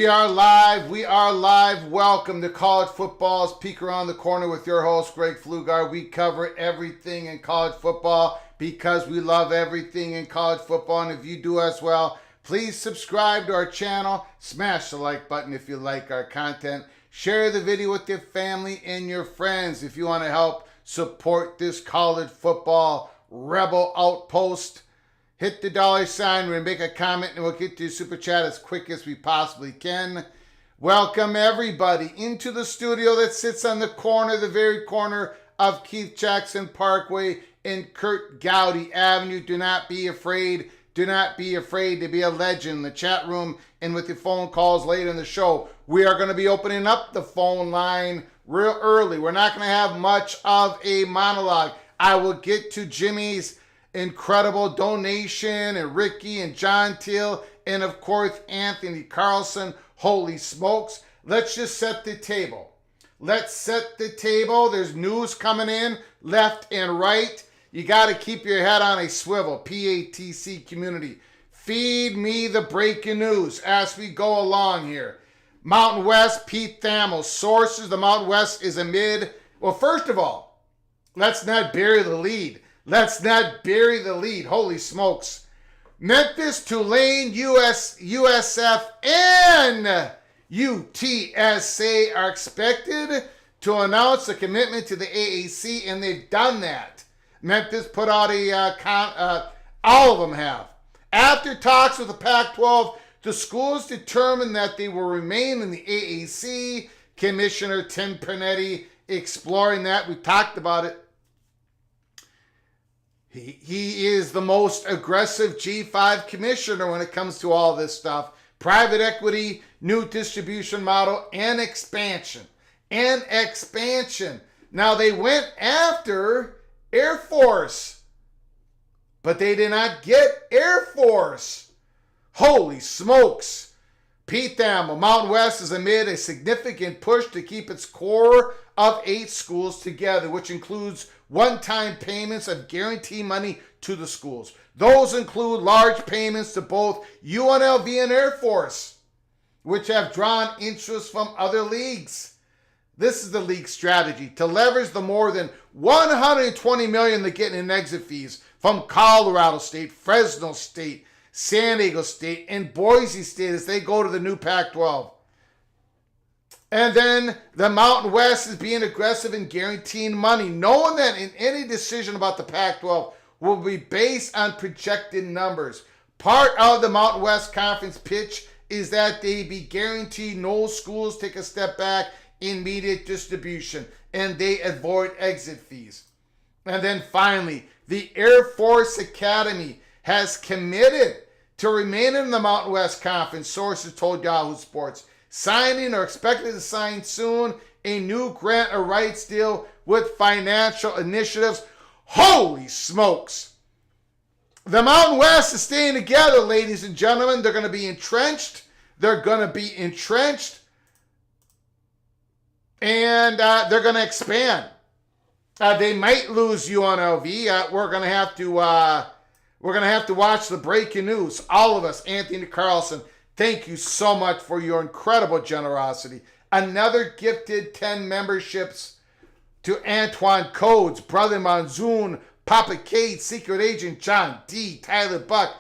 We are live. We are live. Welcome to College Football's Peek Around the Corner with your host, Greg Pflugar. We cover everything in college football because we love everything in college football. And if you do as well, please subscribe to our channel. Smash the like button if you like our content. Share the video with your family and your friends if you want to help support this college football rebel outpost. Hit the $sign, we're going to make a comment, and we'll get to your super chat as quick as we possibly can. Welcome everybody into the studio that sits on the corner, the very corner of Keith Jackson Parkway and Kurt Gowdy Avenue. Do not be afraid. Do not be afraid to be a legend in the chat room and with your phone calls later in the show. We are going to be opening up the phone line real early. We're not going to have much of a monologue. I will get to Jimmy's incredible donation and Ricky and John Till and of course Anthony Carlson. Holy smokes. Let's just set the table. Let's set the table. There's news coming in left and right. You got to keep your head on a swivel. PATC community. Feed me the breaking news as we go along here. Mountain West, Pete Thamel. Sources, the Mountain West is amid. Well, first of all, let's not bury the lead. Let's not bury the lead. Holy smokes. Memphis, Tulane, USF, and UTSA are expected to announce a commitment to the AAC, and they've done that. Memphis put out all of them have. After talks with the Pac-12, the schools determined that they will remain in the AAC. Commissioner Tim Pernetti exploring that. We talked about it. He is the most aggressive G5 commissioner when it comes to all this stuff. Private equity, new distribution model, and expansion. and expansion. Now, they went after Air Force, but they did not get Air Force. Holy smokes. Pete Thamel, Mountain West has made a significant push to keep its core of 8 schools together, which includes one-time payments of guarantee money to the schools. Those include large payments to both UNLV and Air Force, which have drawn interest from other leagues. This is the league strategy to leverage the more than $120 million they're getting in exit fees from Colorado State, Fresno State, San Diego State, and Boise State as they go to the new Pac-12. And then the Mountain West is being aggressive in guaranteeing money, knowing that in any decision about the Pac-12 will be based on projected numbers. Part of the Mountain West Conference pitch is that they be guaranteed no schools take a step back in media distribution and they avoid exit fees. And then finally, the Air Force Academy has committed to remain in the Mountain West Conference, sources told Yahoo Sports, signing or expected to sign soon a new grant or rights deal with financial initiatives. Holy smokes. The Mountain West is staying together, ladies and gentlemen. They're going to be entrenched. And they're going to expand. They might lose UNLV. We're going to have to watch the breaking news. All of us, Anthony Carlson, thank you so much for your incredible generosity. Another gifted 10 memberships to Antoine Codes, Brother Monzoon, Papa Cade, Secret Agent John D, Tyler Buck,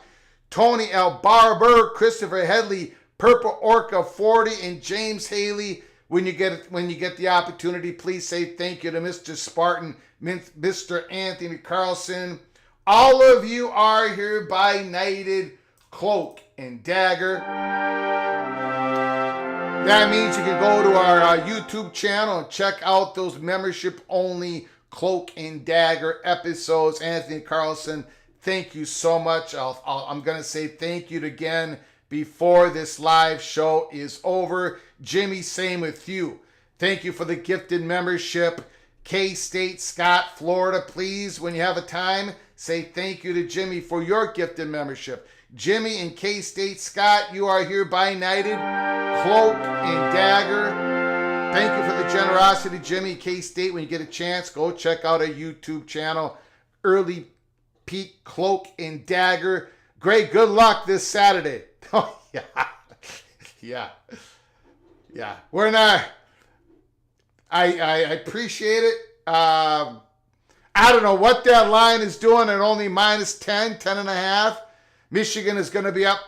Tony L. Barber, Christopher Headley, Purple Orca 40, and James Haley. When you get the opportunity, please say thank you to Mr. Spartan, Mr. Anthony Carlson. All of you are hereby knighted cloak and dagger. That means you can go to our YouTube channel and check out those membership-only cloak and dagger episodes. Anthony Carlson, thank you so much. I'm going to say thank you again before this live show is over. Jimmy, same with you. Thank you for the gifted membership. K-State, Scott, Florida, please, when you have a time, say thank you to Jimmy for your gifted membership. Jimmy and K-State, Scott, you are hereby knighted, cloak and dagger. Thank you for the generosity, Jimmy. K-State, when you get a chance, go check out our YouTube channel, Early Peak Cloak and Dagger. Great, good luck this Saturday. Oh, yeah. We're not. I appreciate it. I don't know what that line is doing at only minus 10 and a half. Michigan is going to be up.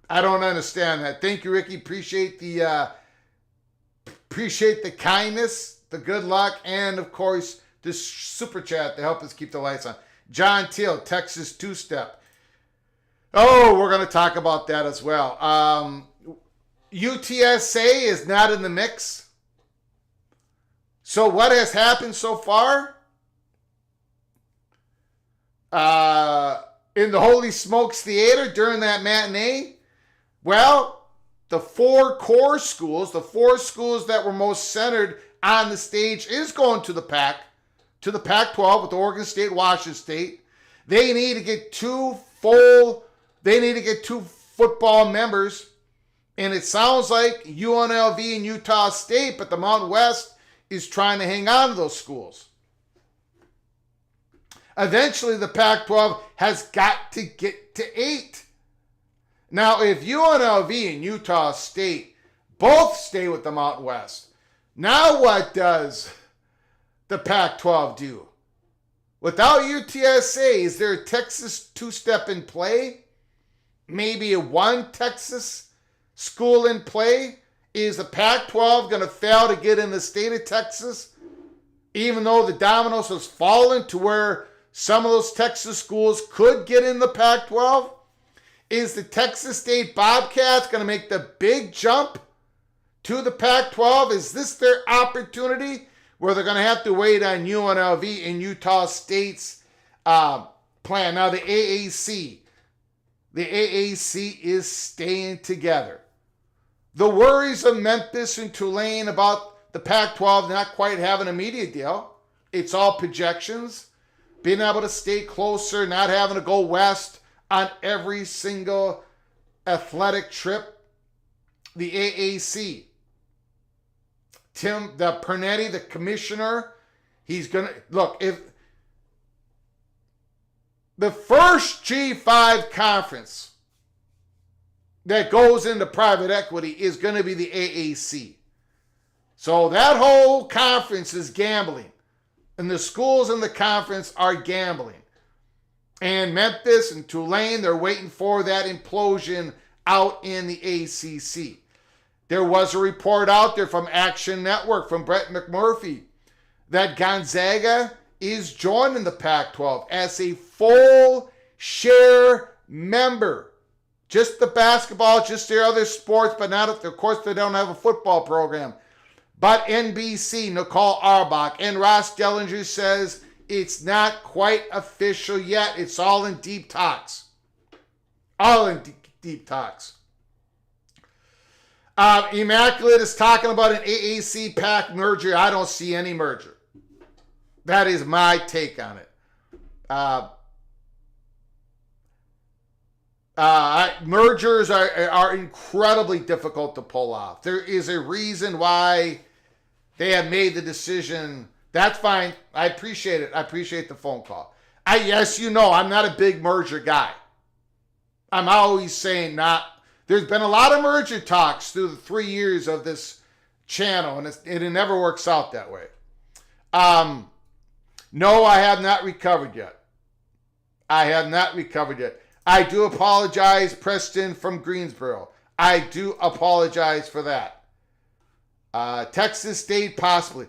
I don't understand that. Thank you, Ricky. Appreciate the kindness, the good luck, and of course the super chat to help us keep the lights on. John Teal, Texas two-step. Oh, we're going to talk about that as well. UTSA is not in the mix. So what has happened so far? In the Holy Smokes Theater during that matinee? Well, the 4 core schools, the 4 schools that were most centered on the stage is going to the Pac-12 with Oregon State, Washington State. They need to get 2 football members. And it sounds like UNLV and Utah State, but the Mountain West is trying to hang on to those schools. Eventually, the Pac-12 has got to get to 8. Now, if UNLV and Utah State both stay with the Mountain West, now what does the Pac-12 do? Without UTSA, is there a Texas two-step in play? Maybe a 1 Texas school in play? Is the Pac-12 going to fail to get in the state of Texas, even though the dominoes has fallen to where some of those Texas schools could get in the Pac-12? Is the Texas State Bobcats going to make the big jump to the Pac-12? Is this their opportunity where they're going to have to wait on UNLV and Utah State's plan? Now, the AAC is staying together. The worries of Memphis and Tulane about the Pac-12 not quite having a media deal. It's all projections. Being able to stay closer, not having to go west on every single athletic trip. The AAC. The Pernetti, the commissioner, he's going to, look, if the first G5 conference that goes into private equity is going to be the AAC. So that whole conference is gambling. And the schools in the conference are gambling. And Memphis and Tulane, they're waiting for that implosion out in the ACC. There was a report out there from Action Network, from Brett McMurphy, that Gonzaga is joining the Pac-12 as a full share member. Just the basketball, just their other sports, but not, of course, they don't have a football program. But NBC, Nicole Auerbach, and Ross Dellinger says it's not quite official yet. It's all in deep talks. All in deep talks. Immaculate is talking about an AAC PAC merger. I don't see any merger. That is my take on it. Mergers are incredibly difficult to pull off. There is a reason why they have made the decision. That's fine. I appreciate it. I appreciate the phone call. Yes, you know, I'm not a big merger guy. I'm always saying not. There's been a lot of merger talks through the 3 years of this channel, and it never works out that way. No, I have not recovered yet. I have not recovered yet. I do apologize, Preston from Greensboro. I do apologize for that. Texas State, possibly.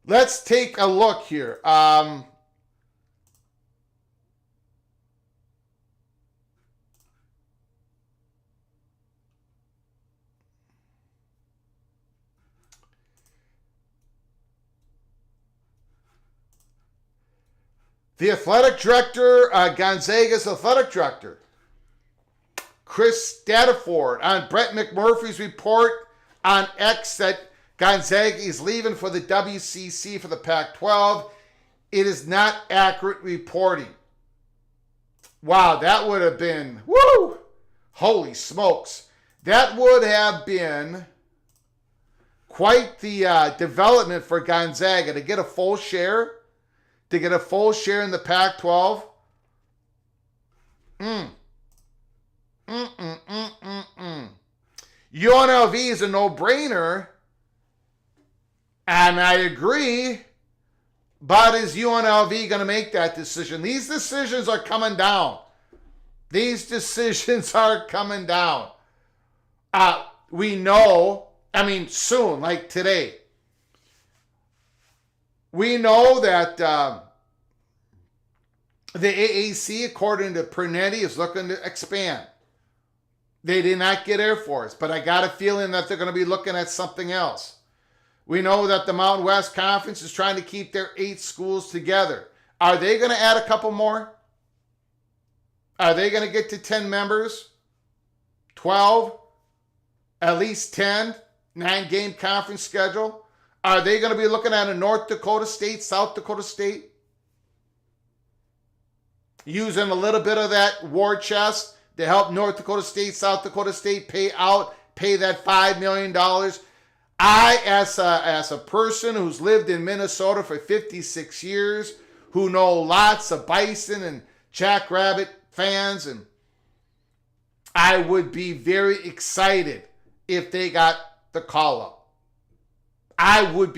Let's take a look here. The athletic director, Gonzaga's athletic director, Chris Stataford, on Brett McMurphy's report on X that Gonzaga is leaving for the WCC for the Pac-12. It is not accurate reporting. Wow, that would have been, woo! Holy smokes. That would have been quite the development for Gonzaga to get a full share. To get a full share in the Pac-12. UNLV is a no-brainer. And I agree. But is UNLV going to make that decision? These decisions are coming down. These decisions are coming down. We know, soon, like today. We know that the AAC, according to Pernetti, is looking to expand. They did not get Air Force, but I got a feeling that they're going to be looking at something else. We know that the Mountain West Conference is trying to keep their 8 schools together. Are they going to add a couple more? Are they going to get to 10 members? 12? At least 10? 9-game conference schedule? Are they going to be looking at a North Dakota State, South Dakota State? Using a little bit of that war chest to help North Dakota State, South Dakota State pay that $5 million. I, as a person who's lived in Minnesota for 56 years, who know lots of Bison and Jackrabbit fans, and I would be very excited if they got the call up. I don't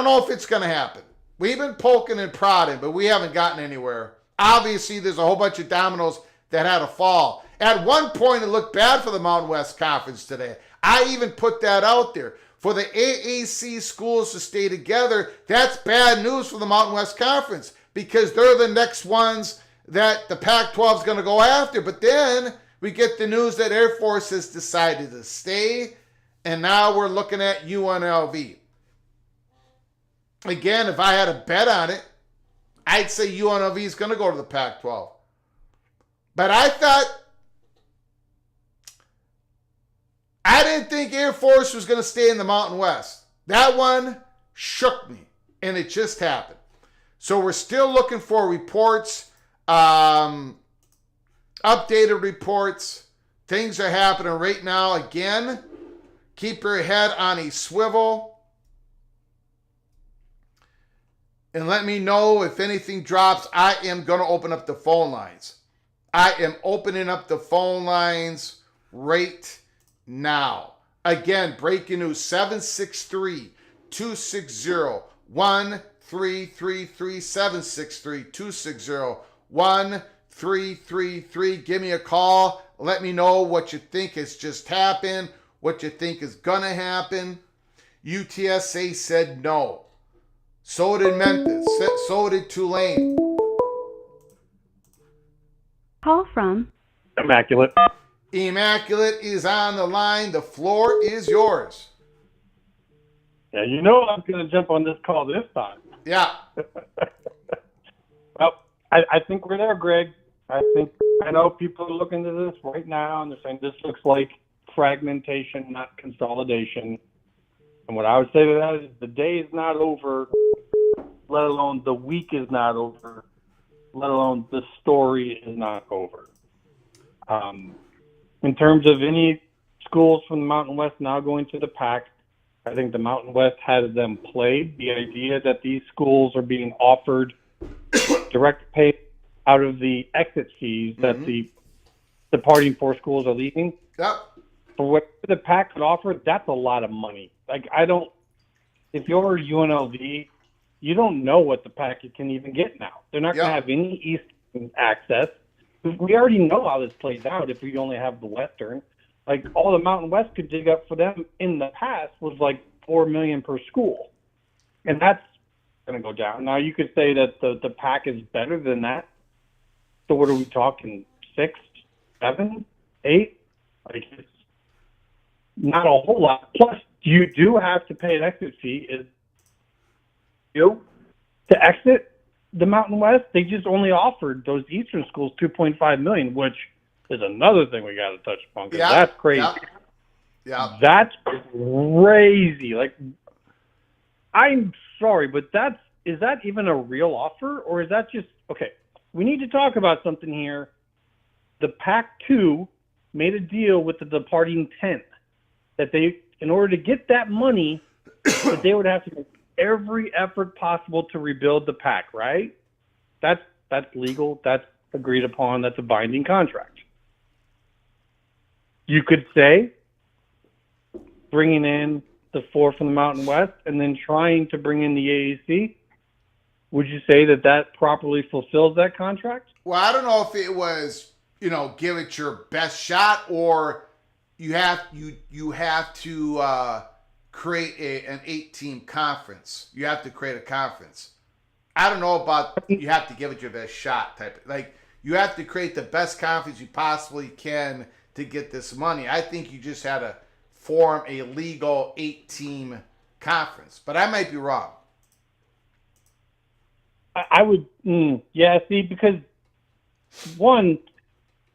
know if it's going to happen. We've been poking and prodding, but we haven't gotten anywhere. Obviously, there's a whole bunch of dominoes that had to fall. At one point, it looked bad for the Mountain West Conference today. I even put that out there. For the AAC schools to stay together, that's bad news for the Mountain West Conference because they're the next ones that the Pac-12 is going to go after. But then we get the news that Air Force has decided to stay, and now we're looking at UNLV. Again, if I had a bet on it, I'd say UNLV is going to go to the Pac-12. But I I didn't think Air Force was going to stay in the Mountain West. That one shook me, and it just happened. So we're still looking for reports, updated reports. Things are happening right now. Again, keep your head on a swivel. And let me know if anything drops. I am going to open up the phone lines. I am opening up the phone lines right now. Again, breaking news, 763-260-1333, 763-260-1333. Give me a call. Let me know what you think has just happened, what you think is going to happen. UTSA said no. So did Memphis. So did Tulane. Call from Immaculate. Immaculate is on the line. The floor is yours. Yeah, you know I'm going to jump on this call this time. Yeah. Well, I think we're there, Greg. I know people are looking at this right now and they're saying this looks like fragmentation, not consolidation. And what I would say to that is the day is not over, let alone the week is not over, let alone the story is not over. In terms of any schools from the Mountain West now going to the PAC, I think the Mountain West has them played. The idea that these schools are being offered direct pay out of the exit fees that the departing four schools are leaving. Yep. For what the PAC could offer, that's a lot of money. Like, if you're UNLV, you don't know what the PAC can even get now. They're not going to have any Eastern access. We already know how this plays out if we only have the Western. Like, all the Mountain West could dig up for them in the past was like $4 million per school. And that's going to go down. Now, you could say that the PAC is better than that. So what are we talking, 6, 7, 8? Like, it's not a whole lot. Plus, you do have to pay an exit fee. To exit the Mountain West, they just only offered those Eastern schools $2.5 million, which is another thing we got to touch upon, because that's crazy. Yeah. That's crazy. Like, I'm sorry, but is that even a real offer, or is that just okay? We need to talk about something here. The PAC-12 made a deal with the departing 10 that they, in order to get that money, that they would have to make every effort possible to rebuild the PAC, right? That's legal. That's agreed upon. That's a binding contract. You could say bringing in the 4 from the Mountain West and then trying to bring in the AAC. Would you say that properly fulfills that contract? Well, I don't know if it was, give it your best shot, or you have to create an 8-team conference. You have to create a conference. I don't know about you have to give it your best shot type. Like, you have to create the best conference you possibly can to get this money. I think you just had to form a legal 8-team conference, but I might be wrong. I would, see, because one,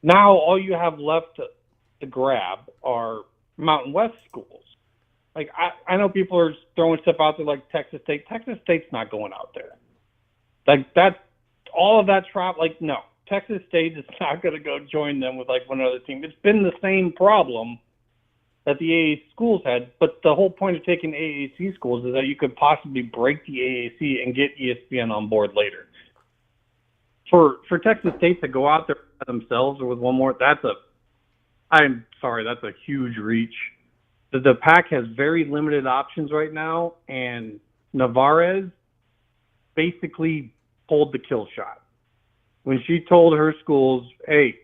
now all you have left to grab are Mountain West schools. Like, I know people are throwing stuff out there like Texas State. Texas State's not going out there. Like, that's all of that travel. Like, no, Texas State is not going to go join them with like one other team. It's been the same problem that the AAC schools had, but the whole point of taking AAC schools is that you could possibly break the AAC and get ESPN on board later. For Texas State to go out there by themselves or with one more, that's a huge reach. The PAC has very limited options right now, and Navarez basically pulled the kill shot when she told her schools, hey,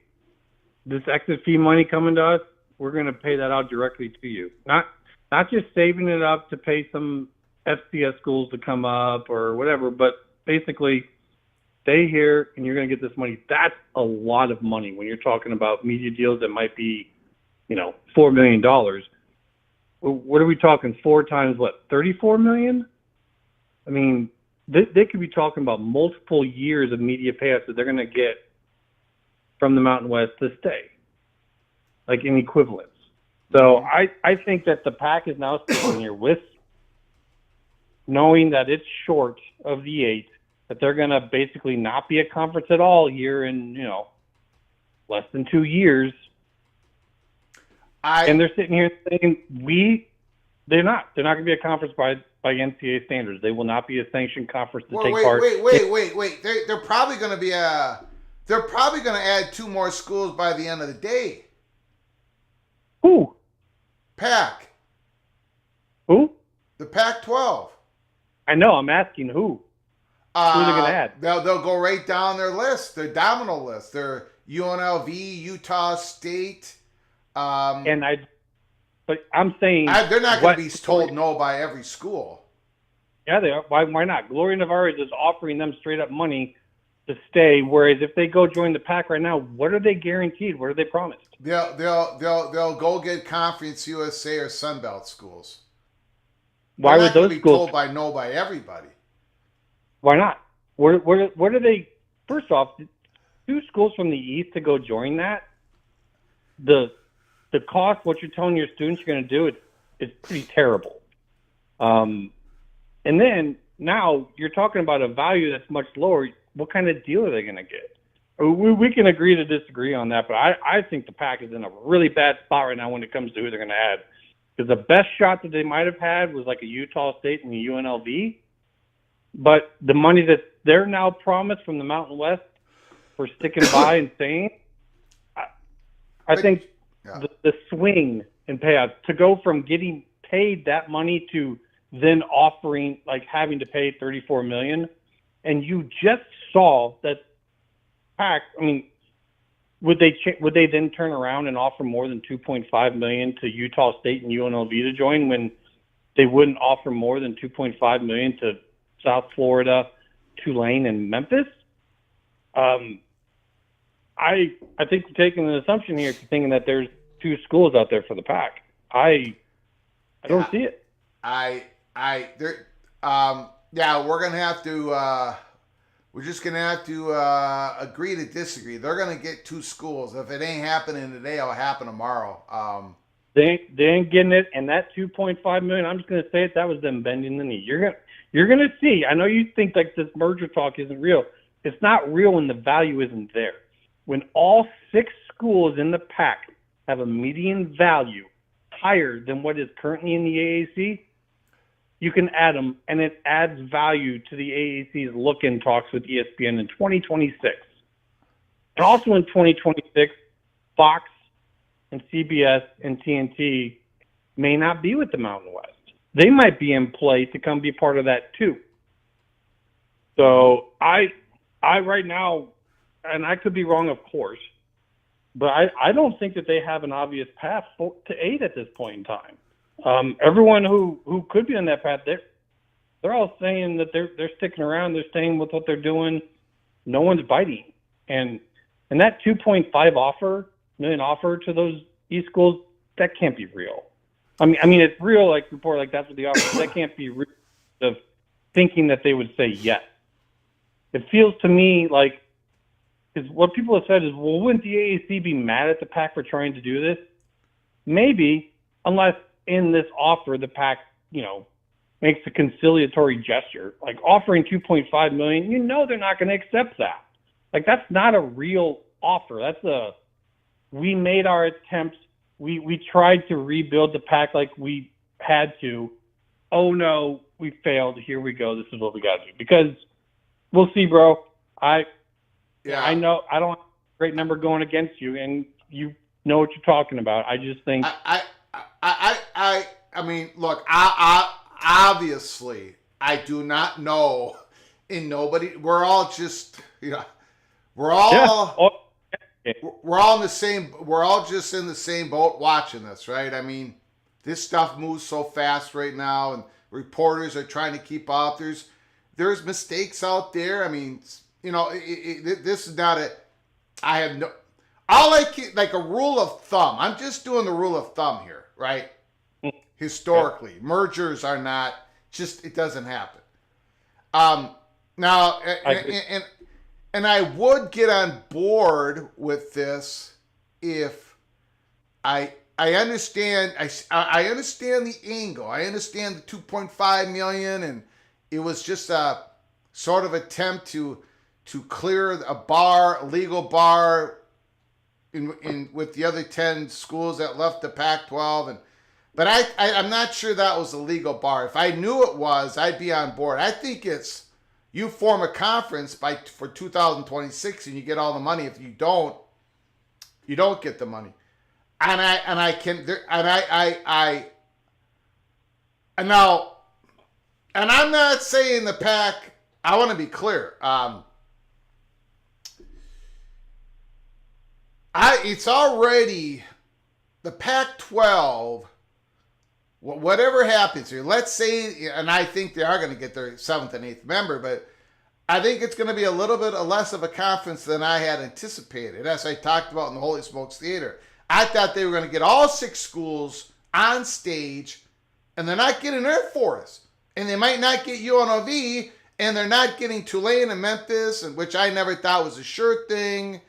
this exit fee money coming to us, we're going to pay that out directly to you. Not just saving it up to pay some FCS schools to come up or whatever, but basically stay here and you're going to get this money. That's a lot of money when you're talking about media deals that might be, $4 million. What are we talking? 4 times what? 34 million? I mean, they could be talking about multiple years of media payouts that they're going to get from the Mountain West to stay, like in equivalence. So I think that the PAC is now sitting here with knowing that it's short of the 8, that they're going to basically not be a conference at all here in, less than 2 years. And they're sitting here saying they're not going to be a conference by NCAA standards. They will not be a sanctioned conference to take part. Wait. They're probably going to be they're probably going to add 2 more schools by the end of the day. Who? PAC. Who? The PAC-12. I know. I'm asking who. Who are they going to add? They'll go right down their list, their domino list. They're UNLV, Utah State. But I'm saying they're not going to be told no by every school. Yeah, they are. Why not? Gloria Nevarez is offering them straight up money to stay. Whereas if they go join the PAC right now, what are they guaranteed? What are they promised? They'll go get Conference USA or Sunbelt schools. Why would those be schools told by everybody? Why not? What are they? First off, 2 schools from the East to go join that. The cost, what you're telling your students you're going to do, it's pretty terrible. And then now you're talking about a value that's much lower. What kind of deal are they going to get? We can agree to disagree on that, but I think the PAC is in a really bad spot right now when it comes to who they're going to add. Because the best shot that they might have had was like a Utah State and the UNLV. But the money that they're now promised from the Mountain West for sticking by and staying, I think the swing in payouts to go from getting paid that money to then offering, like having to pay $34 million, and you just saw that PAC. I mean, would they then turn around and offer more than $2.5 million to Utah State and UNLV to join when they wouldn't offer more than $2.5 million to South Florida, Tulane, and Memphis? I think we're taking an assumption here, thinking that there's 2 schools out there for the PAC. I don't see it. We're gonna have to. We're just gonna have to agree to disagree. They're gonna get 2 schools. If it ain't happening today, it'll happen tomorrow. They ain't getting it, and that $2.5 million. I'm just gonna say it. That was them bending the knee. You're gonna see. I know you think like this merger talk isn't real. It's not real when the value isn't there. When all 6 schools in the PAC have a median value higher than what is currently in the AAC, you can add them, and it adds value to the AAC's look-in talks with ESPN in 2026. And also in 2026, Fox and CBS and TNT may not be with the Mountain West. They might be in play to come be part of that too. So I right now, and I could be wrong, of course, but I don't think that they have an obvious path to 8 at this point in time. Everyone who could be on that path, they're all saying that they're sticking around, they're staying with what they're doing. No one's biting, and that 2.5 million offer to those East schools, that can't be real. I mean it's real, like report like that's what the offer. That can't be real. Of thinking that they would say yes. It feels to me like, because what people have said is, well, wouldn't the AAC be mad at the PAC for trying to do this? Maybe, unless in this offer the PAC, makes a conciliatory gesture, like offering $2.5 million. They're not going to accept that. Like, that's not a real offer. We made our attempts. We tried to rebuild the PAC like we had to. Oh no, we failed. Here we go. This is what we got to do. Because we'll see, bro. I know I don't have a great number going against you, and you know what you're talking about. I just think I mean, look, I obviously I do not know, and nobody. We're all just we're all we're all in the same. We're all just in the same boat watching this, right? I mean, this stuff moves so fast right now, and reporters are trying to keep up. There's mistakes out there. I mean, this is not a. I have no. I'll like a rule of thumb. I'm just doing the rule of thumb here, right? Historically, mergers are not just. It doesn't happen. Now, and I would get on board with this if I I understand. I understand the angle. I understand the 2.5 million, and it was just a sort of attempt to clear a legal bar in with the other 10 schools that left the Pac-12, but I'm not sure that was a legal bar. If I knew it was, I'd be on board. I think it's you form a conference for 2026 and you get all the money. If you don't, you don't get the money. And I'm not saying the Pac. I want to be clear. It's already the Pac-12. Whatever happens here, let's say, and I think they are going to get their 7th and 8th member, but I think it's going to be a little bit less of a conference than I had anticipated. As I talked about in the Holy Smokes Theater, I thought they were going to get all 6 schools on stage, and they're not getting Air Force, and they might not get UNLV, and they're not getting Tulane and Memphis, and which I never thought was a sure thing.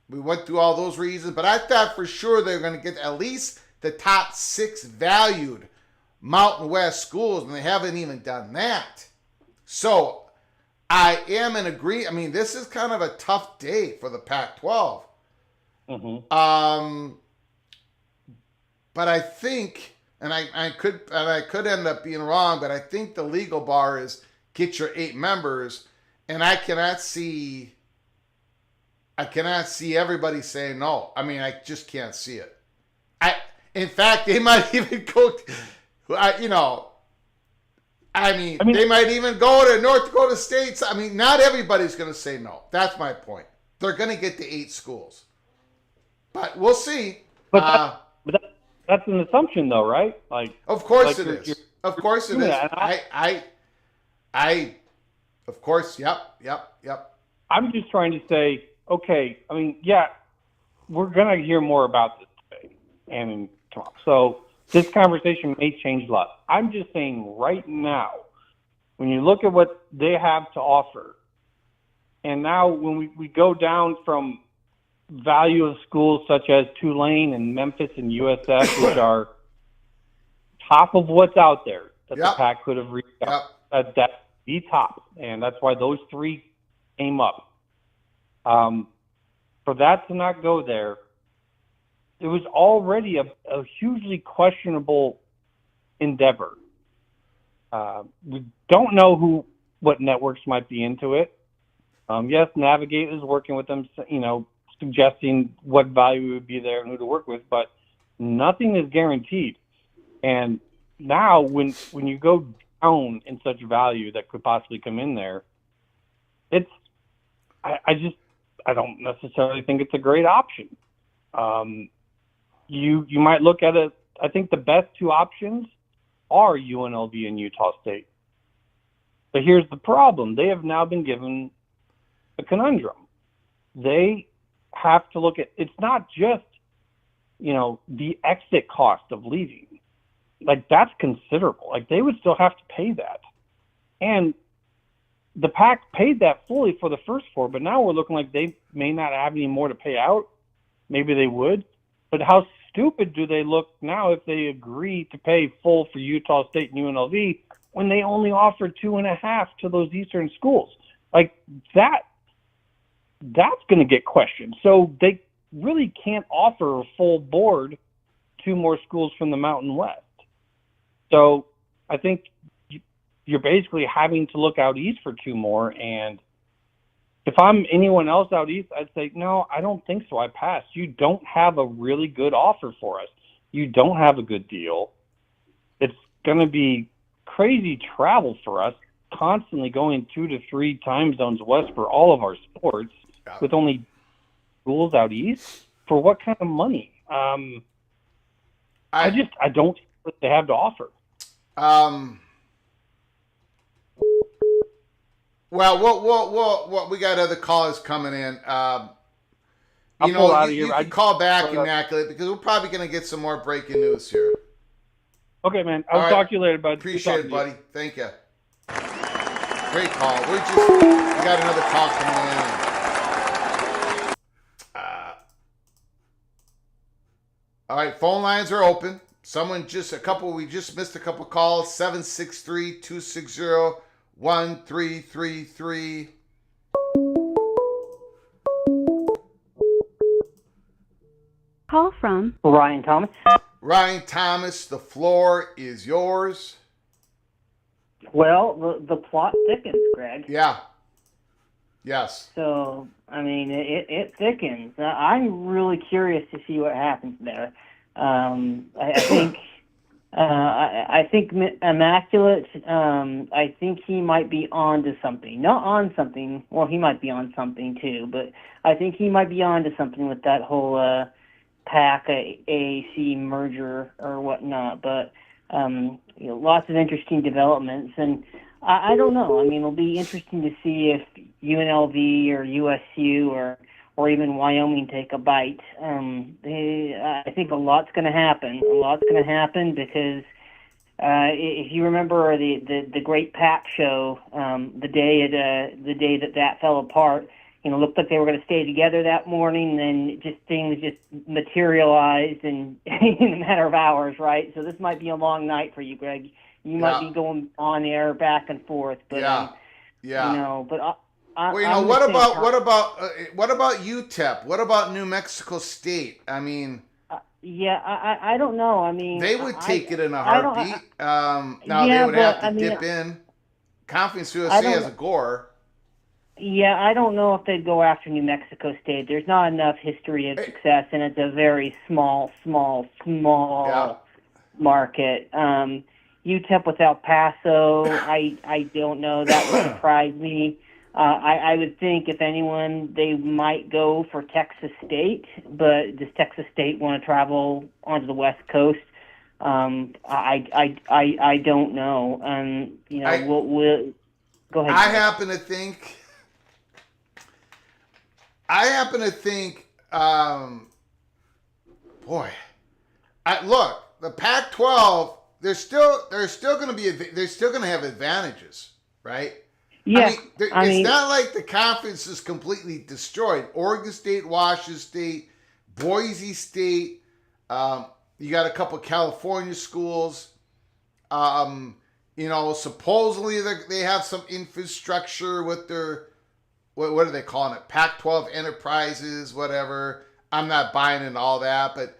We went through all those reasons, but I thought for sure they were going to get at least the top 6 valued Mountain West schools, and they haven't even done that. So I am in agreement. I mean, this is kind of a tough day for the Pac-12. Mm-hmm. But I think, and I could end up being wrong, but I think the legal bar is get your 8 members, and I cannot see everybody saying no. I mean, I just can't see it. In fact, they might even go, they might even go to North Dakota State. I mean, not everybody's going to say no. That's my point. They're going to get the 8 schools. But we'll see. But that's an assumption, though, right? Of course it is. Of course it is. Of course, yep. I'm just trying to say, okay, I mean, yeah, we're going to hear more about this today and tomorrow. So this conversation may change a lot. I'm just saying right now, when you look at what they have to offer, and now when we go down from value of schools such as Tulane and Memphis and USF, which are top of what's out there that the Pac could have reached out, that's the top, and that's why those 3 came up. For that to not go there, it was already a hugely questionable endeavor. We don't know what networks might be into it. Yes, Navigate is working with them, suggesting what value would be there and who to work with, but nothing is guaranteed. And now when you go down in such value that could possibly come in there, I don't necessarily think it's a great option. You might look at it. I think the best 2 options are UNLV and Utah State. But here's the problem. They have now been given a conundrum. They have to look at, it's not just, the exit cost of leaving. That's considerable. They would still have to pay that. And the Pac paid that fully for the first 4, but now we're looking like they may not have any more to pay out. Maybe they would. But how stupid do they look now if they agree to pay full for Utah State and UNLV when they only offer 2.5 to those Eastern schools? That's going to get questioned. So they really can't offer a full board 2 more schools from the Mountain West. So I think you're basically having to look out east for 2 more. And if I'm anyone else out east, I'd say, no, I don't think so. I pass. You don't have a really good offer for us. You don't have a good deal. It's going to be crazy travel for us, constantly going 2 to 3 time zones west for all of our sports with only schools out east. For what kind of money? I don't see what they have to offer. Well, we got other callers coming in. You can call back immaculate because we're probably going to get some more breaking news here. Okay, man. I'll talk to you later, bud. Appreciate it, buddy. Thank you. Great call. We got another call coming in. All right, phone lines are open. We just missed a couple calls. 763-260-1333. Call from Ryan Thomas. Ryan Thomas, the floor is yours. Well, the plot thickens, Greg. Yeah. Yes. So, I mean, it thickens. I'm really curious to see what happens there. I think Immaculate. I think he might be on to something. Not on something. Well, he might be on something too. But I think he might be on to something with that whole PAC-AAC merger or whatnot. But lots of interesting developments, and I don't know. I mean, it'll be interesting to see if UNLV or USU or even Wyoming take a bite. I think a lot's going to happen. A lot's going to happen because if you remember the Great PAC show, the day that fell apart, looked like they were going to stay together that morning. Then things just materialized in a matter of hours, right? So this might be a long night for you, Greg. You might be going on air back and forth, but but what about UTEP? What about New Mexico State? I mean, I don't know. I mean, they would take it in a heartbeat. They would have to dip in. Conference USA has a Gore. Yeah, I don't know if they'd go after New Mexico State. There's not enough history of success, and it's a very small market. UTEP with El Paso, I don't know. That would surprise me. I would think, if anyone, they might go for Texas State, but does Texas State want to travel onto the West Coast? I don't know. We'll go ahead. I happen to think, look, the Pac-12. They're still going to have advantages, right? Yeah. It's not like the conference is completely destroyed. Oregon State, Washington State, Boise State. You got a couple of California schools. Supposedly they have some infrastructure with their, what are they calling it? Pac-12 enterprises, whatever. I'm not buying into all that, but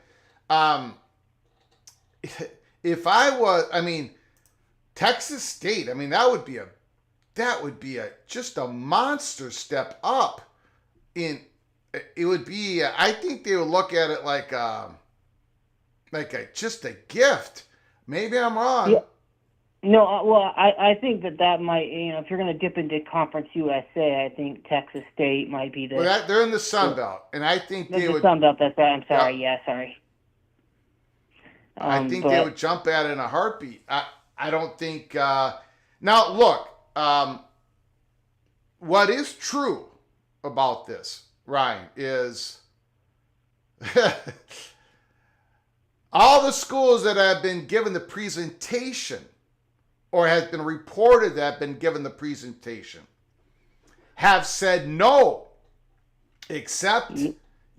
if Texas State, that would be just a monster step up. I think they would look at it like just a gift. Maybe I'm wrong. Yeah. No, well, I think that might, if you're going to dip into Conference USA, I think Texas State might be the. Well, they're in the Sun Belt, and I think they would. The Sun Belt. That's right. I'm sorry. Yeah, sorry. I think they would jump at it in a heartbeat. I don't think. Now, look, what is true about this, Ryan, is all the schools that have been given the presentation or has been reported that have been given the presentation have said no, except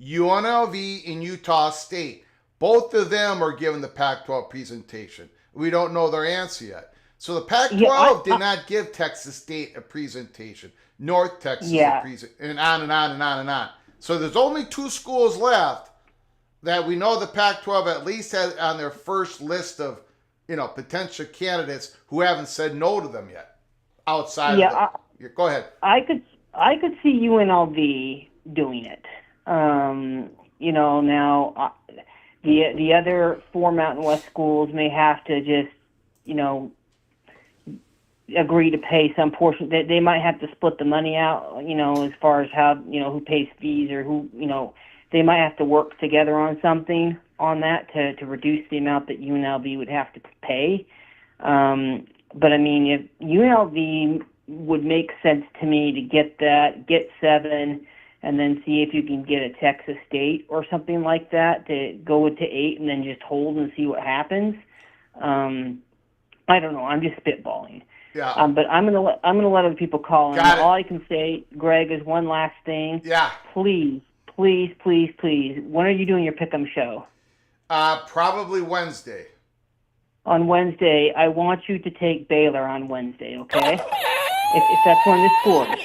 UNLV and Utah State. Both of them are given the Pac-12 presentation. We don't know their answer yet. So the Pac-12 did not give Texas State a presentation, North Texas a presentation, and on and on and on and on. So there's only two schools left that we know the Pac-12 at least has on their first list of, potential candidates who haven't said no to them yet. Outside of go ahead. I could see UNLV doing it. Now. The other four Mountain West schools may have to just, agree to pay some portion. They might have to split the money out, as far as how, who pays fees or who, they might have to work together on something on that to reduce the amount that UNLV would have to pay. But if UNLV would make sense to me to get 7, and then see if you can get a Texas State or something like that to go to 8 and then just hold and see what happens. I don't know. I'm just spitballing. Yeah. But I'm gonna let other people call in. All I can say, Greg, is one last thing. Yeah. Please. When are you doing your Pick'em show? Probably Wednesday. On Wednesday, I want you to take Baylor on Wednesday, okay? If that's one of the scores.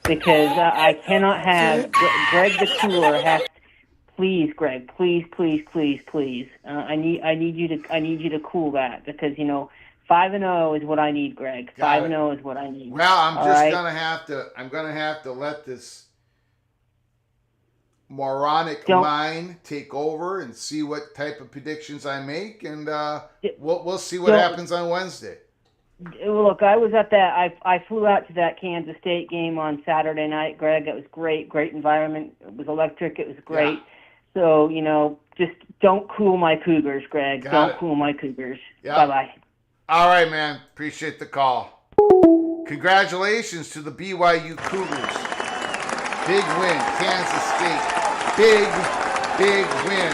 Because I cannot have Greg the Cooler has. Please, Greg. Please. I need you to cool that because 5-0 is what I need, Greg. 5-0 is what I need. Well, I'm just gonna have to let this moronic mind take over and see what type of predictions I make, and we'll see what happens on Wednesday. Look, I was at that. I flew out to that Kansas State game on Saturday night, Greg. It was great environment. It was electric. It was great. Yeah. So, just don't cool my Cougars, Greg. Don't cool my Cougars. Yeah. Bye-bye. All right, man. Appreciate the call. Congratulations to the BYU Cougars. Big win, Kansas State. Big win.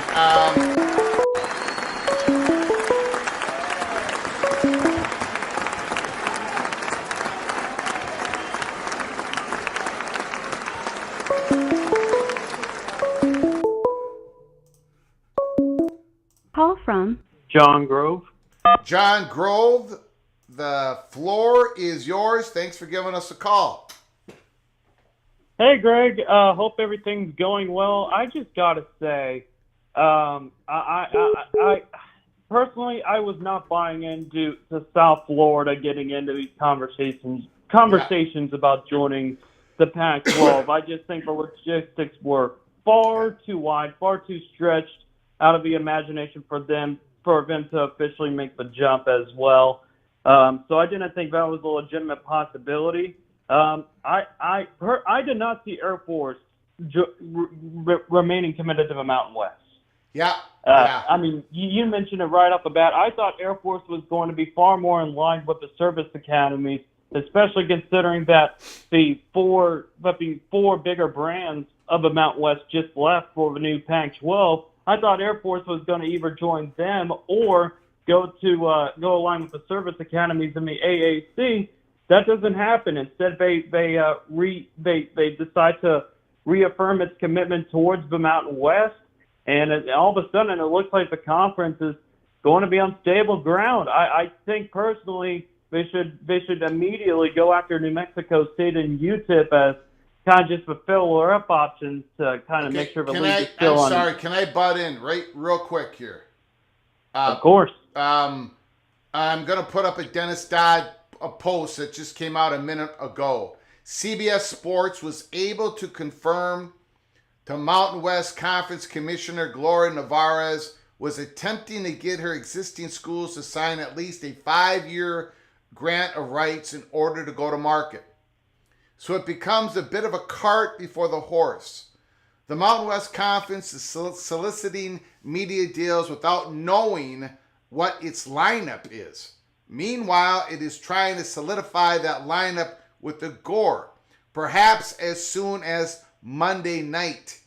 Call from John Grove. John Grove, the floor is yours. Thanks for giving us a call. Hey, Greg. Hope everything's going well. I just gotta say, I personally, I was not buying into South Florida getting into these conversations about joining the Pac-12. I just think the logistics were far too wide, far too stretched out of the imagination for them to officially make the jump as well. So I didn't think that was a legitimate possibility. I did not see Air Force remaining committed to the Mountain West. Yeah. I mean, you mentioned it right off the bat. I thought Air Force was going to be far more in line with the service academies, especially considering that the four bigger brands of the Mountain West just left for the new Pac-12. I thought Air Force was going to either join them or go align with the service academies in the AAC. That doesn't happen. Instead, they decide to reaffirm its commitment towards the Mountain West, and all of a sudden it looks like the conference is going to be on stable ground. I think personally they should immediately go after New Mexico State and UTEP as kind of just fulfill our up options to kind of make sure the league is still on. I'm sorry, can I butt in real quick here? Of course. I'm going to put up a Dennis Dodd a post that just came out a minute ago. CBS Sports was able to confirm the Mountain West Conference Commissioner Gloria Navarez was attempting to get her existing schools to sign at least a 5-year grant of rights in order to go to market. So it becomes a bit of a cart before the horse. The Mountain West Conference is soliciting media deals without knowing what its lineup is. Meanwhile, it is trying to solidify that lineup with the Gore, perhaps as soon as Monday night.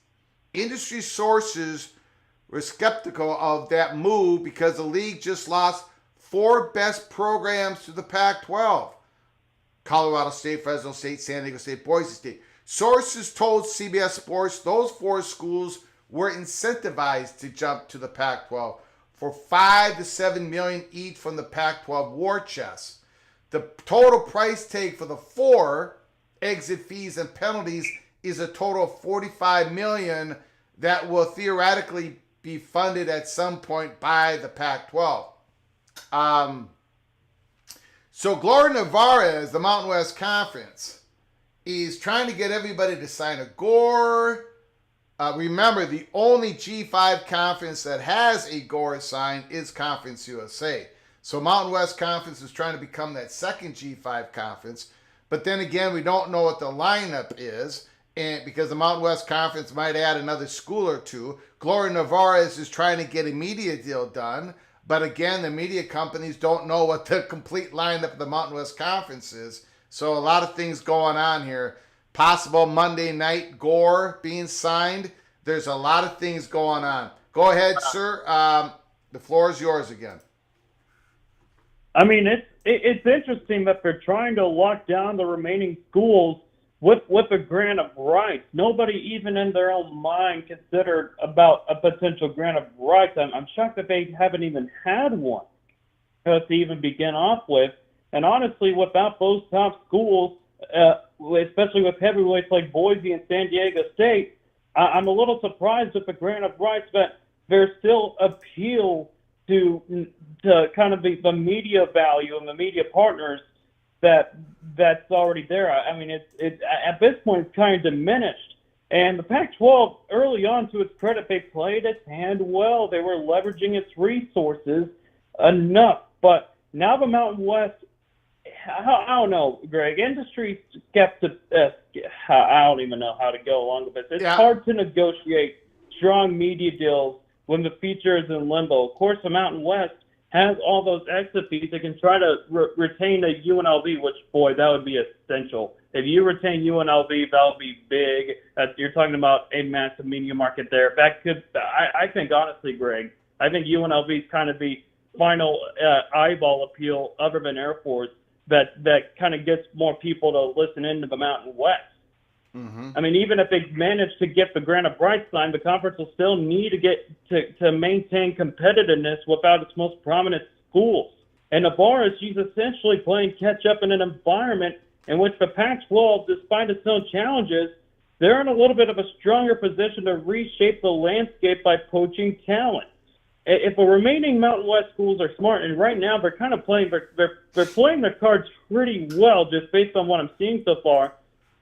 Industry sources were skeptical of that move because the league just lost 4 best programs to the Pac-12. Colorado State, Fresno State, San Diego State, Boise State. Sources told CBS Sports those 4 schools were incentivized to jump to the Pac-12 for $5 to $7 million each from the Pac-12 war chest. The total price tag for the 4 exit fees and penalties is a total of $45 million that will theoretically be funded at some point by the Pac-12. So Gloria Navarez, the Mountain West Conference, is trying to get everybody to sign a Gore. Remember, the only G5 conference that has a Gore sign is Conference USA. So Mountain West Conference is trying to become that second G5 conference. But then again, we don't know what the lineup is, and because the Mountain West Conference might add another school or two. Gloria Navarez is trying to get a media deal done. But again, the media companies don't know what the complete lineup of the Mountain West Conference is. So a lot of things going on here. Possible Monday night Gore being signed. There's a lot of things going on. Go ahead, sir. The floor is yours again. I mean, it's interesting that they're trying to lock down the remaining schools with a grant of rights. Nobody even in their own mind considered about a potential grant of rights. I'm shocked that they haven't even had one to even begin off with. And honestly, without those top schools, especially with heavyweights like Boise and San Diego State, I'm a little surprised with the grant of rights, but there's still appeal to kind of the media value and the media partners that's already there. I mean, it's at this point it's kind of diminished. And the Pac-12, early on, to its credit, they played its hand well. They were leveraging its resources enough. But now the Mountain West, I don't know, Greg. Industry skeptic. I don't even know how to go along with this. It's hard to negotiate strong media deals when the feature is in limbo. Of course, the Mountain West has all those exit fees. They can try to retain a UNLV, which, boy, that would be essential. If you retain UNLV, that would be big. You're talking about a massive media market there. That could, I think, honestly, Greg, I think UNLV is kind of the final eyeball appeal, other than Air Force, that kind of gets more people to listen into the Mountain West. Mm-hmm. I mean, even if they manage to get the grant of rights signed, the conference will still need to get to maintain competitiveness without its most prominent schools. And Navarre, she's essentially playing catch up in an environment in which the Pac-12, despite its own challenges, they're in a little bit of a stronger position to reshape the landscape by poaching talent. If the remaining Mountain West schools are smart, and right now they're kind of playing, they're playing their cards pretty well, just based on what I'm seeing so far.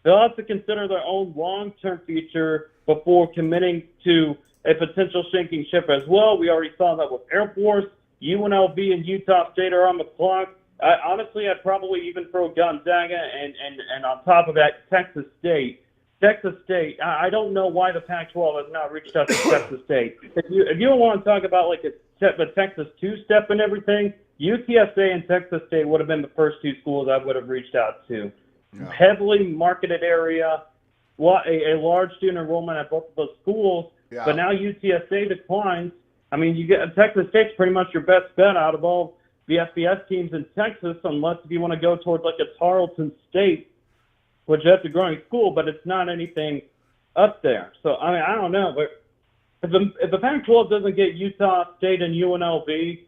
They'll have to consider their own long-term future before committing to a potential sinking ship as well. We already saw that with Air Force. UNLV and Utah State are on the clock. Honestly, I'd probably even throw Gonzaga and on top of that, Texas State. Texas State, I don't know why the Pac-12 has not reached out to Texas State. If you don't want to talk about like the Texas two-step and everything, UTSA and Texas State would have been the first two schools I would have reached out to. Yeah. Heavily marketed area, a large student enrollment at both of those schools, but now UTSA declines. I mean, you get Texas State's pretty much your best bet out of all the FBS teams in Texas, unless if you want to go towards like a Tarleton State, which that's a growing school, but it's not anything up there. So, I mean, I don't know, but if the Pac-12 doesn't get Utah State and UNLV,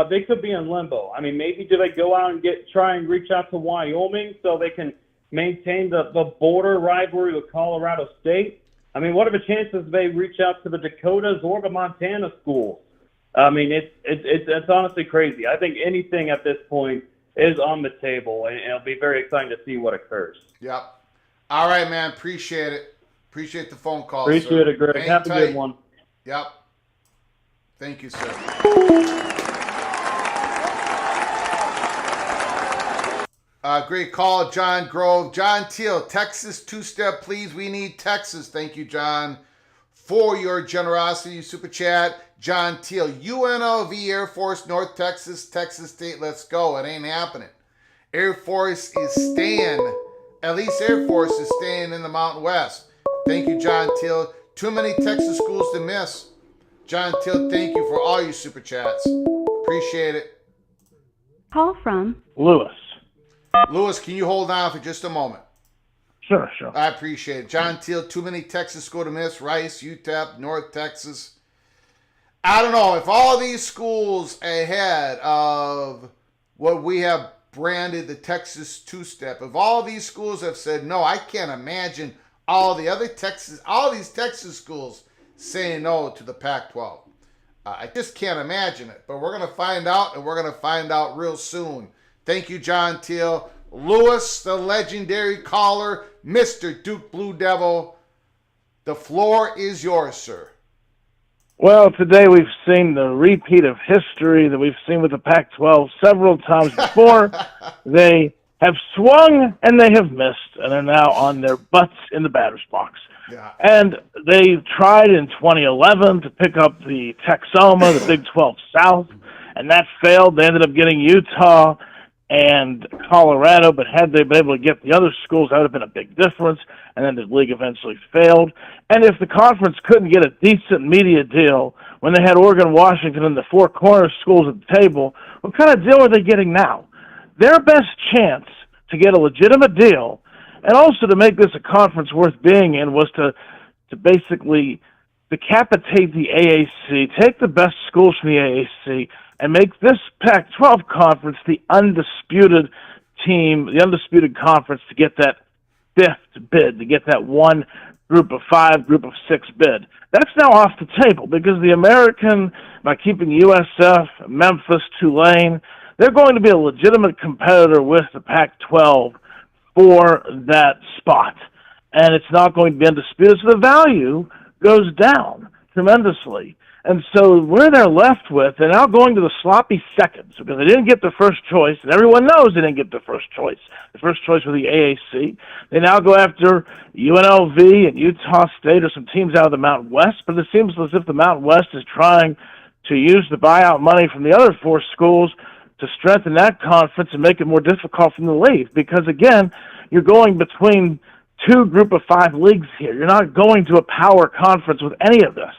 they could be in limbo. I mean, maybe do they go out and try and reach out to Wyoming so they can maintain the border rivalry with Colorado State? I mean, what are the chances they reach out to the Dakotas or the Montana schools? I mean, it's honestly crazy. I think anything at this point is on the table, and it'll be very exciting to see what occurs. Yep. All right, man. Appreciate it. Appreciate the phone call. Appreciate it, Greg. Have a good one. Yep. Thank you, sir. Great call, John Grove. John Teal, Texas two-step, please. We need Texas. Thank you, John, for your generosity. Super chat. John Teal, UNLV, Air Force, North Texas, Texas State. Let's go. It ain't happening. Air Force is staying. At least Air Force is staying in the Mountain West. Thank you, John Teal. Too many Texas schools to miss. John Teal, thank you for all your super chats. Appreciate it. Call from Lewis. Lewis, can you hold on for just a moment? Sure. I appreciate it. John Teal, too many Texas schools to miss. Rice, UTEP, North Texas. I don't know. If all these schools ahead of what we have branded the Texas two-step, if all these schools have said, no, I can't imagine all these Texas schools saying no to the Pac-12. I just can't imagine it. But we're going to find out, and we're going to find out real soon. Thank you, John Teal. Lewis, the legendary caller, Mr. Duke Blue Devil. The floor is yours, sir. Well, today we've seen the repeat of history that we've seen with the Pac-12 several times before. They have swung and they have missed, and are now on their butts in the batter's box. Yeah. And they tried in 2011 to pick up the Texoma, the Big 12 South, and that failed. They ended up getting Utah and Colorado, but had they been able to get the other schools, that would have been a big difference, and then the league eventually failed. And if the conference couldn't get a decent media deal when they had Oregon, Washington, and the four corner schools at the table, what kind of deal are they getting now? Their best chance to get a legitimate deal And also to make this a conference worth being in was to basically decapitate the AAC, take the best schools from the AAC, and make this Pac-12 conference the undisputed team, the undisputed conference to get that fifth bid, to get that one group of 5, group of 6 bid. That's now off the table because the American, by keeping USF, Memphis, Tulane, they're going to be a legitimate competitor with the Pac-12 for that spot. And it's not going to be undisputed. So the value goes down tremendously. And so where they're left with, they're now going to the sloppy seconds because they didn't get the first choice, and everyone knows they didn't get the first choice. The first choice was the AAC. They now go after UNLV and Utah State or some teams out of the Mountain West, but it seems as if the Mountain West is trying to use the buyout money from the other 4 schools to strengthen that conference and make it more difficult for them to leave because, again, you're going between 2 group of 5 leagues here. You're not going to a power conference with any of this.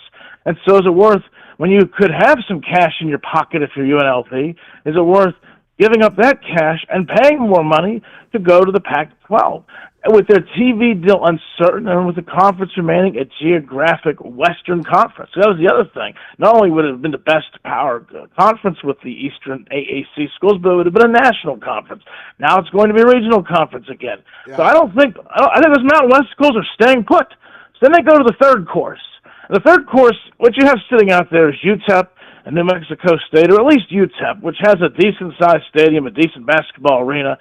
And so is it worth, when you could have some cash in your pocket if you're UNLV, is it worth giving up that cash and paying more money to go to the Pac-12? And with their TV deal uncertain and with the conference remaining a geographic Western conference. So that was the other thing. Not only would it have been the best power conference with the Eastern AAC schools, but it would have been a national conference. Now it's going to be a regional conference again. Yeah. So I think those Mountain West schools are staying put. So then they go to the third course. The third course, what you have sitting out there is UTEP and New Mexico State, or at least UTEP, which has a decent-sized stadium, a decent basketball arena.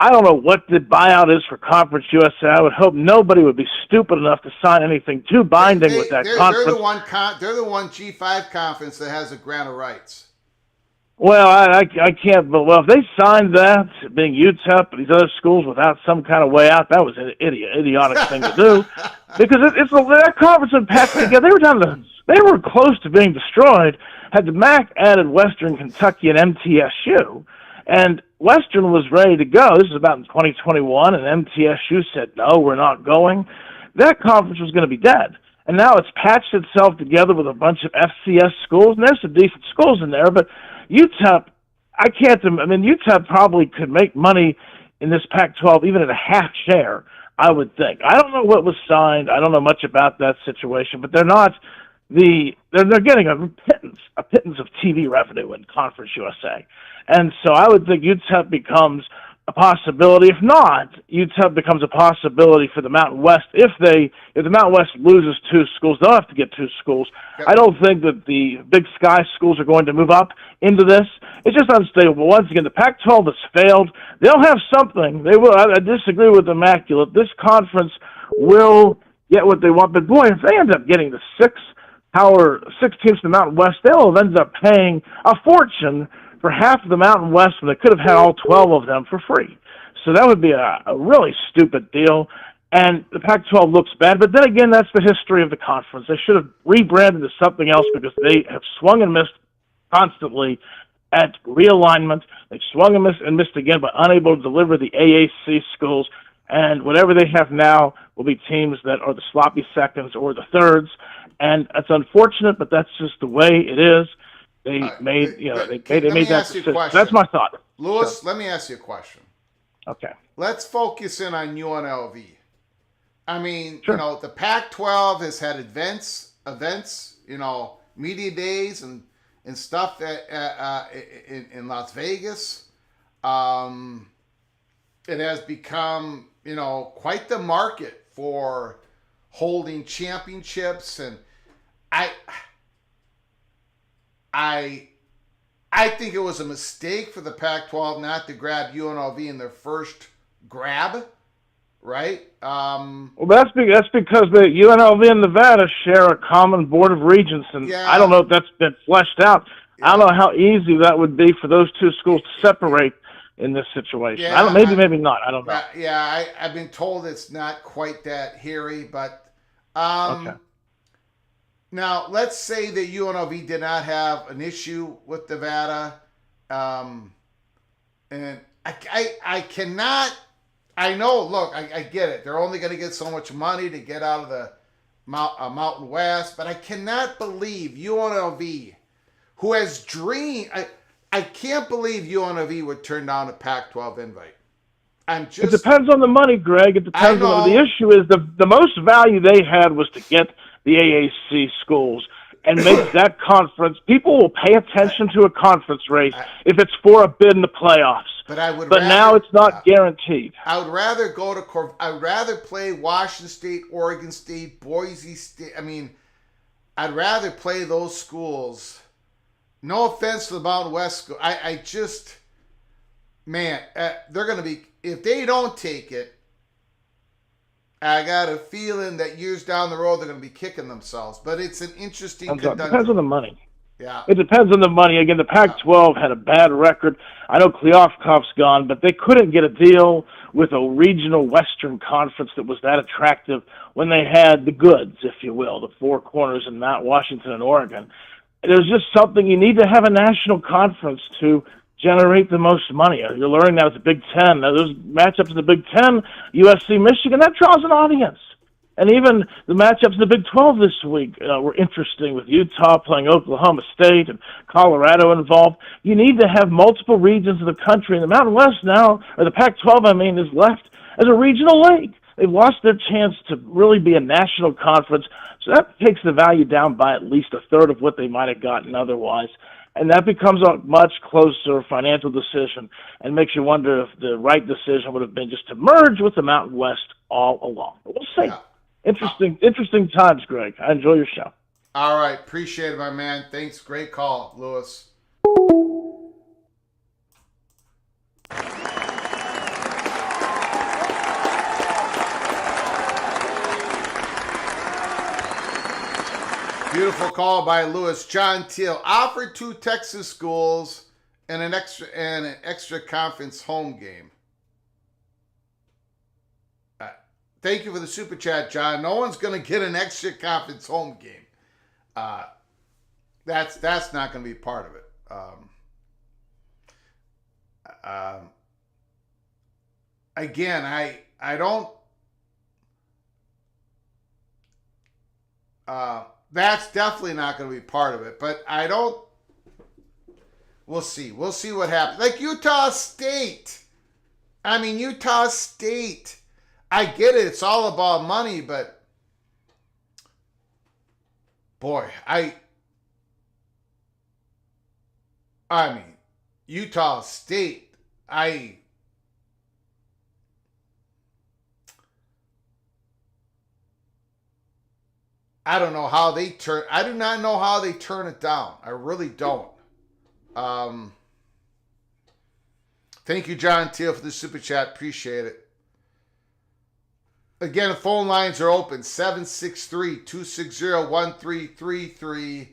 I don't know what the buyout is for Conference USA. I would hope nobody would be stupid enough to sign anything too binding with that conference. They're the one G5 conference that has a grant of rights. Well, I can't, but if they signed that, being UTEP and these other schools without some kind of way out, that was an idiotic thing to do. Because that conference and PAC together, they were close to being destroyed. Had the MAC added Western Kentucky and MTSU, and Western was ready to go. This is about in 2021, and MTSU said, no, we're not going. That conference was going to be dead. And now it's patched itself together with a bunch of FCS schools, and there's some decent schools in there, but UTEP, UTEP probably could make money in this Pac-12 even at a half share, I would think. I don't know what was signed. I don't know much about that situation, but they're getting a pittance of TV revenue in Conference USA. And so I would think UTEP becomes a possibility. If not, UTEP becomes a possibility for the Mountain West. If the Mountain West loses 2 schools, they'll have to get 2 schools. Yep. I don't think that the Big Sky schools are going to move up into this. It's just unstable. Once again, the Pac-12 has failed. They'll have something. They will. I disagree with Immaculate. This conference will get what they want. But boy, if they end up getting the 6 teams from the Mountain West, they'll have ended up paying a fortune for half of the Mountain West when they could have had all 12 of them for free. So that would be a really stupid deal. And the Pac-12 looks bad. But then again, that's the history of the conference. They should have rebranded to something else because they have swung and missed constantly at realignment. They've swung and missed again, but unable to deliver the AAC schools. And whatever they have now will be teams that are the sloppy seconds or the thirds. And it's unfortunate, but that's just the way it is. They made that decision. That's my thought. Lewis, Let me ask you a question. Okay. Let's focus in on UNLV. I mean, sure. The Pac-12 has had events, media days and stuff in Las Vegas. It has become, quite the market for holding championships, and I think it was a mistake for the Pac-12 not to grab UNLV in their first grab, right? Well, that's because the UNLV and Nevada share a common board of regents, and I don't know if that's been fleshed out. Yeah. I don't know how easy that would be for those 2 schools to separate in this situation. Yeah, maybe not. I don't know. I've been told it's not quite that hairy, but okay. Now, let's say that UNLV did not have an issue with Nevada, and I cannot. I know. Look, I get it. They're only going to get so much money to get out of the Mountain West, but I cannot believe UNLV, who has dreamed. I can't believe UNLV would turn down a Pac-12 invite. It depends on the money, Greg. It depends on the issue is the most value they had was to get the AAC schools and make that conference. People will pay attention to a conference race if it's for a bid in the playoffs. But now it's not guaranteed. I would rather go to. I would rather play Washington State, Oregon State, Boise State. I mean, I'd rather play those schools. No offense to the Mountain West school. I just, man, they're going to be, if they don't take it, I got a feeling that years down the road they're going to be kicking themselves. But it's an interesting conundrum. It depends on the money. Yeah. It depends on the money. Again, the Pac-12 had a bad record. I know Kleofkoff's gone, but they couldn't get a deal with a regional Western Conference that was that attractive when they had the goods, if you will, the four corners in Mount Washington and Oregon. There's just something, you need to have a national conference to generate the most money. You're learning that with the Big Ten. Now, there's matchups in the Big Ten, USC, Michigan, that draws an audience. And even the matchups in the Big 12 this week were interesting with Utah playing Oklahoma State and Colorado involved. You need to have multiple regions of the country. And the Mountain West now, or the Pac-12, is left as a regional league. They've lost their chance to really be a national conference. So that takes the value down by at least a third of what they might have gotten otherwise. And that becomes a much closer financial decision and makes you wonder if the right decision would have been just to merge with the Mountain West all along. But we'll see. Yeah. Interesting times, Greg. I enjoy your show. All right. Appreciate it, my man. Thanks. Great call, Lewis. Beautiful call by Lewis. John Teal offered 2 Texas schools and an extra conference home game. Thank you for the super chat, John. No one's going to get an extra conference home game. That's not going to be part of it. Again, I don't. That's definitely not going to be part of it. But I don't. We'll see. We'll see what happens. Like Utah State. Utah State. I get it. It's all about money, but boy, Utah State, I don't know how they turn. I do not know how they turn it down. I really don't. Thank you, John Teal, for the super chat. Appreciate it. Again, the phone lines are open, 763-260-1333.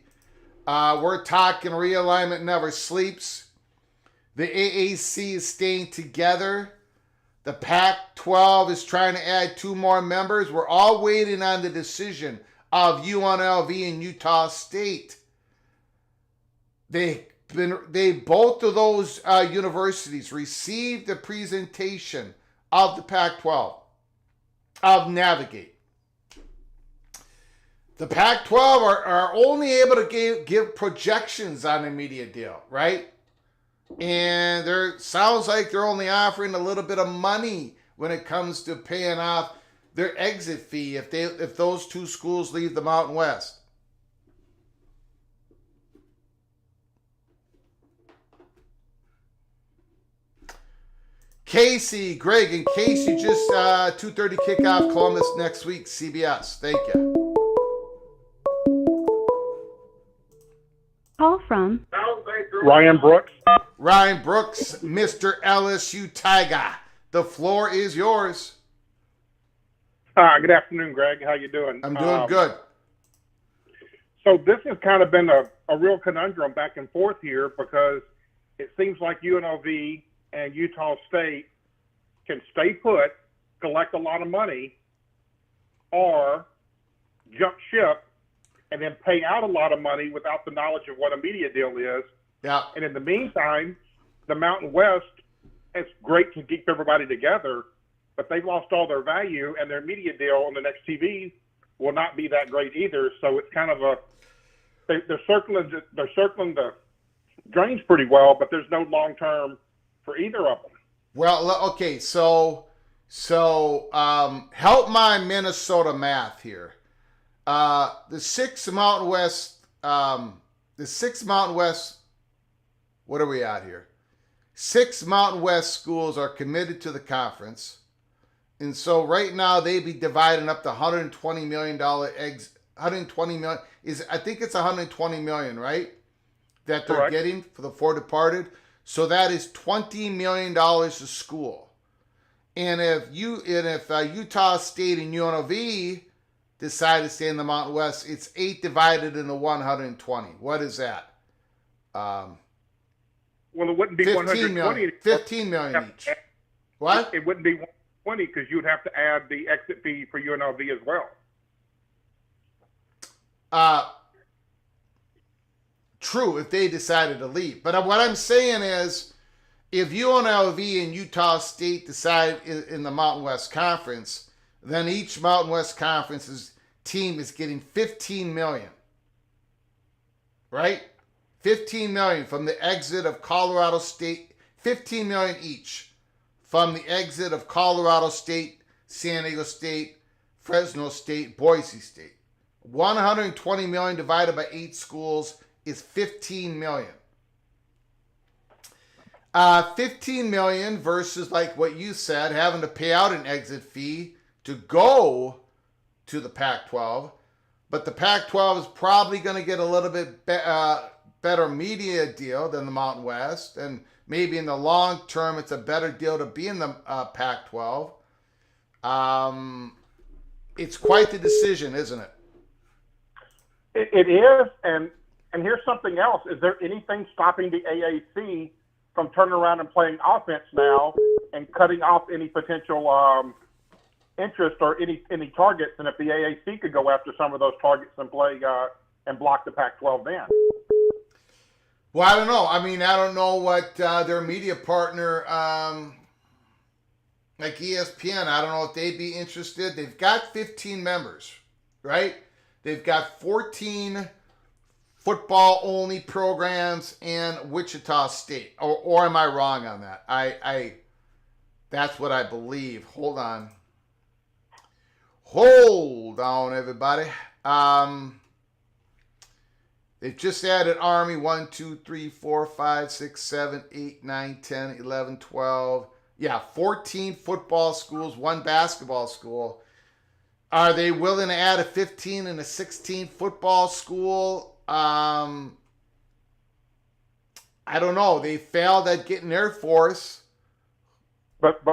We're talking realignment never sleeps. The AAC is staying together. The Pac-12 is trying to add 2 more members. We're all waiting on the decision of UNLV and Utah State. Both of those universities received the presentation of the Pac-12. Of Navigate. The Pac-12 are only able to give projections on a media deal, right? And sounds like they're only offering a little bit of money when it comes to paying off their exit fee if those 2 schools leave the Mountain West. Casey, Greg, and Casey just 2:30 kickoff, Columbus next week, CBS. Thank you. Call from Ryan Brooks. Ryan Brooks, Mr. LSU Tiger. The floor is yours. Good afternoon, Greg. How you doing? I'm doing good. So this has kind of been a real conundrum back and forth here because it seems like UNLV and Utah State can stay put, collect a lot of money, or jump ship and then pay out a lot of money without the knowledge of what a media deal is. Yeah. And in the meantime, the Mountain West, it's great to keep everybody together, but they've lost all their value, and their media deal on the next TV will not be that great either. So it's kind of they're circling the drains pretty well, but there's no long term for either of them. Well, okay, so help my Minnesota math here. The six Mountain West, what are we at here? 6 Mountain West schools are committed to the conference. And so right now they'd be dividing up the $120 million eggs. 120 million I think it's 120 million, right? That they're Correct. getting for the 4 departed. So that is $20 million a school. And if Utah State and UNLV decide to stay in the Mountain West, it's 8 divided into 120. What is that? Well, it wouldn't be 15 120. million. 15 million each. What? It wouldn't be 120 because you would have to add the exit fee for UNLV as well. True, if they decided to leave. But what I'm saying is, if UNLV and Utah State decide in the Mountain West Conference, then each Mountain West Conference's team is getting 15 million. Right? 15 million from the exit of Colorado State, 15 million each from the exit of Colorado State, San Diego State, Fresno State, Boise State. 120 million divided by 8 schools is 15 million. 15 million versus, like what you said, having to pay out an exit fee to go to the Pac-12. But the Pac-12 is probably going to get a little bit better media deal than the Mountain West. And maybe in the long term, it's a better deal to be in the Pac-12. It's quite the decision, isn't it? It is, and here's something else. Is there anything stopping the AAC from turning around and playing offense now and cutting off any potential interest or any targets? And if the AAC could go after some of those targets and play and block the Pac-12 then? Well, I don't know. I mean, I don't know what their media partner, like ESPN, I don't know if they'd be interested. They've got 15 members, right? They've got 14 football-only programs and Wichita State. Or am I wrong on that? I that's what I believe. Hold on, everybody. They've just added Army 1, 2, 3, 4, 5, 6, 7, 8, 9, 10, 11, 12. Yeah, 14 football schools, 1 basketball school. Are they willing to add a 15 and a 16 football school? I don't know. They failed at getting Air Force. But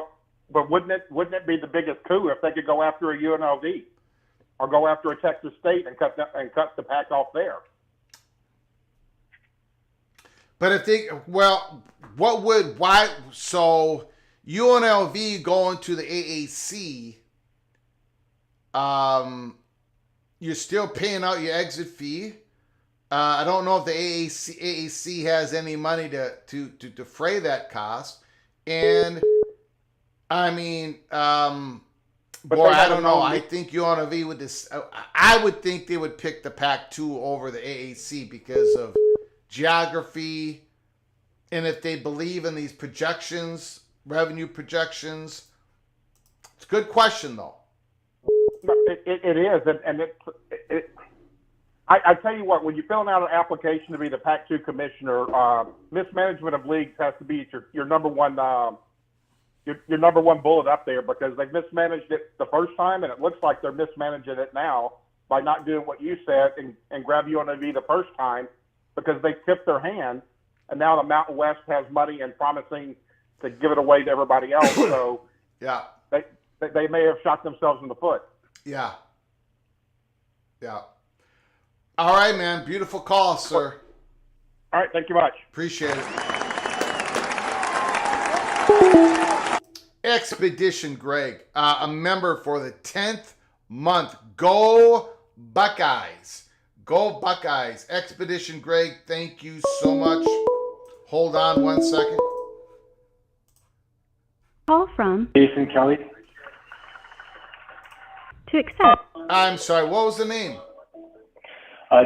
wouldn't it be the biggest coup if they could go after a UNLV or go after a Texas State and cut the Pac off there? But if they, so UNLV going to the AAC, you're still paying out your exit fee. I don't know if the AAC has any money to defray that cost. And I mean, I don't know. I think UNLV would I would think they would pick the Pac-2 over the AAC because of geography, and if they believe in these projections, revenue projections. It's a good question, though. It is, and I tell you what, when you're filling out an application to be the Pac-2 commissioner, mismanagement of leagues has to be your number one your number one bullet up there, because they've mismanaged it the first time, and it looks like they're mismanaging it now by not doing what you said and grab UNLV the first time, because they tipped their hand, and now the Mountain West has money and promising to give it away to everybody else. So yeah, they may have shot themselves in the foot. Yeah. Yeah. All right, man. Beautiful call, sir. All right. Thank you much. Appreciate it. Expedition Greg, a member for the 10th month. Go Buckeyes. Go Buckeyes. Expedition Greg, thank you so much. Hold on 1 second. Call from Jason Kelly. to accept. I'm sorry, what was the name?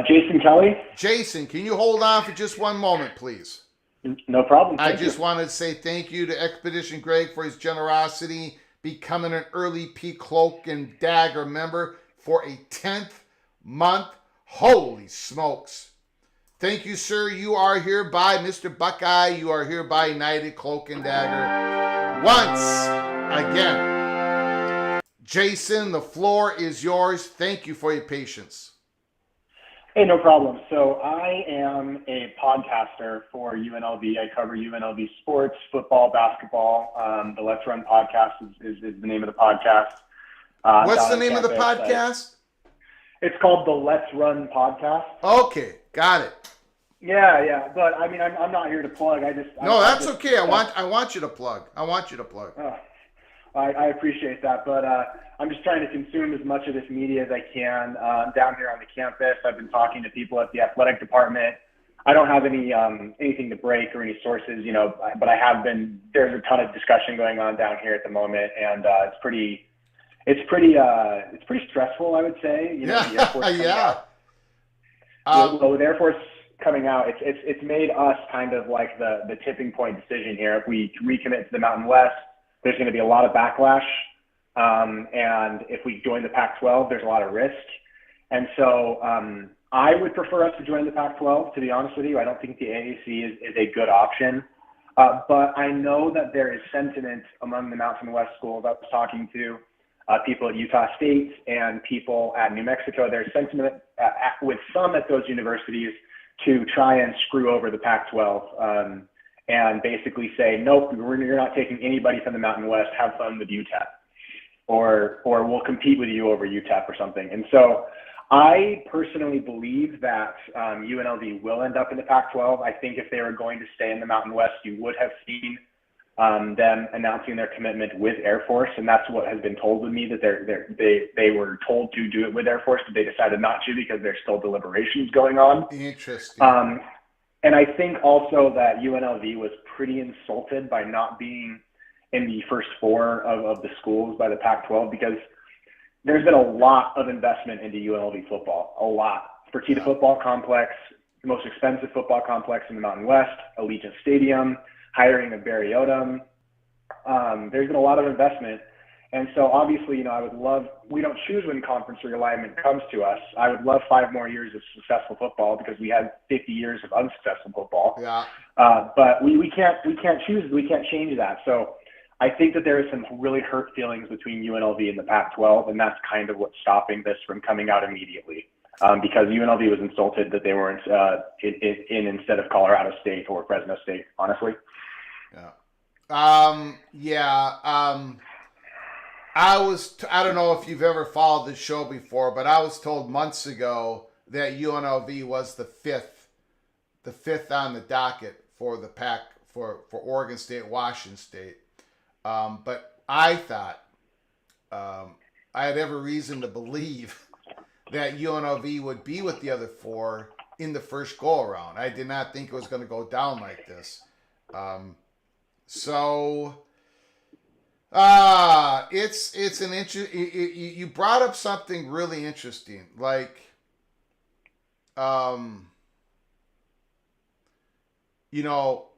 Jason Kelly. Jason, can you hold on for just 1 moment, please? No problem. I Thank just you. wanted to say thank you to Expedition Greg for his generosity, becoming an early P Cloak and Dagger member for a 10th month. Holy smokes. Thank you, sir. You are hereby, Mr. Buckeye, you are hereby knighted Cloak and Dagger once again. Jason, the floor is yours. Thank you for your patience. Hey, no problem. So I am a podcaster for UNLV. I cover UNLV sports, football, basketball. The Let's Run podcast is the name of the podcast. What's the name of the podcast? It's called the Let's Run podcast. Okay, got it. Yeah. But I mean, I'm not here to plug. That's okay. I want you to plug. Oh, I appreciate that, but I'm just trying to consume as much of this media as I can down here on the campus. I've been talking to people at the athletic department. I don't have anything to break or any sources, but I have been. There's a ton of discussion going on down here at the moment, and it's pretty stressful, I would say. The Air Force with Air Force coming out, it's made us kind of like the tipping point decision here. If we recommit to the Mountain West, there's going to be a lot of backlash. And if we join the Pac-12, there's a lot of risk. And so I would prefer us to join the Pac-12, to be honest with you. I don't think the AAC is a good option. But I know that there is sentiment among the Mountain West schools. I was talking to people at Utah State and people at New Mexico. There's sentiment with some at those universities to try and screw over the Pac-12 and basically say, nope, you're not taking anybody from the Mountain West. Have fun with UTEP, or we'll compete with you over UTEP or something. And so I personally believe that UNLV will end up in the Pac-12. I think if they were going to stay in the Mountain West, you would have seen them announcing their commitment with Air Force, and that's what has been told to me, that they were told to do it with Air Force, but they decided not to because there's still deliberations going on. Interesting. And I think also that UNLV was pretty insulted by not being in the first four of the schools by the Pac-12, because there's been a lot of investment into UNLV football, a lot. Fertitta Football Complex, the most expensive football complex in the Mountain West, Allegiant Stadium, hiring of Barry Odom. There's been a lot of investment. And so obviously, I would love, we don't choose when conference realignment comes to us. I would love 5 more years of successful football because we had 50 years of unsuccessful football. Yeah. But we can't choose, we can't change that. So I think that there is some really hurt feelings between UNLV and the Pac-12, and that's kind of what's stopping this from coming out immediately. Because UNLV was insulted that they weren't in instead of Colorado State or Fresno State, honestly. Yeah. I don't know if you've ever followed this show before, but I was told months ago that UNLV was the fifth on the docket for the PAC for Oregon State, Washington State. But I thought I had every reason to believe that UNLV would be with the other 4 in the first go around. I did not think it was going to go down like this. It's an you brought up something really interesting, like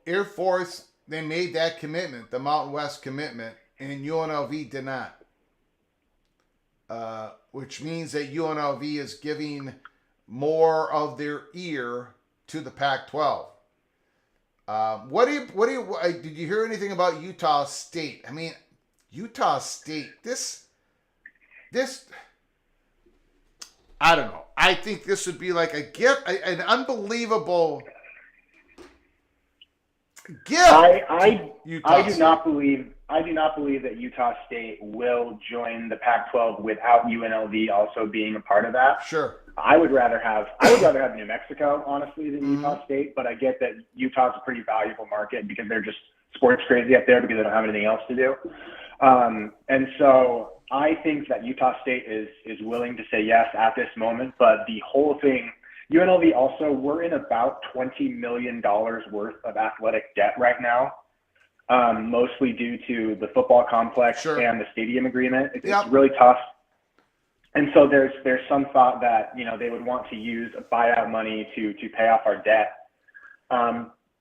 Air Force, they made that commitment, the Mountain West commitment, and UNLV did not, which means that UNLV is giving more of their ear to the Pac-12. Did you hear anything about Utah State? I mean, Utah State, this, I don't know. I think this would be like a gift, an unbelievable gift. I do not believe that Utah State will join the Pac-12 without UNLV also being a part of that. Sure. I would rather have New Mexico, honestly, than Utah State, but I get that Utah's a pretty valuable market because they're just sports crazy up there because they don't have anything else to do. And so I think that Utah State is willing to say yes at this moment, but the whole thing, UNLV also, we're in about $20 million worth of athletic debt right now, mostly due to the football complex and the stadium agreement. It's really tough. And so there's some thought that, they would want to use buyout money to pay off our debt.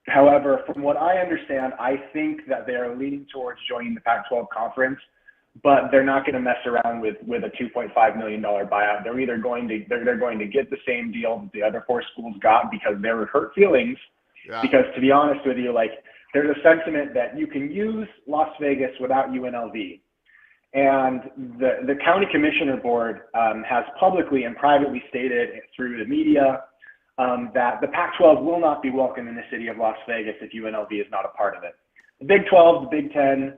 However, from what I understand, I think that they are leaning towards joining the Pac-12 conference, but they're not going to mess around with a $2.5 million buyout. They're either going to get the same deal that the other 4 schools got because there were hurt feelings. Yeah. Because to be honest with you, like, there's a sentiment that you can use Las Vegas without UNLV. And the county commissioner board has publicly and privately stated through the media that the Pac-12 will not be welcome in the city of Las Vegas if UNLV is not a part of it. The Big 12, the Big 10,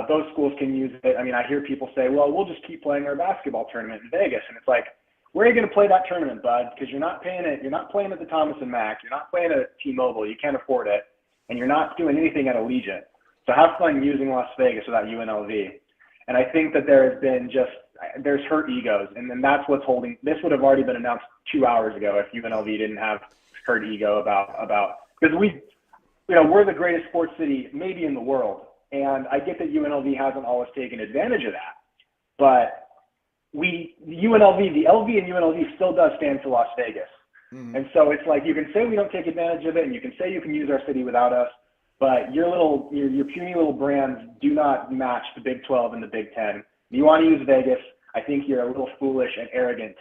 those schools can use it. I mean, I hear people say, well, we'll just keep playing our basketball tournament in Vegas. And it's like, where are you going to play that tournament, bud? Because you're not paying it. You're not playing at the Thomas and Mack. You're not playing at T-Mobile. You can't afford it. And you're not doing anything at Allegiant. So have fun using Las Vegas without UNLV. And I think that there's hurt egos. And then that's what's holding. This would have already been announced 2 hours ago if UNLV didn't have hurt ego about because we're the greatest sports city maybe in the world. And I get that UNLV hasn't always taken advantage of that. But the LV and UNLV still does stand for Las Vegas. Mm-hmm. And so it's like, you can say we don't take advantage of it, and you can say you can use our city without us, but your puny little brands do not match the Big 12 and the Big 10. If you want to use Vegas, I think you're a little foolish and arrogant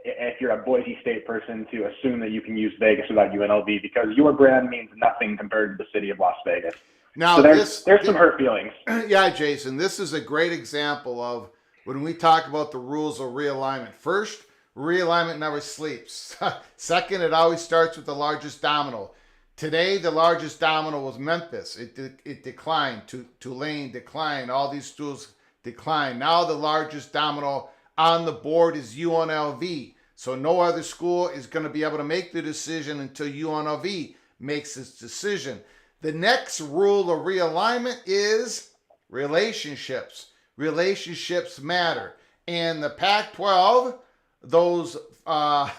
if you're a Boise State person to assume that you can use Vegas without UNLV, because your brand means nothing compared to the city of Las Vegas. Now, so there's some hurt feelings. Yeah, Jason, this is a great example of when we talk about the rules of realignment. First, realignment never sleeps. Second, it always starts with the largest domino. Today, the largest domino was Memphis. It declined. Tulane declined. All these schools declined. Now the largest domino on the board is UNLV. So no other school is going to be able to make the decision until UNLV makes its decision. The next rule of realignment is relationships. Relationships matter. And the Pac-12, those UNLV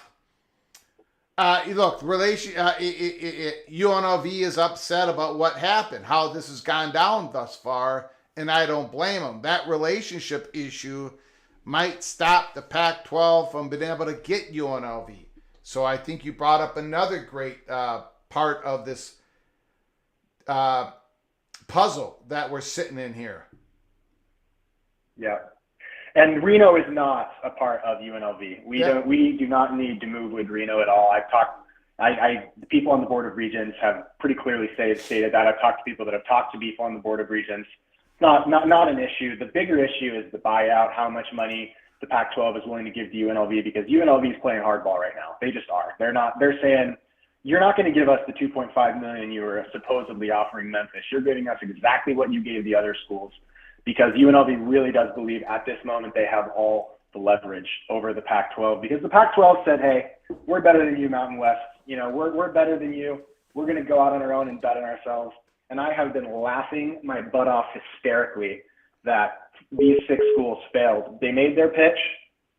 is upset about what happened, how this has gone down thus far, and I don't blame them. That relationship issue might stop the Pac-12 from being able to get UNLV. So I think you brought up another great part of this puzzle that we're sitting in here. Yeah. And Reno is not a part of UNLV. We do not need to move with Reno at all. The people on the Board of Regents have pretty clearly stated that. I've talked to people that have talked to people on the Board of Regents. Not an issue. The bigger issue is the buyout, how much money the Pac-12 is willing to give to UNLV, because UNLV is playing hardball right now. They just are. They're saying, you're not going to give us the $2.5 million you were supposedly offering Memphis. You're giving us exactly what you gave the other schools, because UNLV really does believe at this moment they have all the leverage over the Pac-12, because the Pac-12 said, hey, we're better than you, Mountain West. We're better than you. We're going to go out on our own and bet on ourselves. And I have been laughing my butt off hysterically that these 6 schools failed. They made their pitch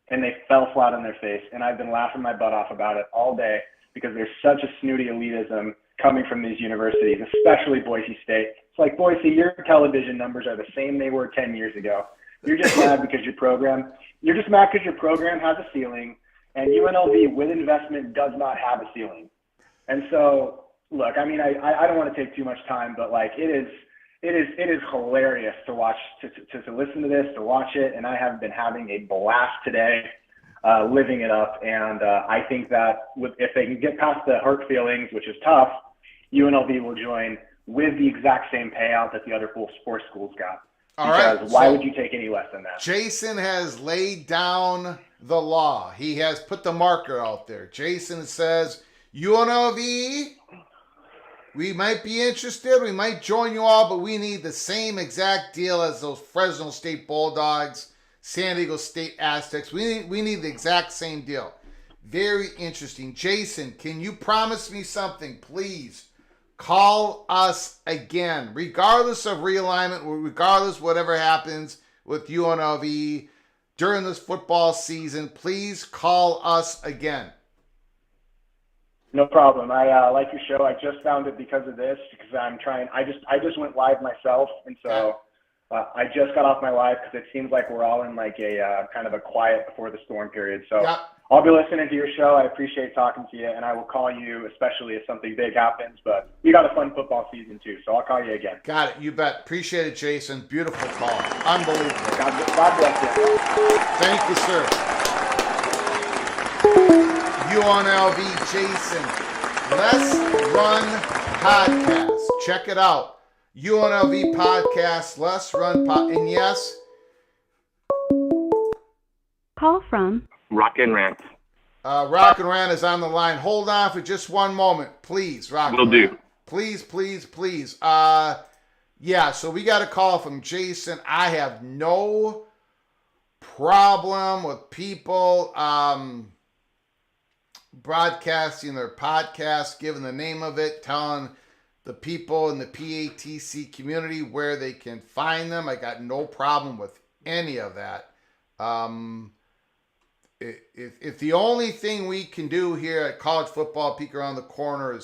and they fell flat on their face. And I've been laughing my butt off about it all day, because there's such a snooty elitism coming from these universities, especially Boise State. It's like, Boise, your television numbers are the same they were 10 years ago. You're just mad because your program has a ceiling, and UNLV with investment does not have a ceiling. And so, look, I mean, I don't want to take too much time, but like, it is hilarious to watch, to listen to this, to watch it. And I have been having a blast today, living it up. And I think that if they can get past the hurt feelings, which is tough, UNLV will join with the exact same payout that the other full sports schools got. Why would you take any less than that? Jason has laid down the law. He has put the marker out there. Jason says, UNLV, we might be interested. We might join you all, but we need the same exact deal as those Fresno State Bulldogs, San Diego State Aztecs. We need the exact same deal. Very interesting. Jason, can you promise me something, please? Call us again, regardless of realignment, regardless whatever happens with UNLV during this football season. Please call us again. No problem. I like your show. I just found it because of this, because I just went live myself, and so I just got off my live because it seems like we're all in like a kind of a quiet before the storm period. So I'll be listening to your show. I appreciate talking to you, and I will call you, especially if something big happens. But we got a fun football season too, so I'll call you again. Got it. You bet. Appreciate it, Jason. Beautiful call. Unbelievable. God bless you. Thank you, sir. UNLV Jason. Let's Run Podcast. Check it out. UNLV Podcast. Let's Run And yes. Call from Rock and Rant. Rock and Rant is on the line. Hold on for just one moment, please. Rock Will and do. Rant. Please, please, please. Yeah, so we got a call from Jason. I have no problem with people broadcasting their podcast, giving the name of it, telling the people in the PATC community where they can find them. I got no problem with any of that. If the only thing we can do here at College Football Peek Around the Corner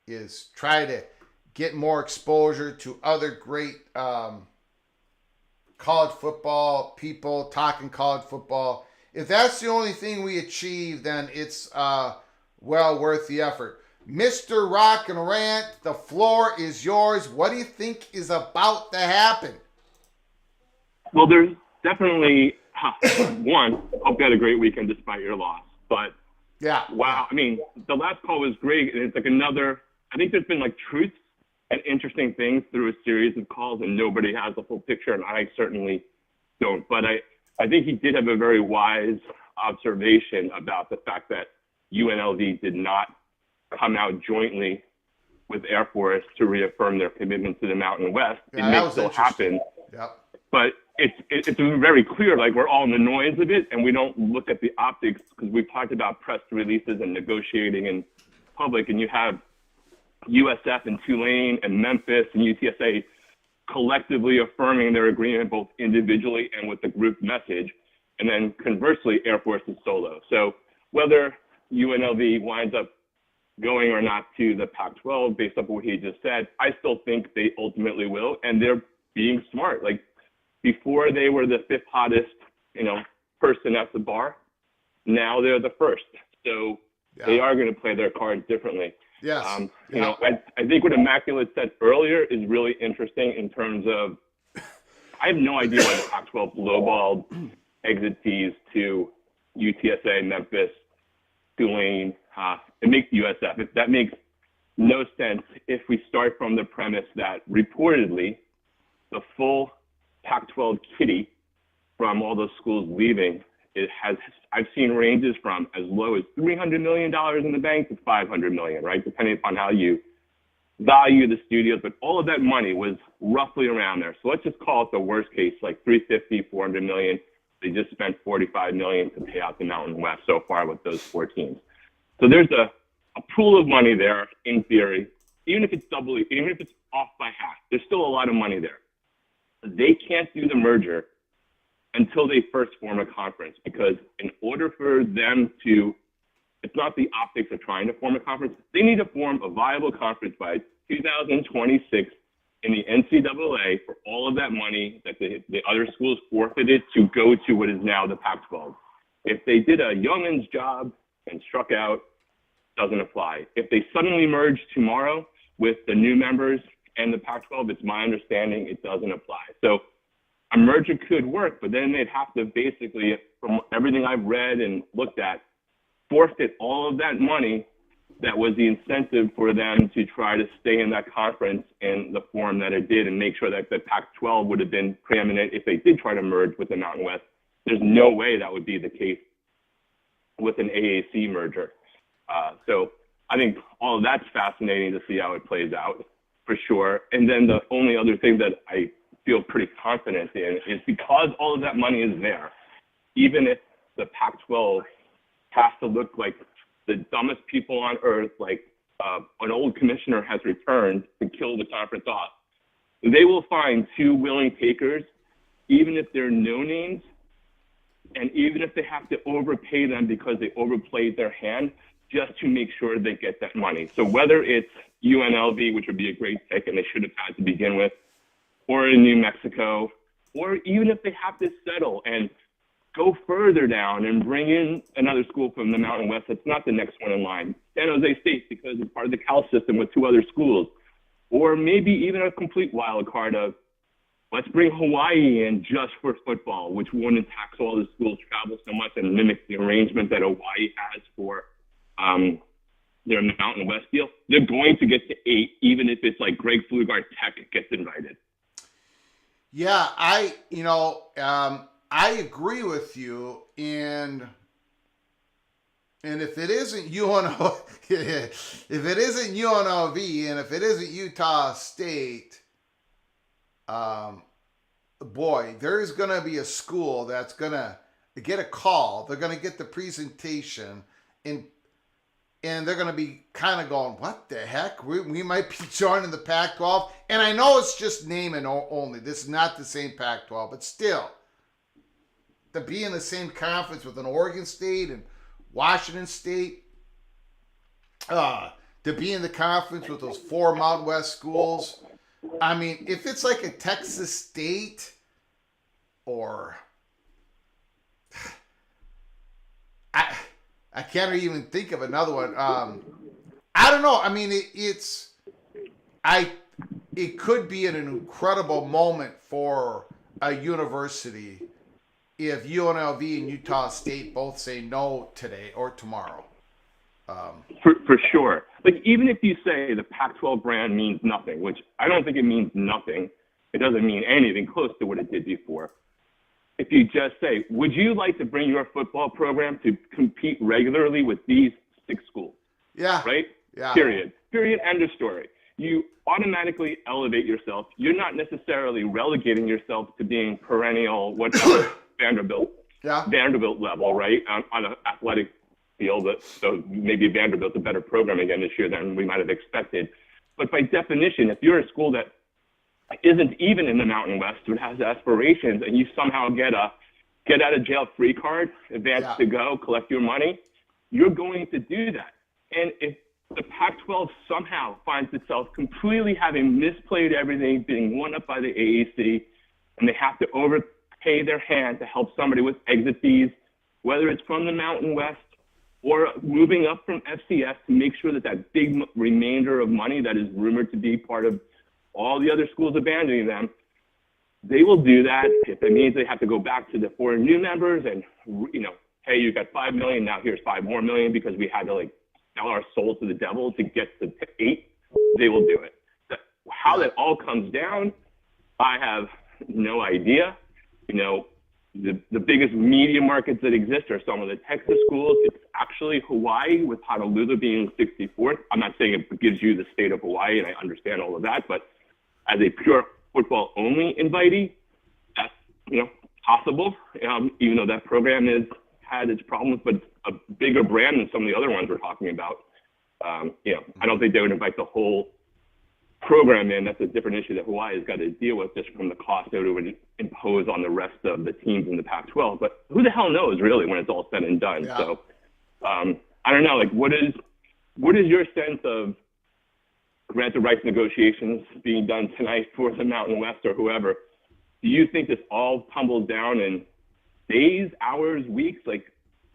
is try to get more exposure to other great college football people talking college football, if that's the only thing we achieve, then it's well worth the effort. Mr. Rock and Rant, the floor is yours. What do you think is about to happen? Well, there's definitely one. Hope you had a great weekend despite your loss. But yeah, wow, I mean, the last call was great, and it's like another. I think there's been like truths and interesting things through a series of calls, and nobody has the full picture, and I certainly don't. But I think he did have a very wise observation about the fact that UNLV did not come out jointly with Air Force to reaffirm their commitment to the Mountain West. Yeah, it may still happen. Yep. But it's very clear, like we're all in the noise of it, and we don't look at the optics because we've talked about press releases and negotiating in public, and you have USF and Tulane and Memphis and UTSA collectively affirming their agreement both individually and with the group message, and then conversely, Air Force is solo. So whether UNLV winds up going or not to the Pac-12 based on what he just said, I still think they ultimately will, and they're being smart. Like before they were the fifth hottest, person at the bar. Now they're the first. So they are going to play their cards differently. Yes. I think what Immaculate said earlier is really interesting in terms of, I have no idea why the Pac-12 lowballed exit fees to UTSA, Memphis, Tulane, and make USF. That makes no sense if we start from the premise that reportedly the full Pac-12 kitty from all those schools leaving, I've seen ranges from as low as $300 million in the bank to $500 million, right? Depending upon how you value the studios, but all of that money was roughly around there. So let's just call it the worst case, like $350, $400 million. They just spent $45 million to pay out the Mountain West so far with those 4 teams. So there's a pool of money there in theory. Even if it's even if it's off by half, there's still a lot of money there. They can't do the merger until they first form a conference, because in order for them to, it's not the optics of trying to form a conference, they need to form a viable conference by 2026 in the NCAA for all of that money that the other schools forfeited to go to what is now the Pac-12. If they did a young'un's job and struck out, doesn't apply. If they suddenly merge tomorrow with the new members and the Pac-12, it's my understanding it doesn't apply. So a merger could work, but then they'd have to basically, from everything I've read and looked at, forfeit all of that money that was the incentive for them to try to stay in that conference in the form that it did, and make sure that the Pac-12 would have been preeminent if they did try to merge with the Mountain West. There's no way that would be the case with an AAC merger. So I think all of that's fascinating to see how it plays out, for sure. And then the only other thing that I feel pretty confident in is, because all of that money is there, even if the Pac-12 has to look like the dumbest people on earth, like an old commissioner has returned to kill the conference off, they will find 2 willing takers, even if they're no names, and even if they have to overpay them because they overplayed their hand, just to make sure they get that money. So whether it's UNLV, which would be a great pick and they should have had to begin with, or in New Mexico, or even if they have to settle and go further down and bring in another school from the Mountain West that's not the next one in line. San Jose State, because it's part of the Cal system with 2 other schools. Or maybe even a complete wild card of, let's bring Hawaii in just for football, which wouldn't tax all the schools' travel so much and mimic the arrangement that Hawaii has for their Mountain West deal. They're going to get to 8, even if it's like Greg Flugart Tech gets invited. Yeah, I agree with you, and if it isn't UNLV, if it isn't UNLV, and if it isn't Utah State, boy, there's going to be a school that's going to get a call. They're going to get the presentation, and they're going to be kind of going, what the heck? We might be joining the Pac-12. And I know it's just name and only. This is not the same Pac-12, but still, to be in the same conference with an Oregon State and Washington State, to be in the conference with those 4 Mountain West schools. I mean, if it's like a Texas State or I can't even think of another one. I don't know. I mean, it could be an incredible moment for a university if UNLV and Utah State both say no today or tomorrow. For sure. Like, even if you say the Pac-12 brand means nothing, which I don't think it means nothing, it doesn't mean anything close to what it did before. If you just say, would you like to bring your football program to compete regularly with these 6 schools? Yeah. Right? Yeah. Period, end of story. You automatically elevate yourself. You're not necessarily relegating yourself to being perennial, whatever, Vanderbilt level, right? On an athletic field. So maybe Vanderbilt's a better program again this year than we might have expected. But by definition, if you're a school that isn't even in the Mountain West, but has aspirations, and you somehow get a get out of jail free card, advance to go, collect your money, you're going to do that. And if the Pac-12 somehow finds itself completely having misplayed everything, being won up by the AAC, and they have to overpay their hand to help somebody with exit fees, whether it's from the Mountain West or moving up from FCS to make sure that that big remainder of money that is rumored to be part of all the other schools abandoning them, they will do that if it means they have to go back to the 4 new members and, you know, hey, you got $5 million, now here's $5 more million because we had to like sell our soul to the devil to get to 8, they will do it. How that all comes down, I have no idea. You know, the biggest media markets that exist are some of the Texas schools. It's actually Hawaii, with Honolulu being 64th. I'm not saying it gives you the state of Hawaii, and I understand all of that, but as a pure football only invitee, that's, you know, possible, even though that program has had its problems, but a bigger brand than some of the other ones we're talking about. You know, I don't think they would invite the whole program in. That's a different issue that Hawaii has got to deal with, just from the cost that it would impose on the rest of the teams in the Pac-12. But who the hell knows, really, when it's all said and done. Yeah. So I don't know, like, what is your sense of granted rights negotiations being done tonight for the Mountain West or whoever? Do you think this all tumbles down in days, hours, weeks? Like,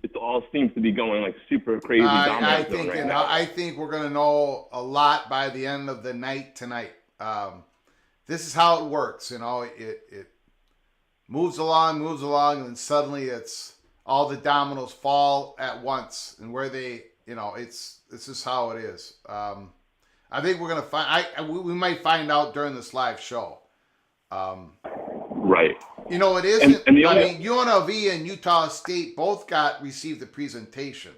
it all seems to be going like super crazy. I think we're going to know a lot by the end of the night tonight. This is how it works. You know, it moves along, and then suddenly it's all the dominoes fall at once, and where they, you know, this is how it is. I think we're going to find, we might find out during this live show. Right. You know, it isn't, I mean, UNLV and Utah State both received the presentation.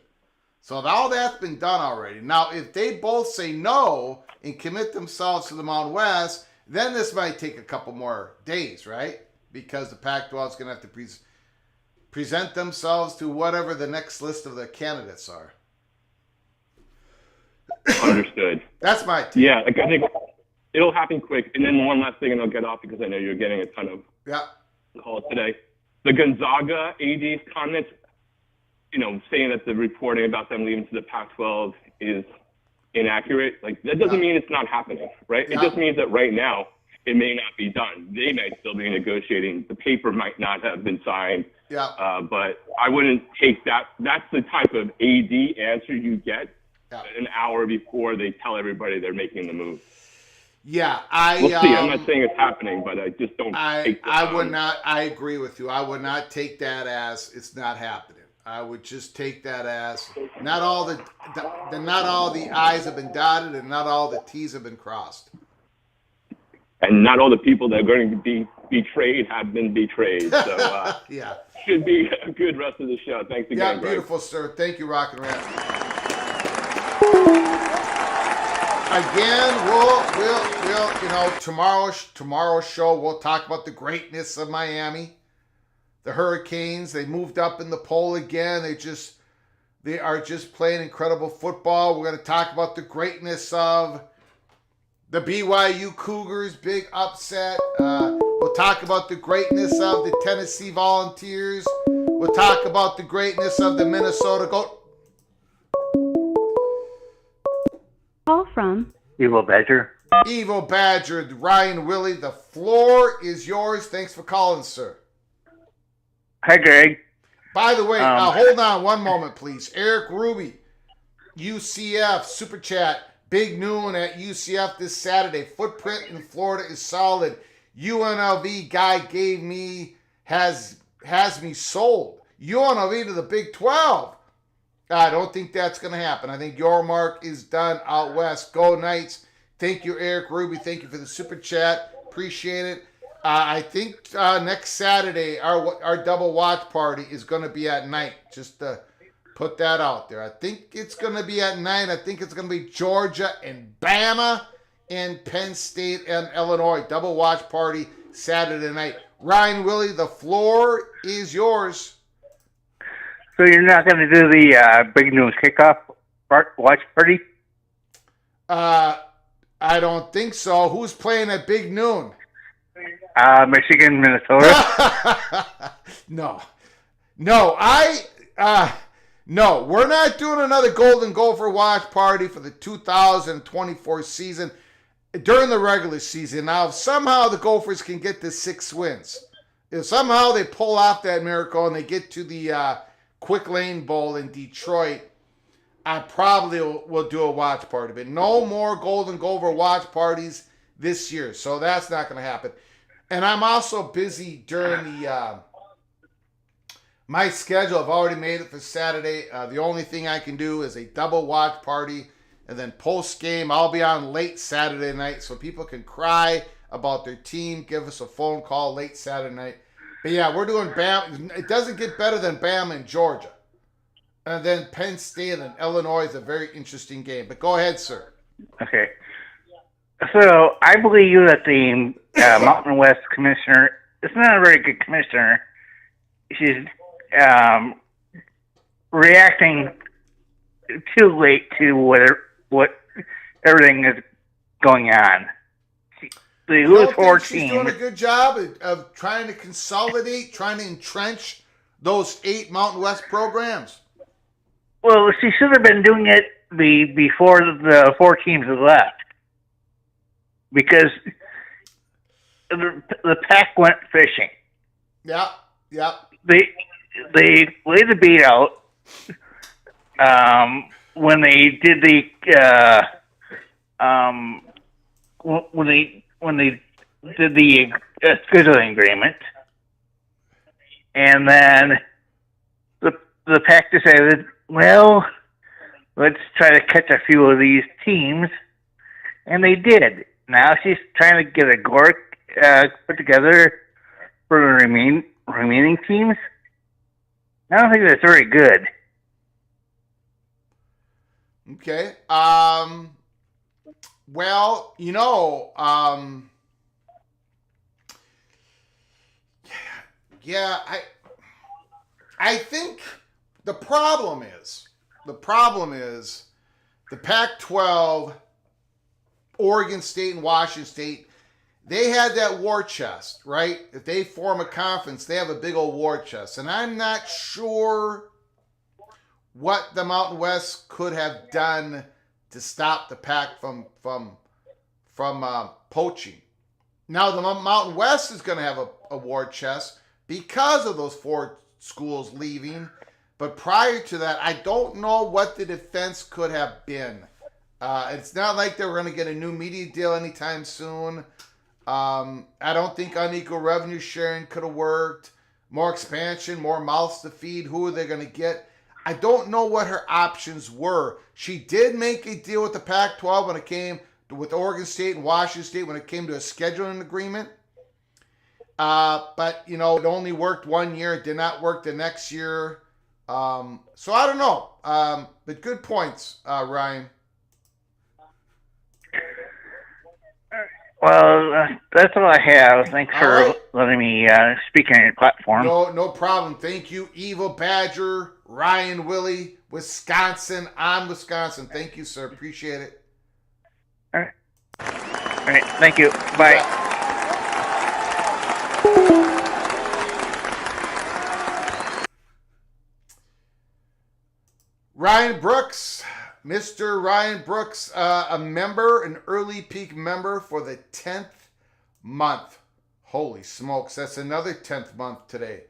So all that's been done already. Now, if they both say no and commit themselves to the Mountain West, then this might take a couple more days, right? Because the Pac-12 is going to have to present themselves to whatever the next list of the candidates are. Understood. That's my take. Yeah, like, I think it'll happen quick. And then one last thing, and I'll get off because I know you're getting a ton of calls today. The Gonzaga AD's comments, you know, saying that the reporting about them leaving to the Pac-12 is inaccurate. Like, that doesn't mean it's not happening, right? It just means that right now it may not be done. They might still be negotiating. The paper might not have been signed. Yeah. But I wouldn't take that. That's the type of AD answer you get an hour before they tell everybody they're making the move. Yeah, we'll see. I'm not saying it's happening, but I just don't. I would not. I agree with you. I would not take that as it's not happening. I would just take that as not all the I's have been dotted and not all the T's have been crossed. And not all the people that are going to be betrayed have been betrayed. So yeah, should be a good rest of the show. Thanks again. Yeah, beautiful, Greg. Sir. Thank you, Rock and Rant. Again, we'll tomorrow's show we'll talk about the greatness of Miami, the Hurricanes. They moved up in the poll again. They are just playing incredible football. We're going to talk about the greatness of the BYU Cougars, big upset. We'll talk about the greatness of the Tennessee Volunteers. We'll talk about the greatness of the Minnesota Goat. Call from Evil Badger. Evil Badger, Ryan Willie, the floor is yours. Thanks for calling, sir. Hi, Greg. By the way, hold on one moment, please. Eric Ruby, UCF, Super Chat, big noon at UCF this Saturday. Footprint in Florida is solid. UNLV guy has me sold. UNLV to the Big 12. I don't think that's going to happen. I think your mark is done out west. Go Knights. Thank you, Eric Ruby. Thank you for the Super Chat. Appreciate it. I think next Saturday, our double watch party is going to be at night. Just to put that out there. I think it's going to be at night. I think it's going to be Georgia and Bama and Penn State and Illinois. Double watch party Saturday night. Ryan Willie, the floor is yours. So you're not going to do the Big News kickoff watch party? I don't think so. Who's playing at Big Noon? Michigan, Minnesota. No, we're not doing another Golden Gopher watch party for the 2024 season during the regular season. Now, if somehow the Gophers can get to 6 wins, if somehow they pull off that miracle and they get to the Quick Lane Bowl in Detroit, I probably will do a watch party. But no more Golden Gopher watch parties this year, so that's not going to happen. And I'm also busy during my schedule. I've already made it for Saturday. The only thing I can do is a double watch party, and then post game I'll be on late Saturday night so people can cry about their team. Give us a phone call late Saturday night. But yeah, we're doing Bama. It doesn't get better than Bama and Georgia. And then Penn State and Illinois is a very interesting game. But go ahead, sir. Okay. So I believe that the Mountain West commissioner is not a very good commissioner. She's reacting too late to what everything is going on. The You don't think teams. she's doing a good job of trying to consolidate, trying to entrench those 8 Mountain West programs? Well, she should have been doing it before the 4 teams had left. Because the PAC went fishing. Yeah. They laid the beat out when they did the when they did the scheduling agreement, and then the PAC decided, well, let's try to catch a few of these teams, and they did. Now she's trying to get a GORC put together for the remaining teams. I don't think that's very good. Okay. Well, yeah, I think the problem is the Pac-12, Oregon State and Washington State, they had that war chest, right? If they form a conference, they have a big old war chest. And I'm not sure what the Mountain West could have done to stop the Pac from poaching. Now the Mountain West is going to have a war chest because of those 4 schools leaving. But prior to that, I don't know what the defense could have been. It's not like they were going to get a new media deal anytime soon. I don't think unequal revenue sharing could have worked. More expansion, more mouths to feed. Who are they going to get? I don't know what her options were. She did make a deal with the Pac-12 when it came with Oregon State and Washington State when it came to a scheduling agreement. But, it only worked 1 year. It did not work the next year. So I don't know. But good points, Ryan. Well, that's all I have. Thanks for letting me speak on your platform. No problem. Thank you, Evil Badger, Ryan Willie, Wisconsin. I'm Wisconsin. Thank you, sir. Appreciate it. All right. Thank you. Bye. Ryan Brooks. Mr. Ryan Brooks, a member, an early peak member for the 10th month. Holy smokes, that's another 10th month today.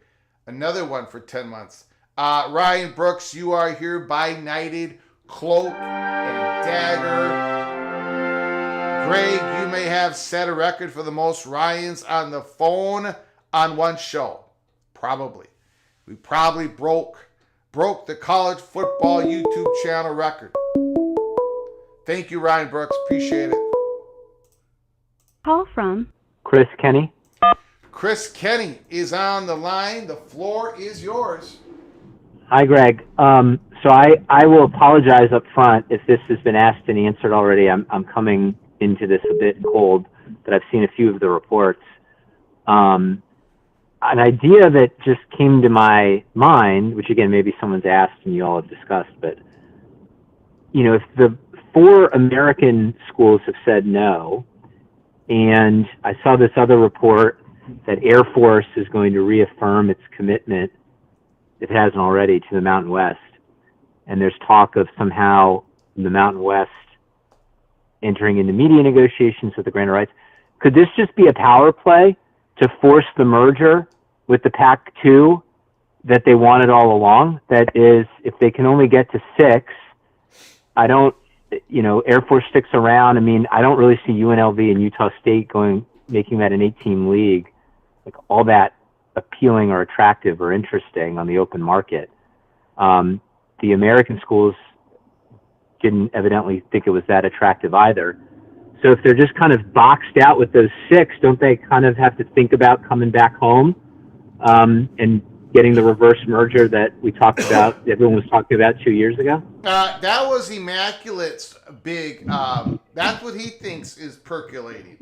Another one for 10 months. Ryan Brooks, you are hereby knighted, cloak, and dagger. Greg, you may have set a record for the most Ryans on the phone on one show. Probably. We probably broke the college football YouTube channel record. Thank you, Ryan Brooks. Appreciate it. Call from Chris Kenny. Chris Kenny is on the line. The floor is yours. Hi, Greg. So I will apologize up front if this has been asked and answered already. I'm coming into this a bit cold, but I've seen a few of the reports. An idea that just came to my mind, which again, maybe someone's asked and you all have discussed, but if the 4 American schools have said no, and I saw this other report that Air Force is going to reaffirm its commitment, if it hasn't already, to the Mountain West, and there's talk of somehow the Mountain West entering into media negotiations with the grant of rights. Could this just be a power play to force the merger with the PAC-2 that they wanted all along? That is, if they can only get to 6, Air Force sticks around. I mean, I don't really see UNLV and Utah State making that an 8-team league, like all that appealing or attractive or interesting on the open market. The American schools didn't evidently think it was that attractive either. So if they're just kind of boxed out with those 6, don't they kind of have to think about coming back home and getting the reverse merger that we talked about, everyone was talking about 2 years ago? That was Immaculate's big, that's what he thinks is percolating.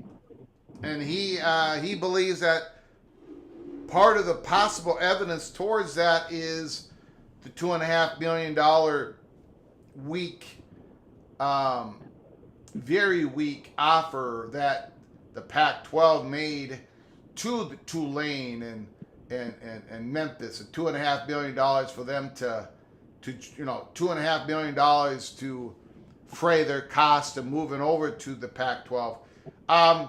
And he believes that part of the possible evidence towards that is the $2.5 million weak, very weak offer that the Pac-12 made to Tulane and Memphis, and $2.5 million for them to $2.5 million to fray their cost of moving over to the Pac-12. And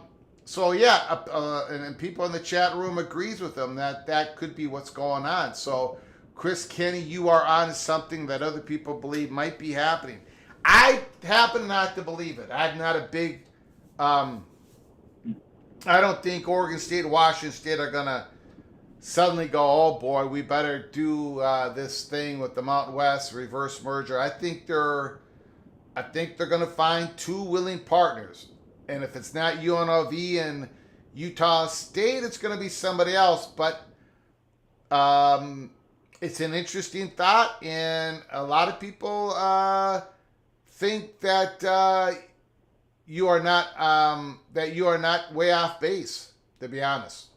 people in the chat room agrees with them that could be what's going on. So, Chris Kenny, you are on to something that other people believe might be happening. I happen not to believe it. I'm not a big. I don't think Oregon State and Washington State are gonna suddenly go, oh boy, we better do this thing with the Mountain West reverse merger. I think they're gonna find 2 willing partners, and if it's not UNLV and Utah State, it's gonna be somebody else. But it's an interesting thought, and a lot of people think that you are not way off base, to be honest.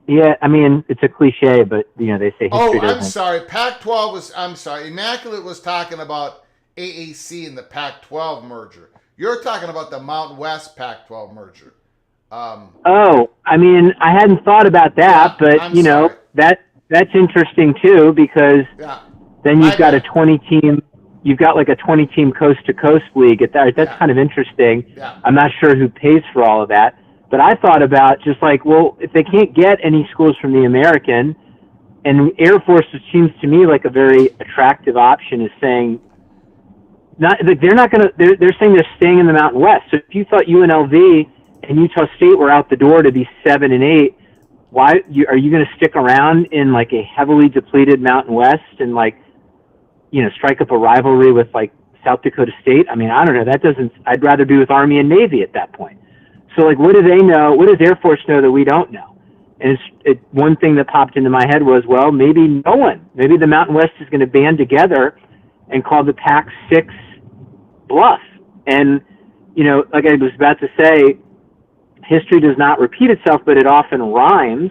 Yeah, I mean, it's a cliche, but they say history doesn't. I'm sorry. Pac-12 Immaculate was talking about AAC and the Pac-12 merger. You're talking about the Mountain West Pac-12 merger. I mean, I hadn't thought about that, but sorry. That's interesting too, because then you've got a 20-team. You've got like a 20-team coast-to-coast league. That's kind of interesting. Yeah. I'm not sure who pays for all of that, But I thought about just like, well, if they can't get any schools from the American, and Air Force seems to me like a very attractive option, is saying they're not going to. They're saying they're staying in the Mountain West. So if you thought UNLV and Utah State were out the door to be 7 and 8, why are you going to stick around in like a heavily depleted Mountain West and like, strike up a rivalry with like South Dakota State? I mean, I don't know. That doesn't. I'd rather be with Army and Navy at that point. So like, what do they know? What does Air Force know that we don't know? And one thing that popped into my head was, well, maybe no one. Maybe the Mountain West is going to band together and call the PAC-6 bluff. And, like I was about to say, history does not repeat itself, but it often rhymes.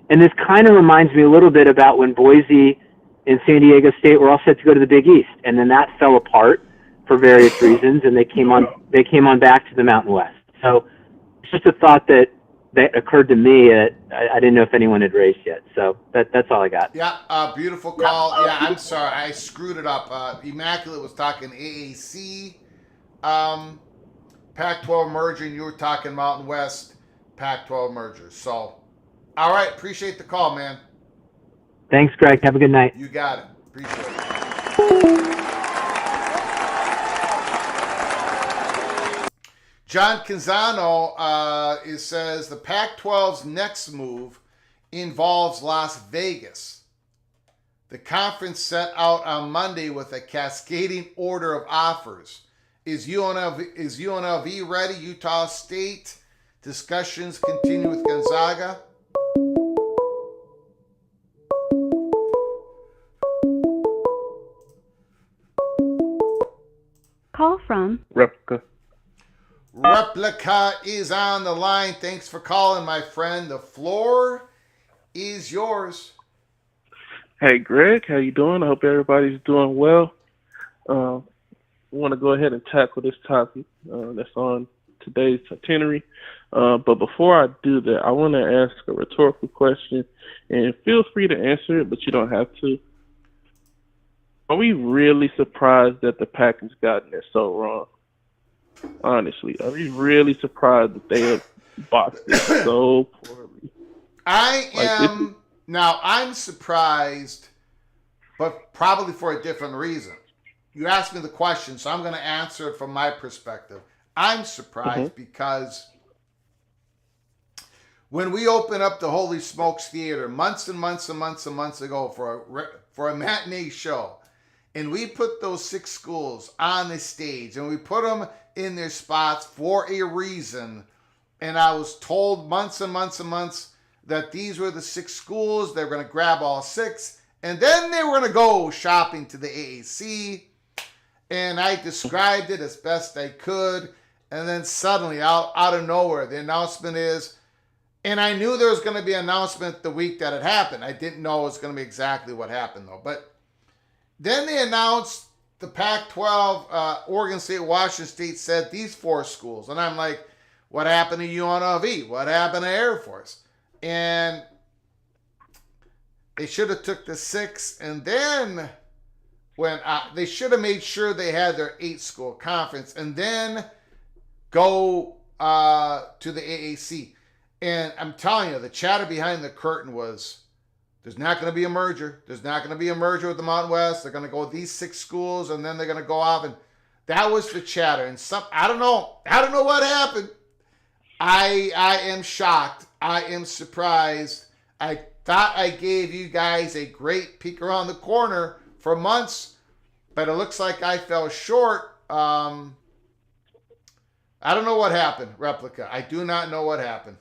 And this kind of reminds me a little bit about when Boise and San Diego State were all set to go to the Big East, and then that fell apart for various reasons, and they came on back to the Mountain West. So it's just a thought that occurred to me that I didn't know if anyone had raised yet. So that's all I got. Yeah, beautiful call. Yeah, I'm sorry, I screwed it up. Immaculate was talking AAC, Pac-12 merging. You were talking Mountain West, Pac-12 mergers. So, all right, appreciate the call, man. Thanks, Greg. Have a good night. You got it. Appreciate it. John Canzano says the Pac-12's next move involves Las Vegas. The conference set out on Monday with a cascading order of offers. Is UNLV ready? Utah State? Discussions continue with Gonzaga. Call from Replica. Replica is on the line. Thanks for calling, my friend. The floor is yours. Hey, Greg, how you doing? I hope everybody's doing well. I want to go ahead and tackle this topic that's on today's itinerary. But before I do that, I want to ask a rhetorical question, and feel free to answer it, but you don't have to. Are we really surprised that the Pac has gotten it so wrong? Honestly, are we really surprised that they have boxed it so poorly? I'm surprised, but probably for a different reason. You asked me the question, so I'm going to answer it from my perspective. I'm surprised because when we opened up the Holy Smokes Theater months and months and months and months ago for a matinee show, and we put those 6 schools on the stage, and we put them in their spots for a reason. And I was told months and months and months that these were the 6 schools. They were going to grab all 6. And then they were going to go shopping to the AAC. And I described it as best I could. And then suddenly, out of nowhere, the announcement is, and I knew there was going to be an announcement the week that it happened. I didn't know it was going to be exactly what happened, though. But then they announced the Pac-12, Oregon State, Washington State said these 4 schools. And I'm like, what happened to UNLV? What happened to Air Force? And they should have took the 6. And then when they should have made sure they had their 8-school conference and then go to the AAC. And I'm telling you, the chatter behind the curtain was, there's not going to be a merger. There's not going to be a merger with the Mountain West. They're going to go with these 6 schools, and then they're going to go off. And that was the chatter. And I don't know what happened. I am shocked. I am surprised. I thought I gave you guys a great peek around the corner for months, but it looks like I fell short. I don't know what happened, Replica. I do not know what happened.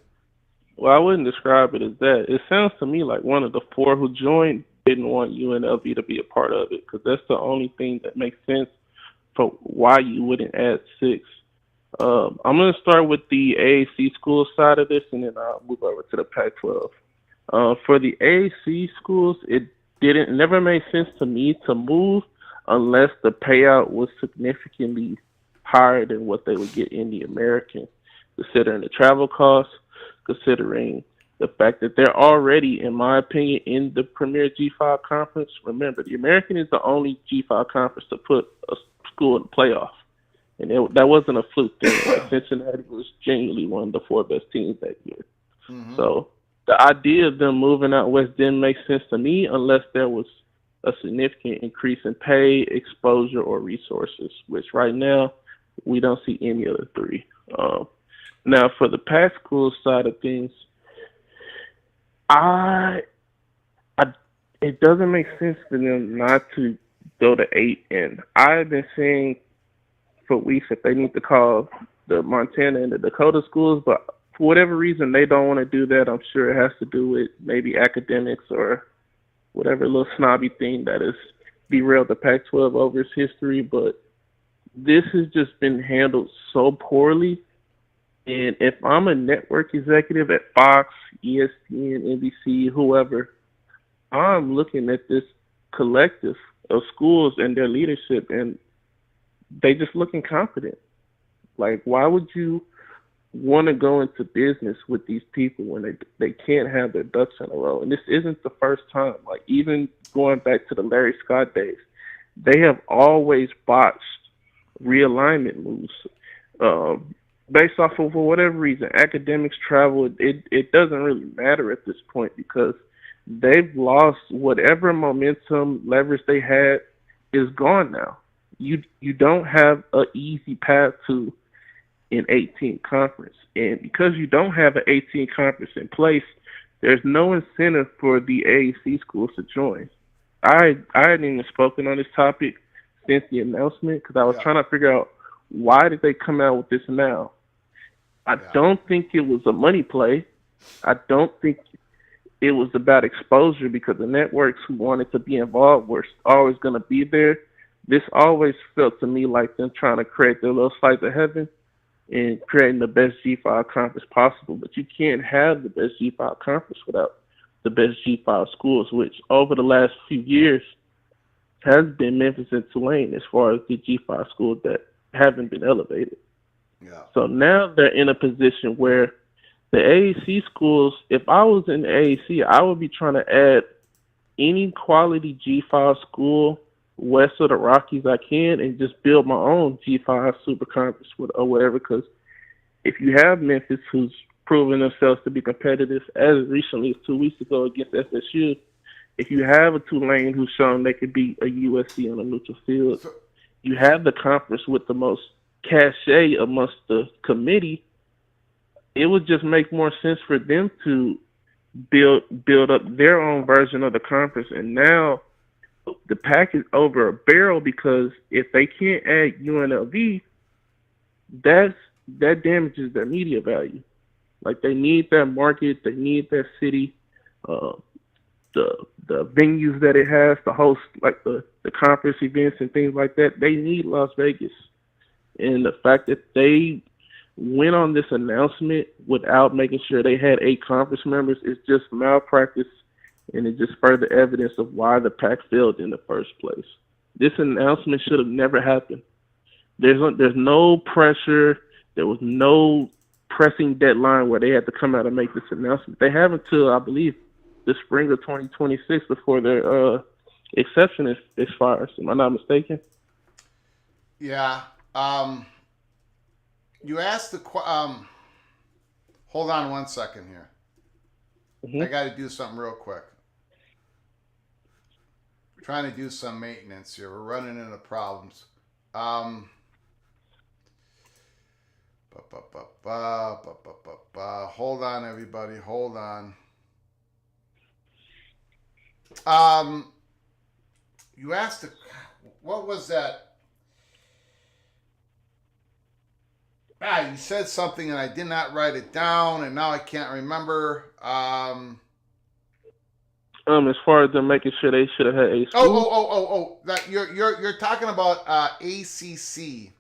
Well, I wouldn't describe it as that. It sounds to me like one of the 4 who joined didn't want UNLV to be a part of it, because that's the only thing that makes sense for why you wouldn't add 6. I'm going to start with the AAC school side of this, and then I'll move over to the Pac-12. For the AAC schools, it never made sense to me to move unless the payout was significantly higher than what they would get in the American, considering the travel costs, considering the fact that they're already, in my opinion, in the premier G5 conference. Remember, the American is the only G5 conference to put a school in the playoff. And that wasn't a fluke thing. Like, Cincinnati was genuinely one of the 4 best teams that year. Mm-hmm. So the idea of them moving out west didn't make sense to me unless there was a significant increase in pay, exposure, or resources, which right now we don't see any of the 3. Now, for the PAC school side of things, it doesn't make sense for them not to go to 8. And I've been saying for weeks that they need to call the Montana and the Dakota schools, but for whatever reason, they don't want to do that. I'm sure it has to do with maybe academics or whatever little snobby thing that has derailed the Pac-12 over its history. But this has just been handled so poorly. And if I'm a network executive at Fox, ESPN, NBC, whoever, I'm looking at this collective of schools and their leadership, and they just look incompetent. Like, why would you want to go into business with these people when they can't have their ducks in a row? And this isn't the first time. Like, even going back to the Larry Scott days, they have always botched realignment moves based off of, for whatever reason, academics, travel. It doesn't really matter at this point because they've lost whatever momentum, leverage they had is gone now. You don't have an easy path to an 18 conference. And because you don't have an 18 conference in place, there's no incentive for the AAC schools to join. I hadn't even spoken on this topic since the announcement because I was trying to figure out why did they come out with this now. I don't think it was a money play. I don't think it was about exposure because the networks who wanted to be involved were always going to be there. This always felt to me like them trying to create their little slice of heaven and creating the best G5 conference possible. But you can't have the best G5 conference without the best G5 schools, which over the last few years has been Memphis and Tulane as far as the G5 schools that haven't been elevated. Yeah. So now they're in a position where the AAC schools, if I was in the AAC, I would be trying to add any quality G5 school west of the Rockies I can and just build my own G5 super conference or whatever. Because if you have Memphis, who's proven themselves to be competitive as recently as 2 weeks ago against SSU, if you have a Tulane who's shown they could beat a USC on a neutral field, you have the conference with the most cachet amongst the committee. It would just make more sense for them to build up their own version of the conference. And now the PAC is over a barrel because if they can't add UNLV, that damages their media value. Like, they need that market, they need that city, the venues that it has to host, like the conference events and things like that. They need Las Vegas. And the fact that they went on this announcement without making sure they had 8 conference members is just malpractice, and it's just further evidence of why the PAC failed in the first place. This announcement should have never happened. There's no pressure. There was no pressing deadline where they had to come out and make this announcement. They have until, I believe, the spring of 2026 before their exception expires. Am I not mistaken? Yeah. You asked the hold on 1 second here. Mm-hmm. I got to do something real quick. We're trying to do some maintenance here. We're running into problems. Hold on, everybody. Hold on. You asked what was that? You said something and I did not write it down, and now I can't remember. As far as them making sure they should have had a school. Oh! That you're talking about ACC.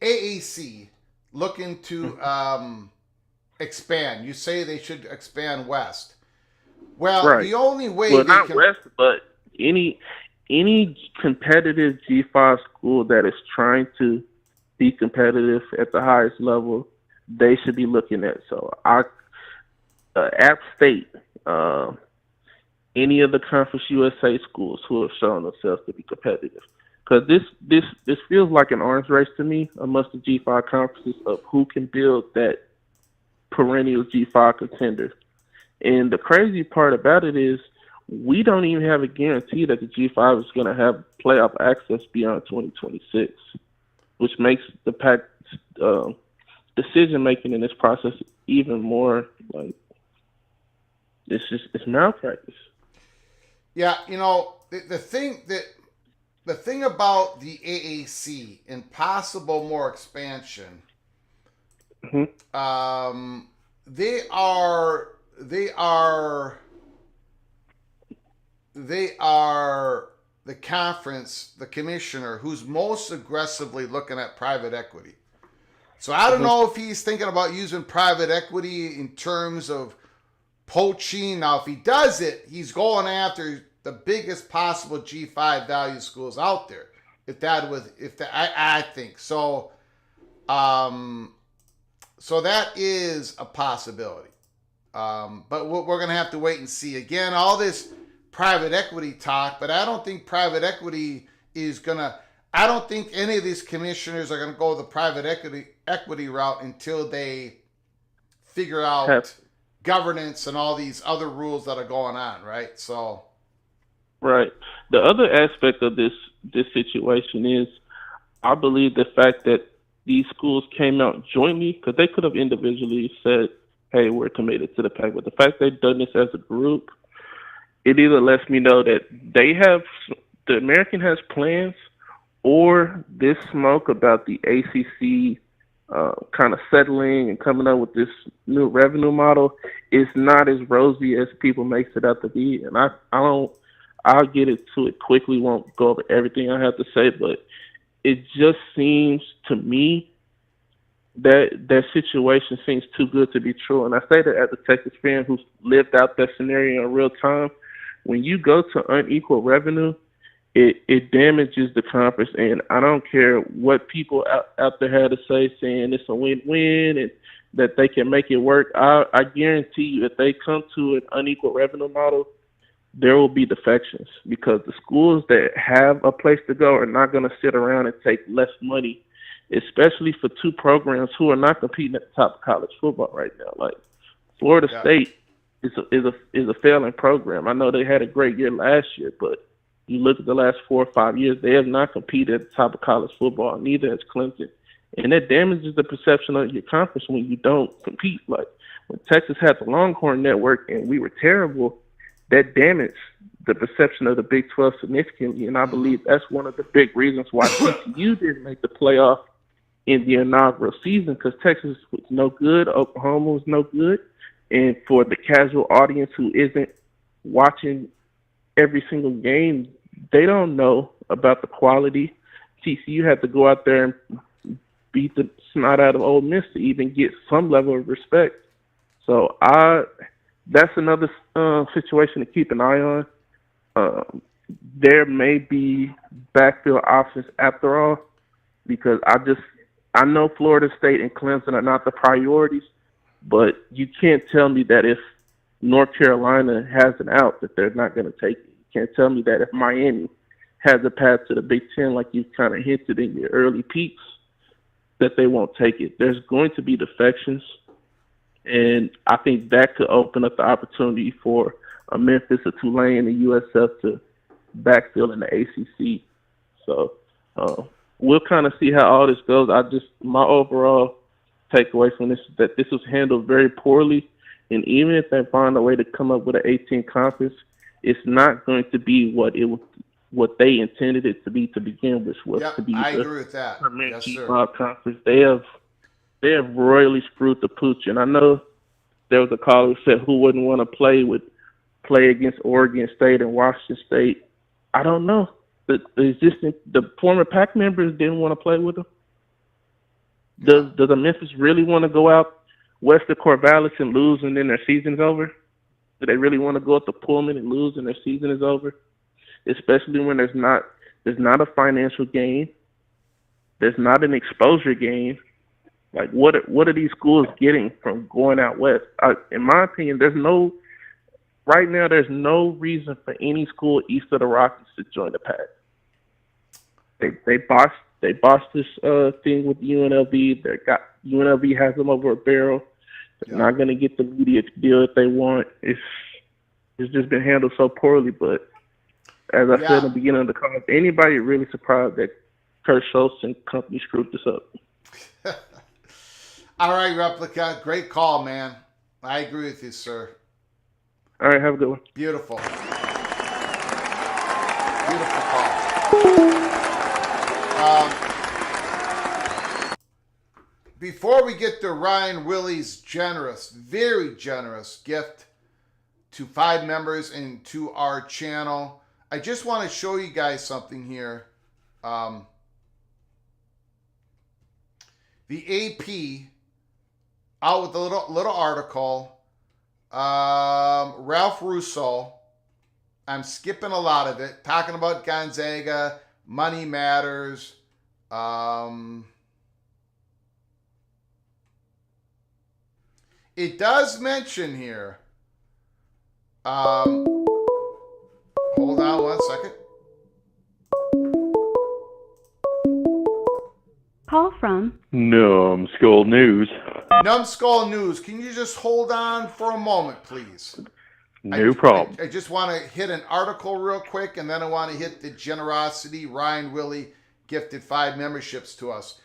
AAC looking to expand. You say they should expand west. Well, right. The only way they not can... west, but any competitive G5 school that is trying to be competitive at the highest level, they should be looking at. So our App State, any of the Conference USA schools who have shown themselves to be competitive. Because this feels like an arms race to me amongst the G5 conferences of who can build that perennial G5 contender. And the crazy part about it is we don't even have a guarantee that the G5 is going to have playoff access beyond 2026, which makes the PAC decision making in this process even more like it's malpractice. Yeah, you know, the thing about the AAC and possible more expansion, Mm-hmm. they are the conference, the commissioner who's most aggressively looking at private equity. So I don't know if he's thinking about using private equity in terms of poaching. Now, if he does it, he's going after the biggest possible G5 value schools out there. I think so. So that is a possibility. But we're going to have to wait and see. Again, all this private equity talk, but I don't think private equity is going to. I don't think any of these commissioners are going to go the private equity route until they figure out governance and all these other rules that are going on, right? So, right. The other aspect of this situation is, I believe the fact that these schools came out jointly, because they could have individually said, "Hey, we're committed to the PAC," but the fact they've done this as a group, it either lets me know that the American has plans, or this smoke about the ACC kind of settling and coming up with this new revenue model is not as rosy as people makes it out to be. And I'll get into it quickly, won't go over everything I have to say, but it just seems to me that situation seems too good to be true. And I say that as a Texas fan who's lived out that scenario in real time. When you go to unequal revenue, it damages the conference, and I don't care what people out there had to say, saying it's a win-win and that they can make it work. I guarantee you, if they come to an unequal revenue model, there will be defections, because the schools that have a place to go are not going to sit around and take less money, especially for two programs who are not competing at the top of college football right now. Like Florida State is a failing program. I know they had a great year last year, but you look at the last 4 or 5 years, they have not competed at the top of college football, neither has Clemson. And that damages the perception of your conference when you don't compete. Like when Texas had the Longhorn Network and we were terrible, that damaged the perception of the Big 12 significantly. And I believe that's one of the big reasons why TCU didn't make the playoff in the inaugural season, because Texas was no good, Oklahoma was no good. And for the casual audience who isn't watching every single game, they don't know about the quality. TCU had to go out there and beat the snot out of Ole Miss to even get some level of respect. So that's another situation to keep an eye on. There may be backfield options after all, because I know Florida State and Clemson are not the priorities, but you can't tell me that if North Carolina has an out that they're not going to take it. You can't tell me that if Miami has a path to the Big Ten, like you kind of hinted in your early peaks, that they won't take it. There's going to be defections, and I think that could open up the opportunity for a Memphis, a Tulane, a USF to backfill in the ACC. So we'll kind of see how all this goes. My overall takeaway from this is that this was handled very poorly, and even if they find a way to come up with an 18 conference, it's not going to be what they intended it to be to begin with. To be I agree with that. Yes, sir. Conference. They have royally screwed the pooch, and I know there was a caller who said who wouldn't want to play against Oregon State and Washington State. I don't know. The former PAC members didn't want to play with them. Does the Memphis really want to go out west of Corvallis and lose and then their season's over? Do they really want to go up to Pullman and lose and their season is over? Especially when there's not a financial gain, there's not an exposure gain. Like what are these schools getting from going out west? In my opinion, there's no right now there's no reason for any school east of the Rockies to join the PAC. They bossed this thing with UNLV. UNLV has them over a barrel. They're not going to get the media deal that they want. It's just been handled so poorly. But as I said in the beginning of the call, anybody really surprised that Kurt Schultz and company screwed this up? All right, Replica. Great call, man. I agree with you, sir. All right, have a good one. Beautiful. Beautiful call. Before we get to Ryan Willie's generous, very generous gift to 5 members and to our channel, I just want to show you guys something here. The AP out with a little article. Ralph Russo, I'm skipping a lot of it, talking about Gonzaga, money matters. It does mention here. Hold on one second. Call from Numbskull News. Numbskull News. Can you just hold on for a moment, please? No problem. I just want to hit an article real quick, and then I want to hit the generosity. Ryan Willie gifted 5 memberships to us.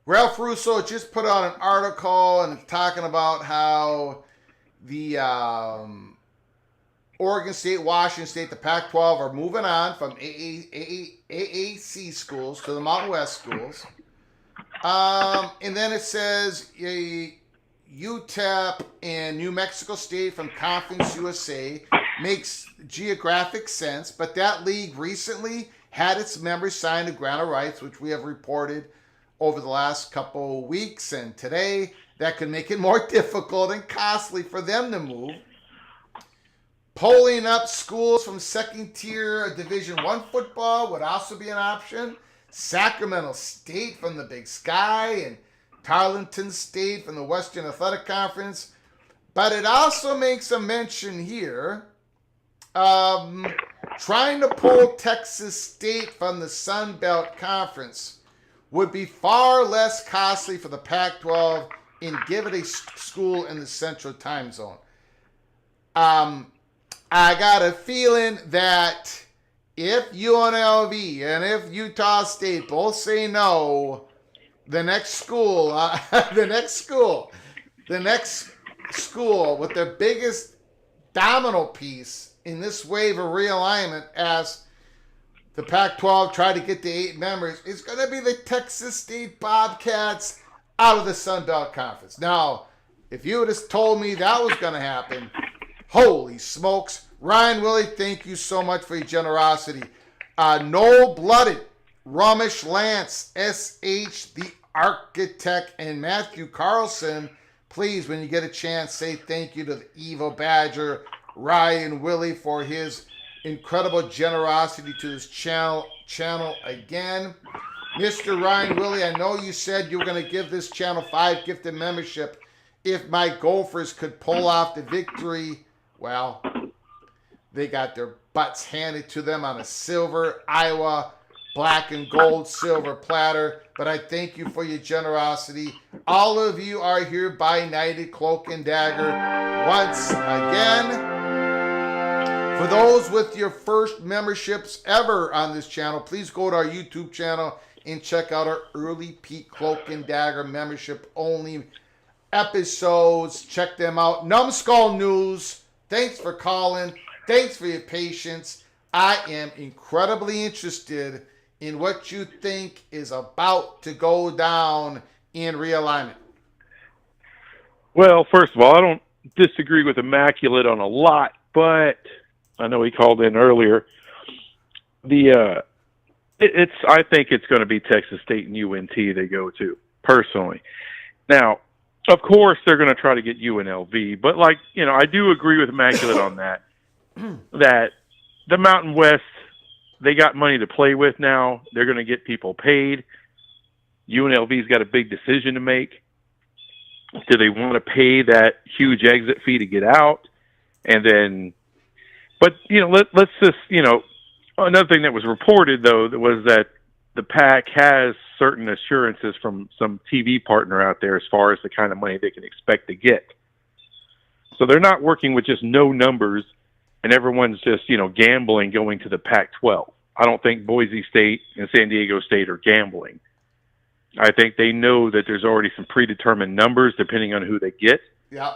Ralph Russo just put out an article and talking about how the Oregon State, Washington State, the Pac-12 are moving on from AAC schools to the Mountain West schools. And then it says UTEP and New Mexico State from Conference USA makes geographic sense, but that league recently had its members sign a grant of rights, which we have reported over the last couple weeks, and today that could make it more difficult and costly for them to move. Polling up schools from second tier Division I football would also be an option. Sacramento State from the Big Sky and Tarleton State from the Western Athletic Conference. But it also makes a mention here trying to pull Texas State from the Sun Belt Conference would be far less costly for the Pac-12 and give it a school in the Central Time Zone. I got a feeling that if UNLV and if Utah State both say no, the next school with the biggest domino piece in this wave of realignment as the Pac-12 tried to get to 8 members is going to be the Texas State Bobcats out of the Sun Belt Conference. Now, if you would have told me that was going to happen, holy smokes. Ryan Willie, thank you so much for your generosity. No-blooded, Ramesh Lance, SH, the Architect, and Matthew Carlson, please, when you get a chance, say thank you to the Evil Badger, Ryan Willie, for his incredible generosity to this channel again. Mr. Ryan Willie, I know you said you were going to give this channel 5 gifted membership if my Gophers could pull off the victory. Well, they got their butts handed to them on a silver Iowa black and gold silver platter. But I thank you for your generosity. All of you are hereby knighted cloak and dagger once again. For those with your first memberships ever on this channel, please go to our YouTube channel and check out our early peak Cloak and Dagger membership only episodes. Check them out. Numbskull News, thanks for calling. Thanks for your patience. I am incredibly interested in what you think is about to go down in realignment. Well, first of all, I don't disagree with Immaculate on a lot, but I know he called in earlier. I think it's going to be Texas State and UNT they go to, personally. Now, of course, they're going to try to get UNLV, but I do agree with Immaculate on that. That the Mountain West, they got money to play with now. They're going to get people paid. UNLV's got a big decision to make. Do they want to pay that huge exit fee to get out? And then, but, let's just, another thing that was reported, though, was that the PAC has certain assurances from some TV partner out there as far as the kind of money they can expect to get. So they're not working with just no numbers and everyone's just, gambling going to the Pac-12. I don't think Boise State and San Diego State are gambling. I think they know that there's already some predetermined numbers depending on who they get. Yeah.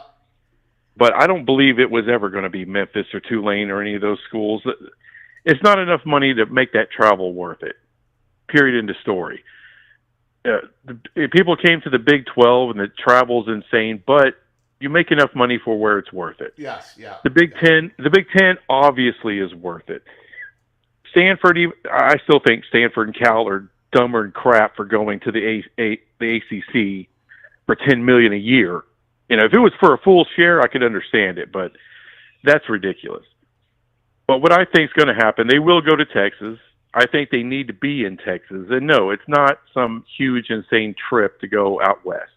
But I don't believe it was ever going to be Memphis or Tulane or any of those schools. It's not enough money to make that travel worth it. Period. End of story. People came to the Big 12 and the travel's insane, but you make enough money for where it's worth it. Yes, yeah. The Big Ten obviously is worth it. Stanford, I still think Stanford and Cal are dumber and crap for going to the ACC for $10 million a year. If it was for a full share, I could understand it, but that's ridiculous. But what I think is going to happen, they will go to Texas. I think they need to be in Texas. And no, it's not some huge, insane trip to go out west.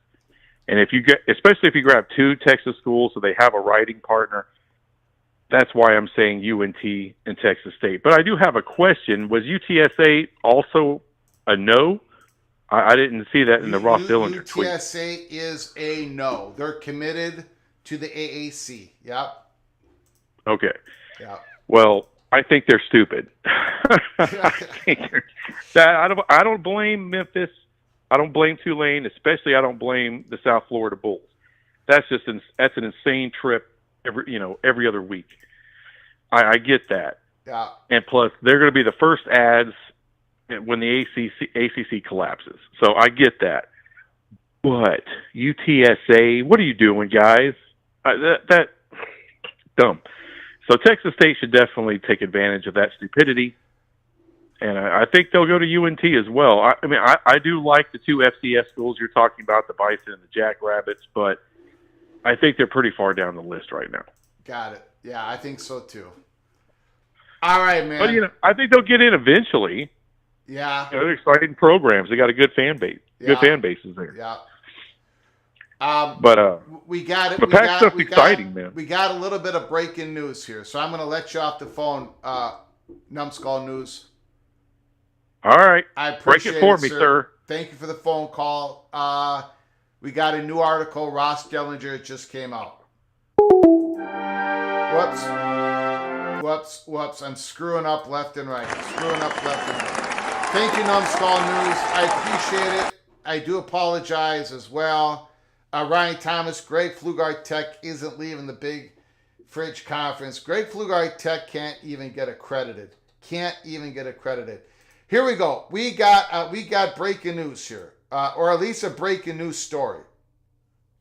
And especially if you grab two Texas schools so they have a writing partner, that's why I'm saying UNT and Texas State. But I do have a question. Was UTSA also a no? I didn't see that in the Ross Dillinger tweet. UTSA is a no. They're committed to the AAC. Yep. Okay. Yeah. Well, I think they're stupid. I don't blame Memphis. I don't blame Tulane. Especially, I don't blame the South Florida Bulls. That's an insane trip every other week. I get that. Yeah. And plus, they're going to be the first ads when the ACC collapses. So I get that. But UTSA, what are you doing, guys? That dumb. So Texas State should definitely take advantage of that stupidity. And I think they'll go to UNT as well. I do like the two FCS schools you're talking about, the Bison and the Jackrabbits, but I think they're pretty far down the list right now. Got it. Yeah, I think so too. All right, man. But I think they'll get in eventually. Yeah. They're exciting programs. They got a good fan base. Yeah. Good fan bases there. Yeah. But we got it. The PAC stuff's exciting, man. We got a little bit of breaking news here, so I'm going to let you off the phone. Numbskull News. All right. I appreciate Break it for me, sir. Thank you for the phone call. We got a new article. Ross Dellinger just came out. Whoops. I'm screwing up left and right. Thank you, Numbskull News. I appreciate it. I do apologize as well. Ryan Thomas, Greg Flugart Tech isn't leaving the Big Fridge Conference. Greg Flugart Tech can't even get accredited. Here we go. We got breaking news here, or at least a breaking news story.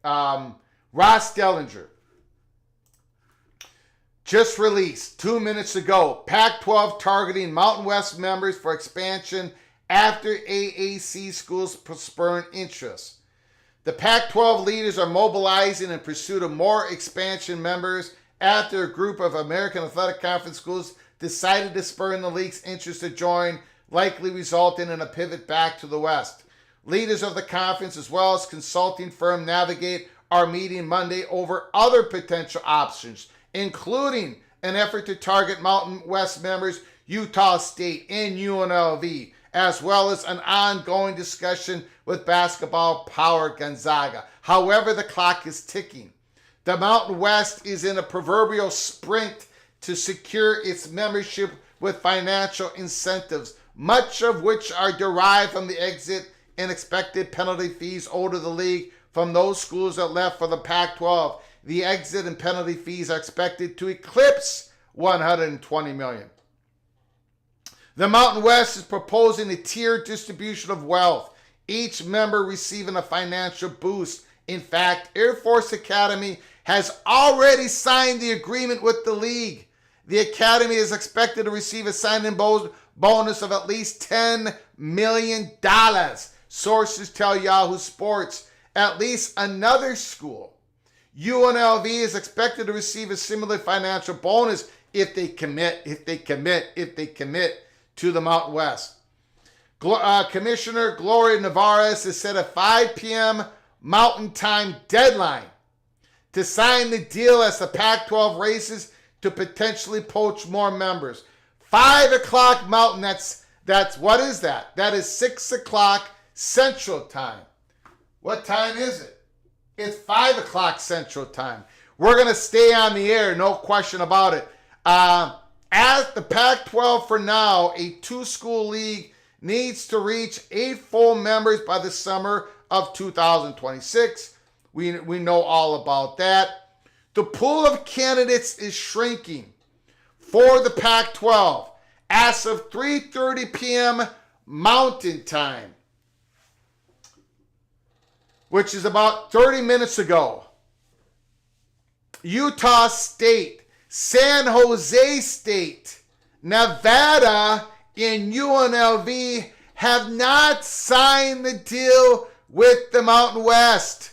Ross Dellinger just released 2 minutes ago. Pac-12 targeting Mountain West members for expansion after AAC schools spurn interest. The Pac-12 leaders are mobilizing in pursuit of more expansion members after a group of American Athletic Conference schools decided to spurn the league's interest to join, likely resulting in a pivot back to the West. Leaders of the conference, as well as consulting firm Navigate, are meeting Monday over other potential options, including an effort to target Mountain West members, Utah State and UNLV, as well as an ongoing discussion with basketball power Gonzaga. However, the clock is ticking. The Mountain West is in a proverbial sprint to secure its membership with financial incentives, much of which are derived from the exit and expected penalty fees owed to the league from those schools that left for the Pac-12. The exit and penalty fees are expected to eclipse $120 million. The Mountain West is proposing a tiered distribution of wealth, each member receiving a financial boost. In fact, Air Force Academy has already signed the agreement with the league. The academy is expected to receive a signing bonus of at least $10 million. Sources tell Yahoo Sports. At least another school, UNLV, is expected to receive a similar financial bonus if they commit to the Mountain West. Commissioner Gloria Navarez has said at 5 p.m. Mountain Time deadline to sign the deal as the Pac-12 races to potentially poach more members. 5 o'clock Mountain, that's what is that? That is 6 o'clock Central Time. What time is it? It's 5 o'clock Central Time. We're going to stay on the air, no question about it. At the Pac-12 for now, a 2-school league needs to reach 8 full members by the summer of 2026. We know all about that. The pool of candidates is shrinking for the Pac-12 as of 3:30 p.m. Mountain Time, which is about 30 minutes ago. Utah State, San Jose State, Nevada, and UNLV have not signed the deal with the Mountain West.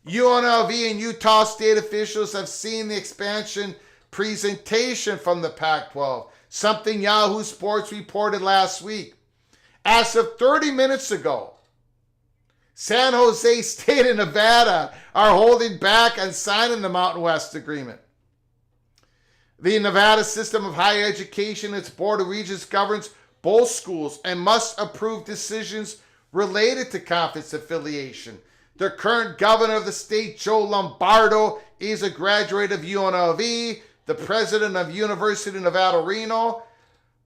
UNLV and Utah State officials have seen the expansion presentation from the Pac-12, something Yahoo Sports reported last week. As of 30 minutes ago, San Jose State and Nevada are holding back on signing the Mountain West agreement. The Nevada System of Higher Education, its Board of Regents, governs both schools and must approve decisions related to conference affiliation. The current governor of the state, Joe Lombardo, is a graduate of UNLV. The president of University of Nevada, Reno,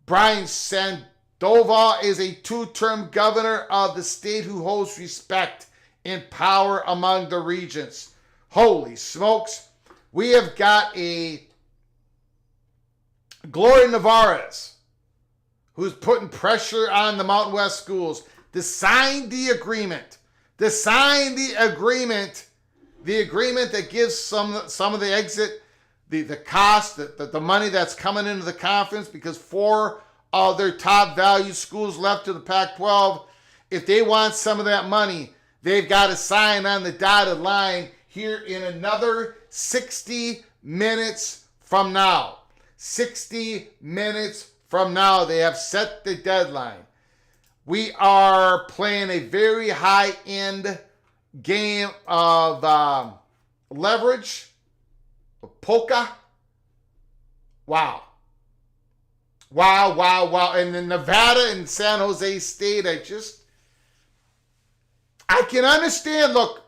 Brian Sandoval, is a 2-term governor of the state who holds respect and power among the regents. Holy smokes. We have got a Gloria Nevarez, who's putting pressure on the Mountain West schools to sign the agreement. To sign the agreement that gives some of the exit, the cost, the money that's coming into the conference, because 4 of their top value schools left to the Pac-12, if they want some of that money, they've got to sign on the dotted line here in another 60 minutes from now. 60 minutes from now, they have set the deadline. We are playing a very high-end game of leverage, polka. Wow. And then Nevada and San Jose State, I can understand, look,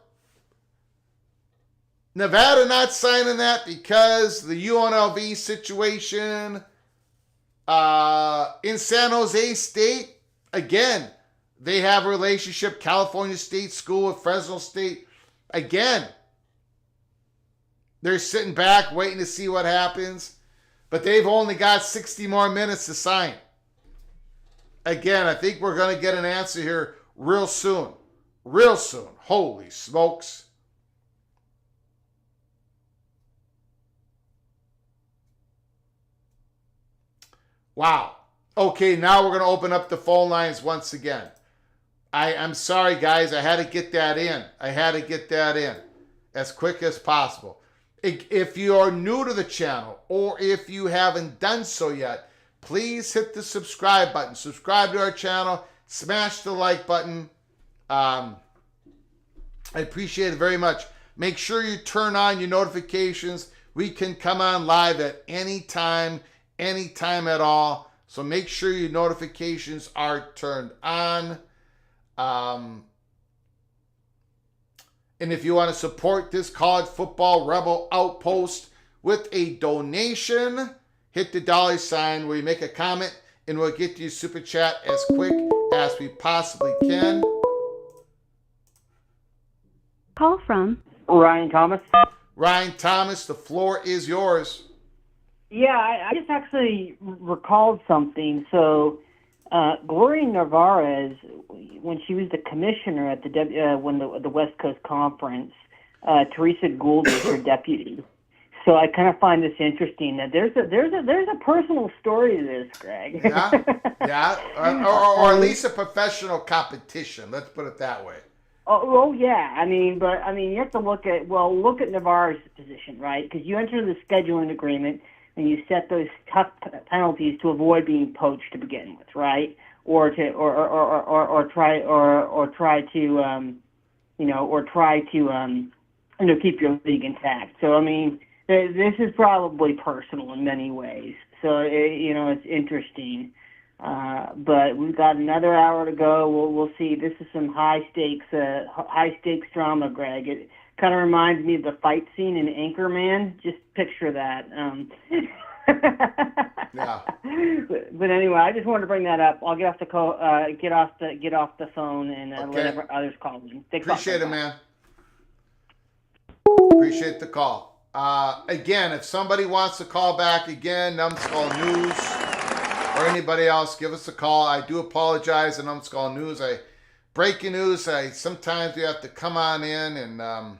Nevada not signing that because the UNLV situation. In San Jose State, again, they have a relationship, California State School with Fresno State. Again, they're sitting back waiting to see what happens, but they've only got 60 more minutes to sign. Again, I think we're going to get an answer here real soon. Real soon. Holy smokes. Wow. Okay, now we're going to open up the phone lines once again. I'm sorry, guys. I had to get that in. As quick as possible. If you are new to the channel, or if you haven't done so yet, please hit the subscribe button. Subscribe to our channel. Smash the like button. I appreciate it very much. Make sure you turn on your notifications. We can come on live at any time at all. So make sure your notifications are turned on. And if you want to support this college football rebel outpost with a donation, hit the $ where you make a comment, and we'll get to your super chat as quick as we possibly can. Call from Ryan Thomas. Ryan Thomas, the floor is yours. Yeah, I just actually recalled something. So, Gloria Nevarez, when she was the commissioner at the West Coast Conference, Teresa Gould was her deputy. So I kind of find this interesting that there's a personal story to this, Greg. Yeah, or at least a professional competition. Let's put it that way. Oh yeah. I mean, you have to look at Navarro's position, right? Because you enter the scheduling agreement and you set those tough penalties to avoid being poached to begin with, right? Or try to or try to keep your league intact. So I mean, this is probably personal in many ways. So it's interesting. But we've got another hour to go. We'll see. This is some high stakes drama, Greg. It kind of reminds me of the fight scene in Anchorman. Just picture that. Yeah. But anyway, I just wanted to bring that up. I'll get off the phone and let others call in. Appreciate it, man. Appreciate the call. Again, if somebody wants to call back again, Numbskull News or anybody else, give us a call. I do apologize, the Numbskull News. Breaking news. Sometimes we have to come on in and.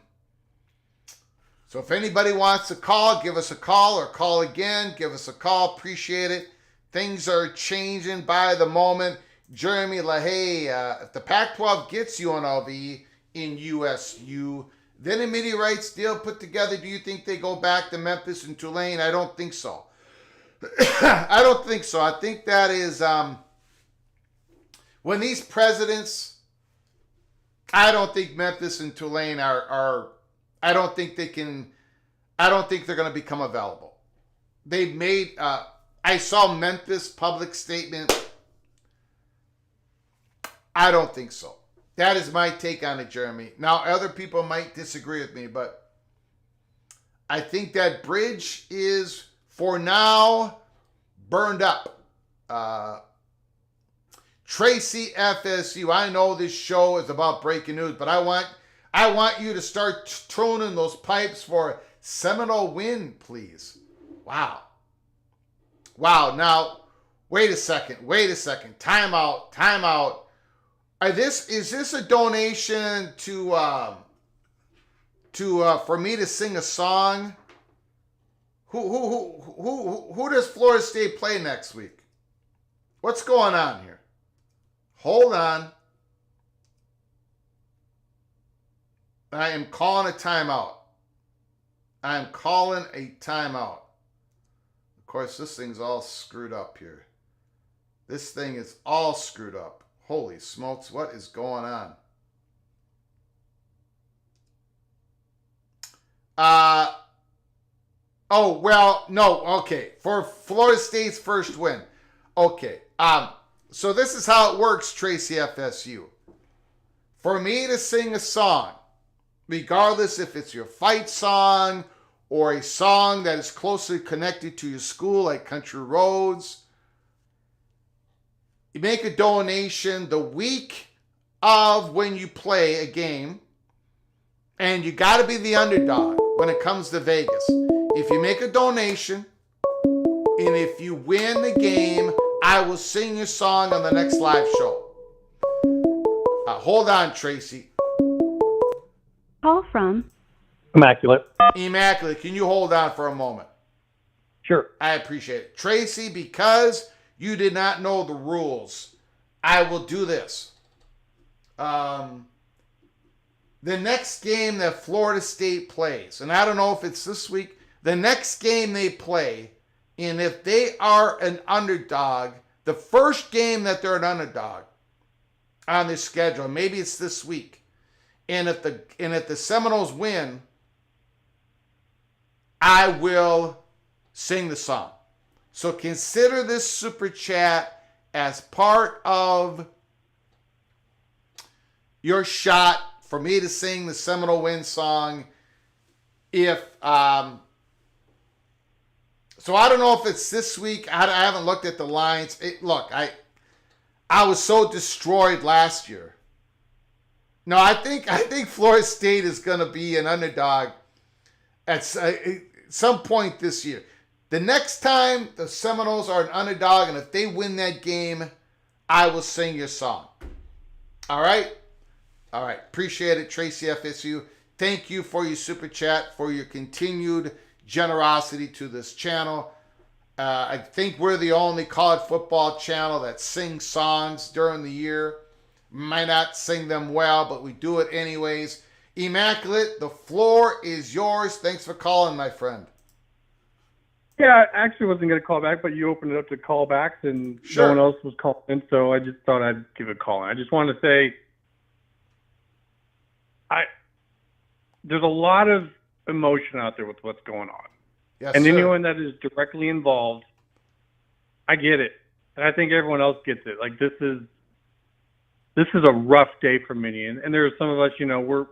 So if anybody wants to call, give us a call or call again. Give us a call. Appreciate it. Things are changing by the moment. Jeremy LaHaye, if the Pac-12 gets UNLV in USU, then a media rights deal put together, do you think they go back to Memphis and Tulane? I don't think so. I don't think so. I think that is when these presidents, I don't think Memphis and Tulane are I don't think they're going to become available. They've made, I saw Memphis public statement. I don't think so. That is my take on it, Jeremy. Now, other people might disagree with me, but I think that bridge is, for now, burned up. Tracy FSU, I know this show is about breaking news, but I want you to start tuning those pipes for Seminole win, please. Wow. Now, wait a second. Time out. Is this a donation to for me to sing a song? Who does Florida State play next week? What's going on here? Hold on. I am calling a timeout. Of course, this thing's all screwed up here. This thing is all screwed up. Holy smokes, what is going on? For Florida State's first win. Okay. So this is how it works, Tracy FSU. For me to sing a song, regardless if it's your fight song or a song that is closely connected to your school, like Country Roads, you make a donation the week of when you play a game, and you got to be the underdog when it comes to Vegas. If you make a donation, and if you win the game, I will sing your song on the next live show. Hold on, Tracy. Call from Immaculate. Can you hold on for a moment? Sure. I appreciate it. Tracy, because you did not know the rules, I will do this. The next game that Florida State plays, and I don't know if it's this week, the next game they play, and if they are an underdog, the first game that they're an underdog on their schedule, maybe it's this week, and if the Seminoles win, I will sing the song. So consider this super chat as part of your shot for me to sing the Seminole win song. So I don't know if it's this week. I haven't looked at the lines. I was so destroyed last year. No, I think Florida State is going to be an underdog at some point this year. The next time the Seminoles are an underdog, and if they win that game, I will sing your song. All right? Appreciate it, Tracy FSU. Thank you for your super chat, for your continued generosity to this channel. I think we're the only college football channel that sings songs during the year. Might not sing them well, but we do it anyways. Immaculate, the floor is yours. Thanks for calling, my friend. Yeah, I actually wasn't going to call back, but you opened it up to callbacks, and no one else was calling in, so I just thought I'd give a call. I just wanted to say there's a lot of emotion out there with what's going on. Yes, and sir. anyone that is directly involved, I get it. And I think everyone else gets it. Like, this is a rough day for many. And there are some of us,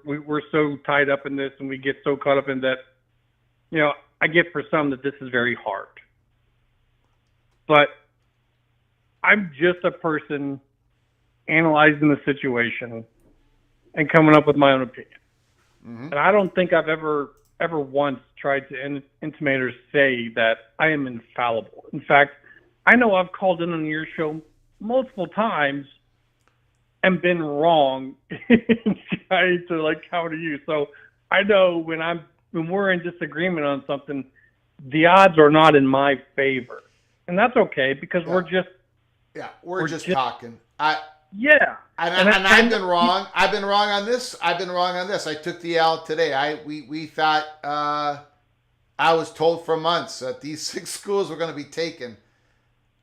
we're so tied up in this and we get so caught up in that, I get for some that this is very hard. But I'm just a person analyzing the situation and coming up with my own opinion. Mm-hmm. And I don't think I've ever once tried to intimate or say that I am infallible. In fact, I know I've called in on your show multiple times and been wrong in trying to counter you. So I know when we're in disagreement on something, the odds are not in my favor, and that's okay because we're just talking. Yeah. And I've been wrong. I've been wrong on this. I took the L today. We thought I was told for months that these 6 schools were going to be taken,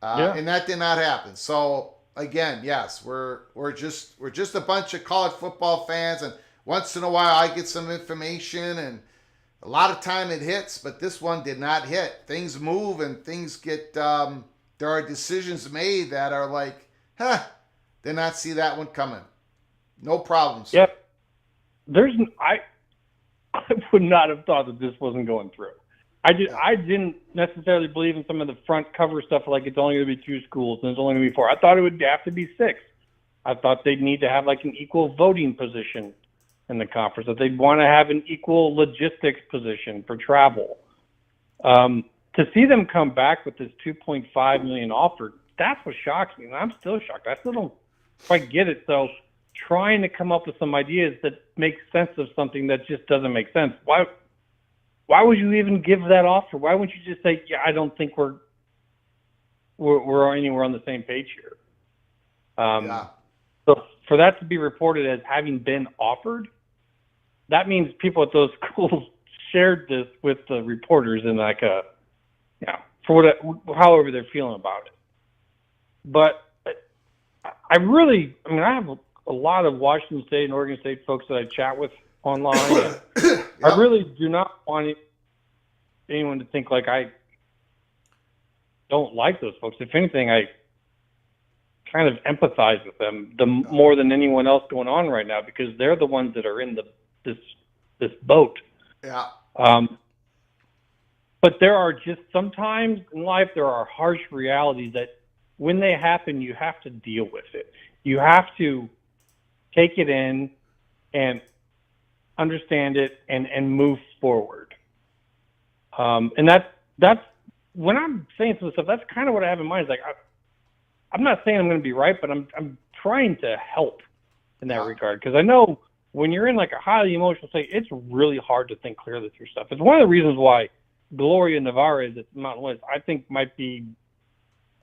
and that did not happen. So again, yes, we're just a bunch of college football fans, and once in a while I get some information, and a lot of time it hits, but this one did not hit. Things move and things get. There are decisions made that are like, did not see that one coming. No problems. Yep. I would not have thought that this wasn't going through. I didn't necessarily believe in some of the front cover stuff like it's only going to be 2 schools and it's only going to be 4. I thought it would have to be 6. I thought they'd need to have an equal voting position in the conference, that they'd want to have an equal logistics position for travel. To see them come back with this $2.5 million offer, that's what shocks me. And I'm still shocked. I still don't quite get it. So trying to come up with some ideas that make sense of something that just doesn't make sense. Why would you even give that offer? Why wouldn't you just say, I don't think we're anywhere on the same page here? So for that to be reported as having been offered, that means people at those schools shared this with the reporters in however they're feeling about it. But I have a lot of Washington State and Oregon State folks that I chat with online. I really do not want anyone to think like I don't like those folks. If anything, I kind of empathize with them more than anyone else going on right now because they're the ones that are in this boat. Yeah. But there are just sometimes in life there are harsh realities that when they happen, you have to deal with it. You have to take it in and understand it and move forward. And that's when I'm saying some stuff, that's kind of what I have in mind. It's like, I'm not saying I'm going to be right, but I'm trying to help in that regard. Because I know when you're in a highly emotional state, it's really hard to think clearly through stuff. It's one of the reasons why Gloria Nevarez at Mountain West, I think, might be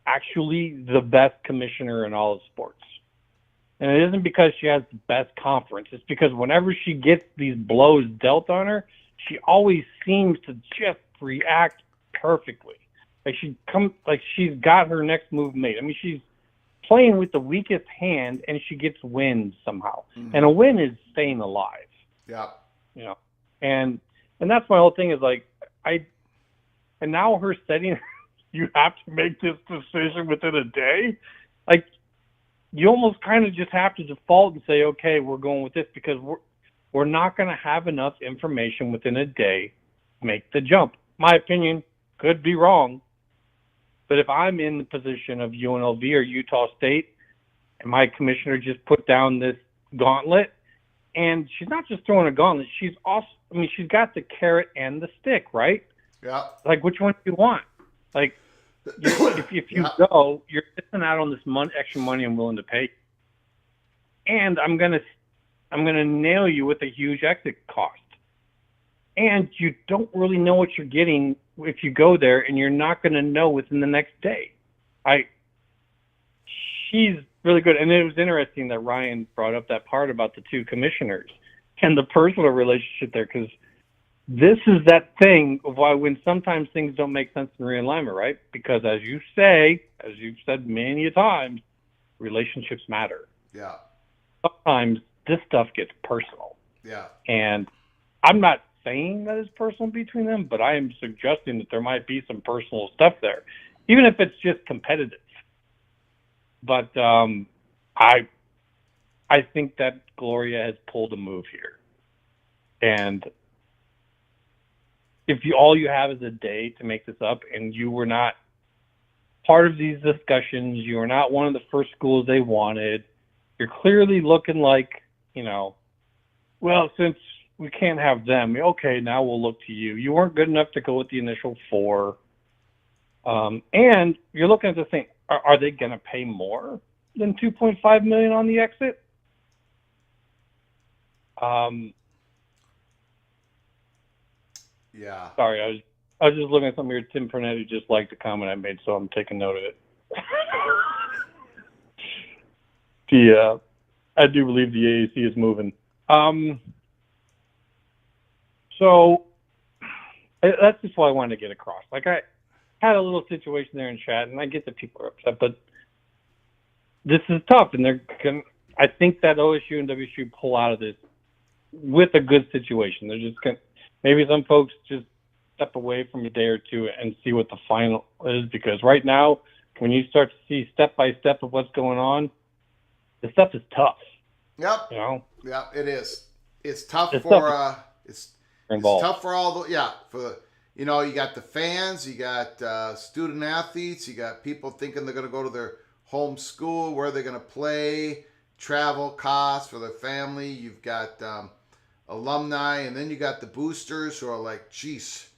actually the best commissioner in all of sports. And it isn't because she has the best conference. It's because whenever she gets these blows dealt on her, she always seems to just react perfectly. She's got her next move made. I mean, she's playing with the weakest hand, and she gets wins somehow. Mm-hmm. And a win is staying alive. Yeah. And that's my whole thing is and now her setting, you have to make this decision within a day. You almost kind of just have to default and say, okay, we're going with this because we're not going to have enough information within a day to make the jump. My opinion could be wrong, but if I'm in the position of UNLV or Utah State and my commissioner just put down this gauntlet, and she's not just throwing a gauntlet, she's got the carrot and the stick, right? Yeah. Which one do you want? If you go, you're missing out on this extra money I'm willing to pay, and I'm gonna nail you with a huge exit cost, and you don't really know what you're getting if you go there, and you're not gonna know within the next day. She's really good, and it was interesting that Ryan brought up that part about the 2 commissioners and the personal relationship there, because this is that thing of why when sometimes things don't make sense in realignment, right? Because as you've said many times, relationships matter. Yeah. Sometimes this stuff gets personal. Yeah. And I'm not saying that it's personal between them, but I am suggesting that there might be some personal stuff there, even if it's just competitive. But I think that Gloria has pulled a move here, and if all you have is a day to make this up, and you were not part of these discussions, you were not one of the first schools they wanted, you're clearly looking like, well, since we can't have them, okay, now we'll look to you. You weren't good enough to go with the initial 4. And you're looking at the thing, are they going to pay more than $2.5 million on the exit? Yeah. Sorry, I was just looking at something here. Tim Pernetti just liked the comment I made, so I'm taking note of it. I do believe the AAC is moving. So that's just what I wanted to get across. Like, I had a little situation there in chat, and I get that people are upset, but this is tough, and I think that OSU and WSU pull out of this with a good situation. They're just going to, maybe some folks just step away from a day or two and see what the final is, because right now, when you start to see step by step of what's going on, the stuff is tough. Yep. Yeah, it is. It's tough it's for tough. It's tough for all the you got the fans, you got student athletes, you got people thinking they're going to go to their home school, where they're going to play, travel costs for their family. You've got alumni, and then you got the boosters who are like, geez,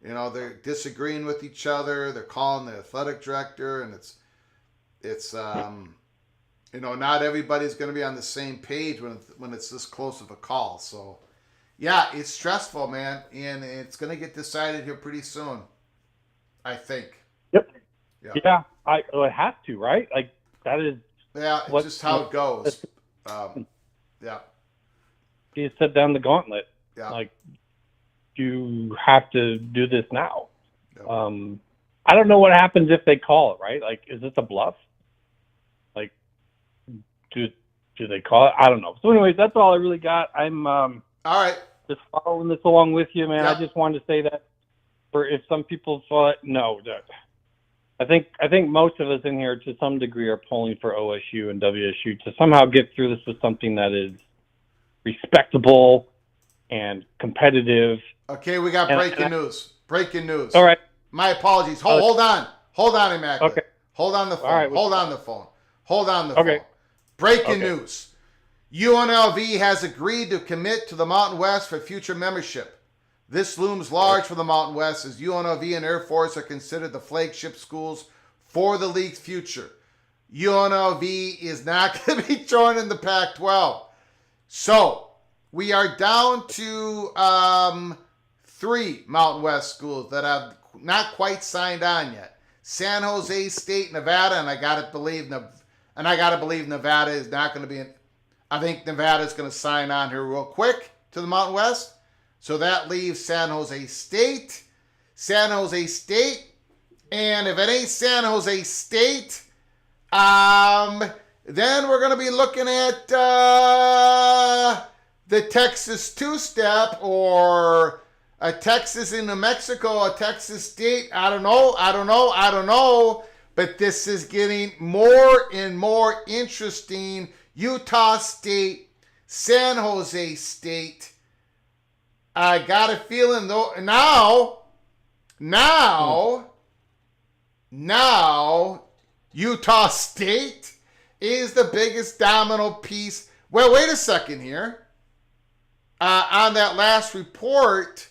they're disagreeing with each other. They're calling the athletic director, and it's not everybody's going to be on the same page when it's this close of a call. So, yeah, it's stressful, man, and it's going to get decided here pretty soon, I think. Yep. Yeah, it has to, right? Like, that is. Yeah, it's just how it goes. Yeah. You set down the gauntlet. Yeah. Like, you have to do this now. Yep. I don't know what happens if they call it, right? Like, is this a bluff? Like, do they call it? I don't know. So, anyways, that's all I really got. I'm all right. Just following this along with you, man. Yep. I just wanted to say that for if some people thought, no, I think most of us in here to some degree are pulling for OSU and WSU to somehow get through this with something that is respectable and competitive. Okay, we got breaking news. Breaking news. All right. My apologies. Hold on, Immaculate. Okay. Hold on the phone. All right. Hold on the phone. Okay. Phone. Breaking news. UNLV has agreed to commit to the Mountain West for future membership. This looms large for the Mountain West, as UNLV and Air Force are considered the flagship schools for the league's future. UNLV is not going to be joining the Pac-12. So, we are down to 3 Mountain West schools that have not quite signed on yet. San Jose State, Nevada, and I gotta believe Nevada is not going to be. I think Nevada is going to sign on here real quick to the Mountain West. So that leaves San Jose State. And if it ain't San Jose State, then we're going to be looking at the Texas two-step, or a Texas in New Mexico, a Texas State. I don't know. But this is getting more and more interesting. Utah State, San Jose State. I got a feeling though now Utah State is the biggest domino piece. Well, wait a second here. On that last report,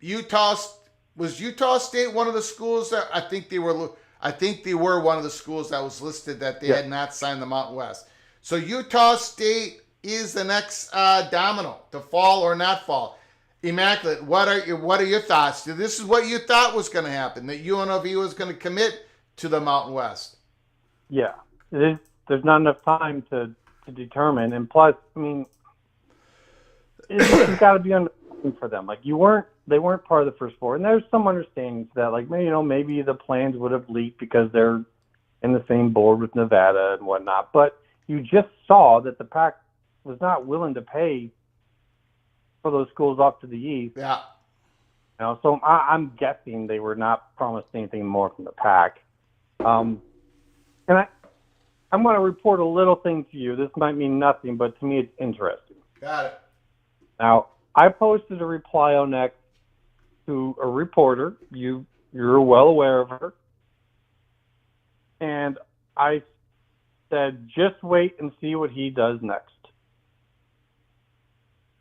Utah State one of the schools that I think they were one of the schools that was listed that they had not signed the Mountain West. So Utah State is the next domino to fall or not fall. Immaculate, what are your thoughts? This is what you thought was going to happen, that UNLV was going to commit to the Mountain West. Yeah, there's not enough time to determine, and plus, I mean, it's got to be understanding for them. Like, they weren't part of the first 4, and there's some understanding to that. Like, maybe the plans would have leaked because they're in the same board with Nevada and whatnot. But you just saw that the PAC was not willing to pay for those schools off to the east. Yeah. So I'm guessing they were not promised anything more from the PAC. And I'm going to report a little thing to you. This might mean nothing, but to me it's interesting. Got it. Now, I posted a reply on X to a reporter. You're well aware of her. And I said, just wait and see what he does next.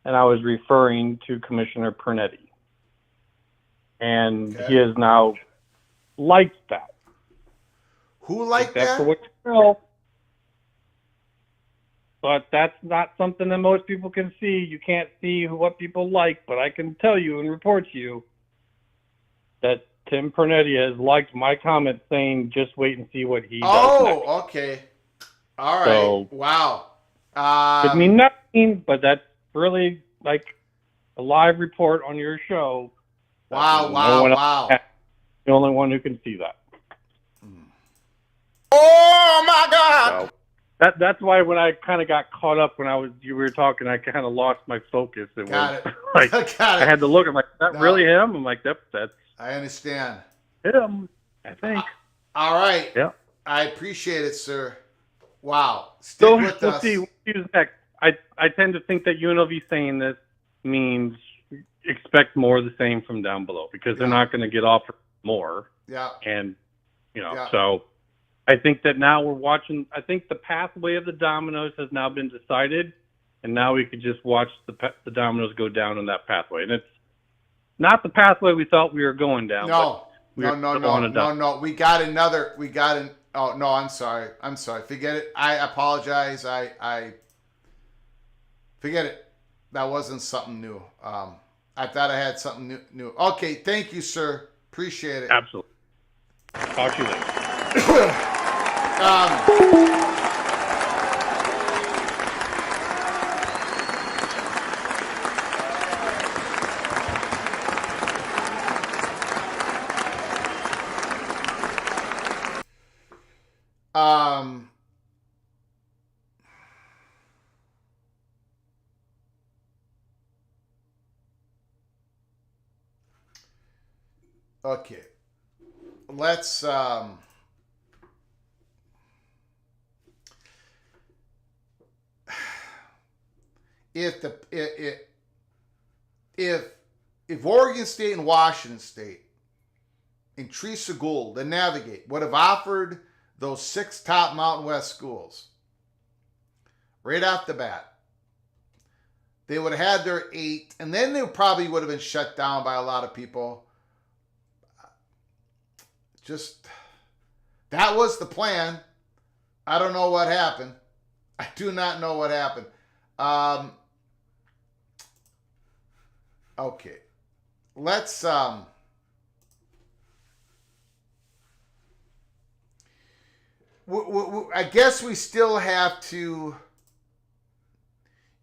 And I was referring to Commissioner Pernetti. And he has now liked that. Who liked that? That's what you know. But that's not something that most people can see. You can't see what people like, but I can tell you and report to you that Tim Pernetti has liked my comment saying, just wait and see what he does next. Oh, okay. All right. So, wow. Could mean nothing, but that's really like a live report on your show. Wow, The only one who can see that. Oh, my God. So, that's why when I kind of got caught up when you were talking, I kind of lost my focus. Got it. Like, Got it. I had to look. I'm like, is that really him? I'm like, that's I understand. him, I think. All right. Yeah. I appreciate it, sir. Wow. Stick with we'll us. see who's next. I tend to think that UNLV saying this means expect more of the same from down below because they're not going to get offered more. Yeah. And, so I think that now we're watching. I think the pathway of the dominoes has now been decided, and now we could just watch the dominoes go down on that pathway. And it's not the pathway we thought we were going down. No. We got another. Oh no, I'm sorry. Forget it. I apologize. I forget it. That wasn't something new. I thought I had something new. Okay, thank you, sir. Appreciate it. Absolutely. Talk to you later. Okay. Let's if Oregon State and Washington State and Teresa Gould and Navigate would have offered those 6 top Mountain West schools right off the bat, they would have had their 8, and then they probably would have been shut down by a lot of people. That was the plan. I don't know what happened. I do not know what happened. Okay. Let's I guess we still have to,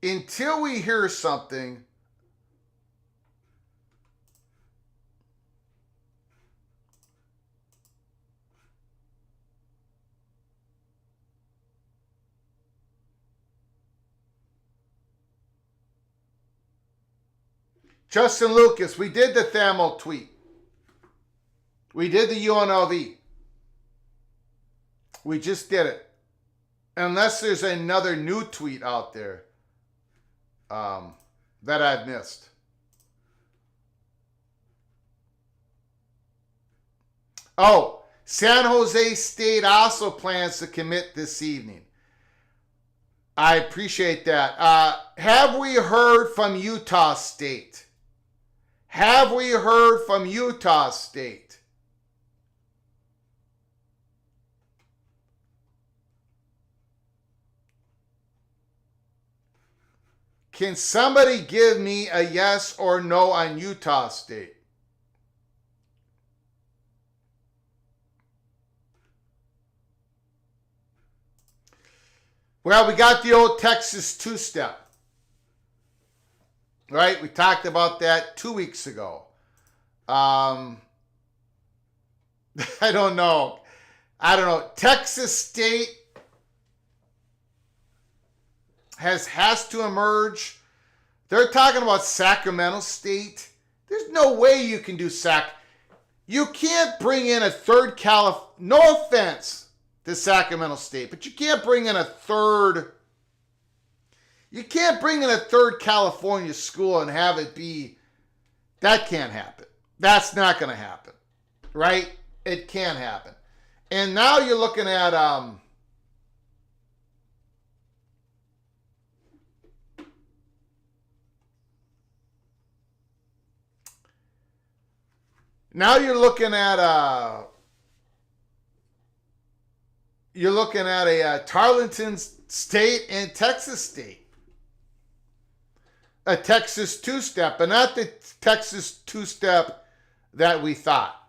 until we hear something, Justin Lucas, we did the Thamel tweet. We did the UNLV. We just did it. Unless there's another new tweet out there that I've missed. Oh, San Jose State also plans to commit this evening. I appreciate that. Have we heard from Utah State? Have we heard from Utah State? Can somebody give me a yes or no on Utah State? Well, we got the old Texas two-step. Right? We talked about that 2 weeks ago. I don't know. Texas State has to emerge. They're talking about Sacramento State. There's no way you can do You can't bring in a third no offense to Sacramento State, but you can't bring in a third California school and have it be, that can't happen. That's not going to happen, right? It can't happen. And now you're looking at, a Tarleton State and Texas State. A Texas two-step, but not the Texas two-step that we thought.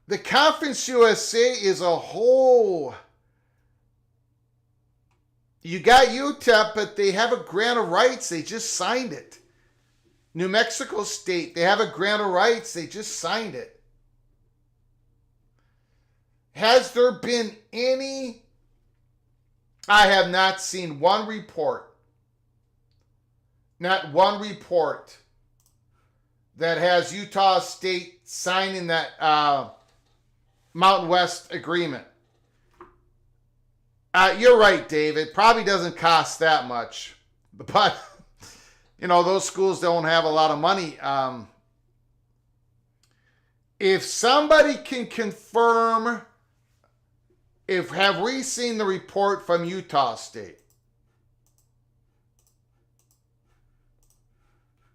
The Conference USA is a whole. You got UTEP, but they have a grant of rights. They just signed it. New Mexico State, they have a grant of rights. They just signed it. Has there been any? I have not seen one report. Not one report that has Utah State signing that Mountain West agreement. You're right, David. Probably doesn't cost that much. But, those schools don't have a lot of money. If somebody can confirm, have we seen the report from Utah State?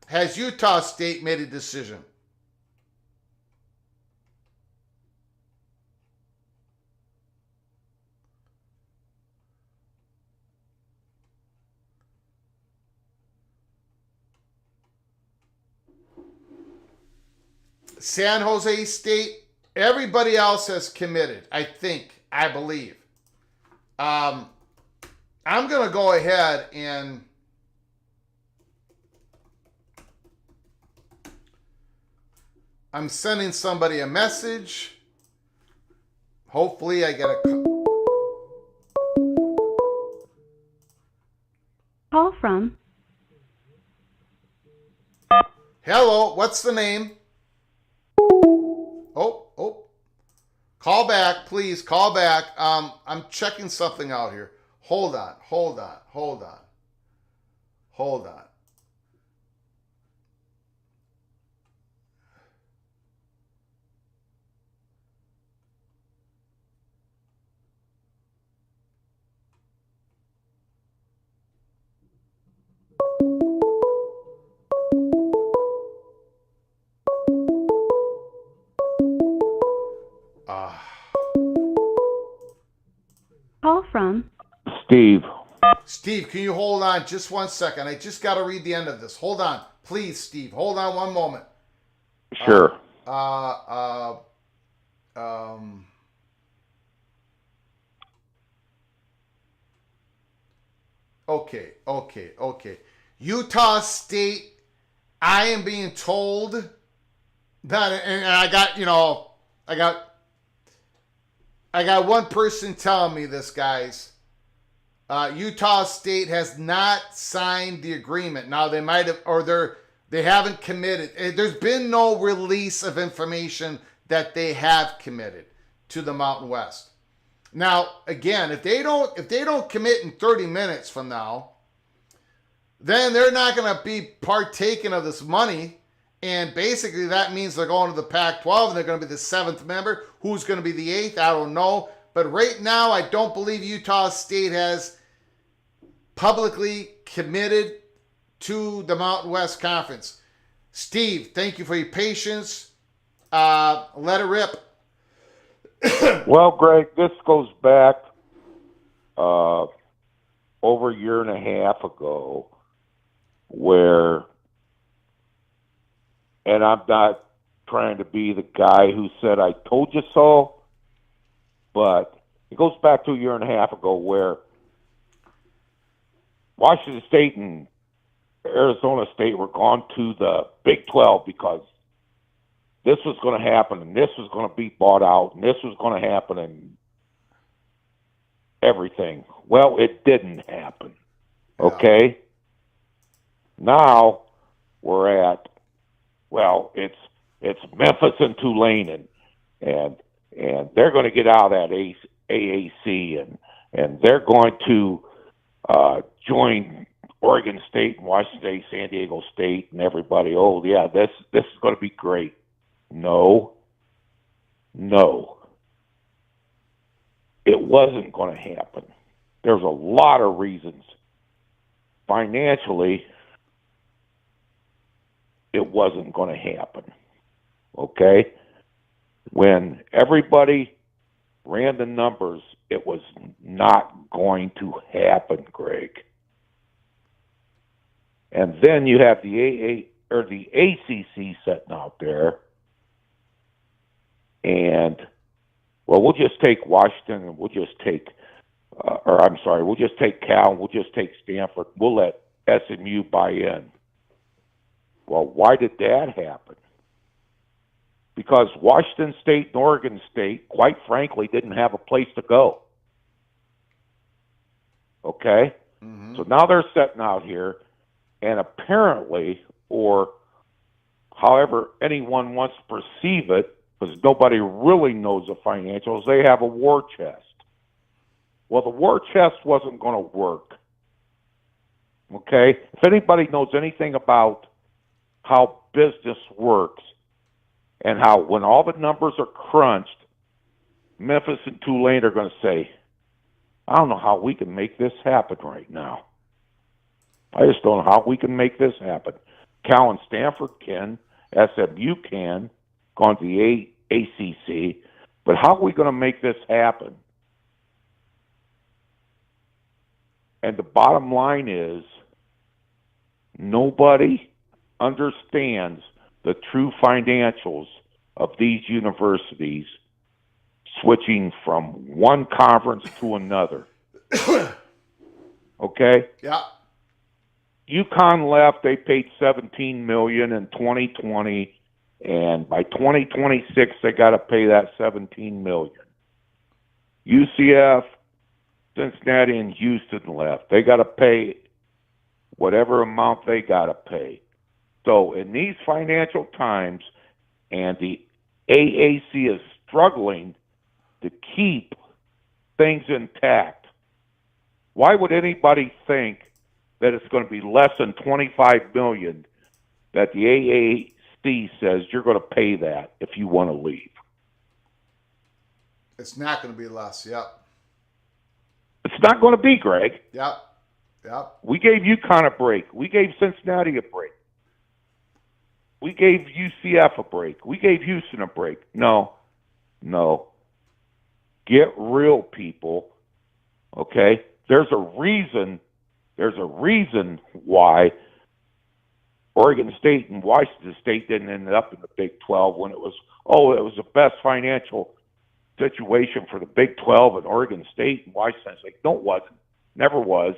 Has Utah State made a decision? San Jose State, everybody else has committed, I believe. I'm going to go ahead and I'm sending somebody a message. Hopefully I get a call from. Hello, what's the name? Oh. Call back, please. Call back. I'm checking something out here. Hold on. Call from. Steve. Steve, can you hold on just 1 second? I just got to read the end of this. Hold on. Please, Steve. Hold on one moment. Sure. Okay. Utah State, I am being told that, and I got one person telling me this, guys. Utah State has not signed the agreement. Now they might have, or they haven't committed. There's been no release of information that they have committed to the Mountain West. Now, again, if they don't commit in 30 minutes from now, then they're not going to be partaking of this money. And basically that means they're going to the Pac-12 and they're going to be the 7th member. Who's going to be the 8th? I don't know. But right now, I don't believe Utah State has publicly committed to the Mountain West Conference. Steve, thank you for your patience. Let it rip. Well, Greg, this goes back over a year and a half ago where, and I'm not trying to be the guy who said, I told you so, but it goes back to a year and a half ago where Washington State and Arizona State were gone to the Big 12 because this was going to happen, and this was going to be bought out, and this was going to happen, and everything. Well, it didn't happen. Okay? Now we're at, well, it's Memphis and Tulane, and they're going to get out of that AAC, and they're going to join Oregon State and Washington State, San Diego State, and everybody. Oh, yeah, this is going to be great. No. It wasn't going to happen. There's a lot of reasons. Financially, it wasn't going to happen. Okay? When everybody ran the numbers, it was not going to happen, Greg. And then you have the ACC sitting out there, and well, we'll just take Washington, and we'll just take, we'll just take Cal, and we'll just take Stanford. We'll let SMU buy in. Well, why did that happen? Because Washington State and Oregon State, quite frankly, didn't have a place to go. Okay? Mm-hmm. So now they're sitting out here, and apparently, or however anyone wants to perceive it, because nobody really knows the financials, they have a war chest. Well, the war chest wasn't going to work. Okay? If anybody knows anything about how business works, and how when all the numbers are crunched, Memphis and Tulane are going to say, I don't know how we can make this happen right now. I just don't know how we can make this happen. Cal and Stanford can, SMU can, gone to the ACC, but how are we going to make this happen? And the bottom line is, nobody understands the true financials of these universities switching from one conference to another. Okay? Yeah. UConn left, they paid $17 million in 2020, and by 2026 they got to pay that $17 million. UCF, Cincinnati, and Houston left. They got to pay whatever amount they got to pay. So in these financial times, and the AAC is struggling to keep things intact, why would anybody think that it's going to be less than $25 million that the AAC says you're going to pay that if you want to leave? It's not going to be less, yep. It's not going to be, Greg. Yep. We gave UConn a break. We gave Cincinnati a break. We gave UCF a break. We gave Houston a break. No. Get real, people. Okay? There's a reason why Oregon State and Washington State didn't end up in the Big 12 when it was the best financial situation for the Big 12 and Oregon State and Washington State. No, it wasn't. Never was.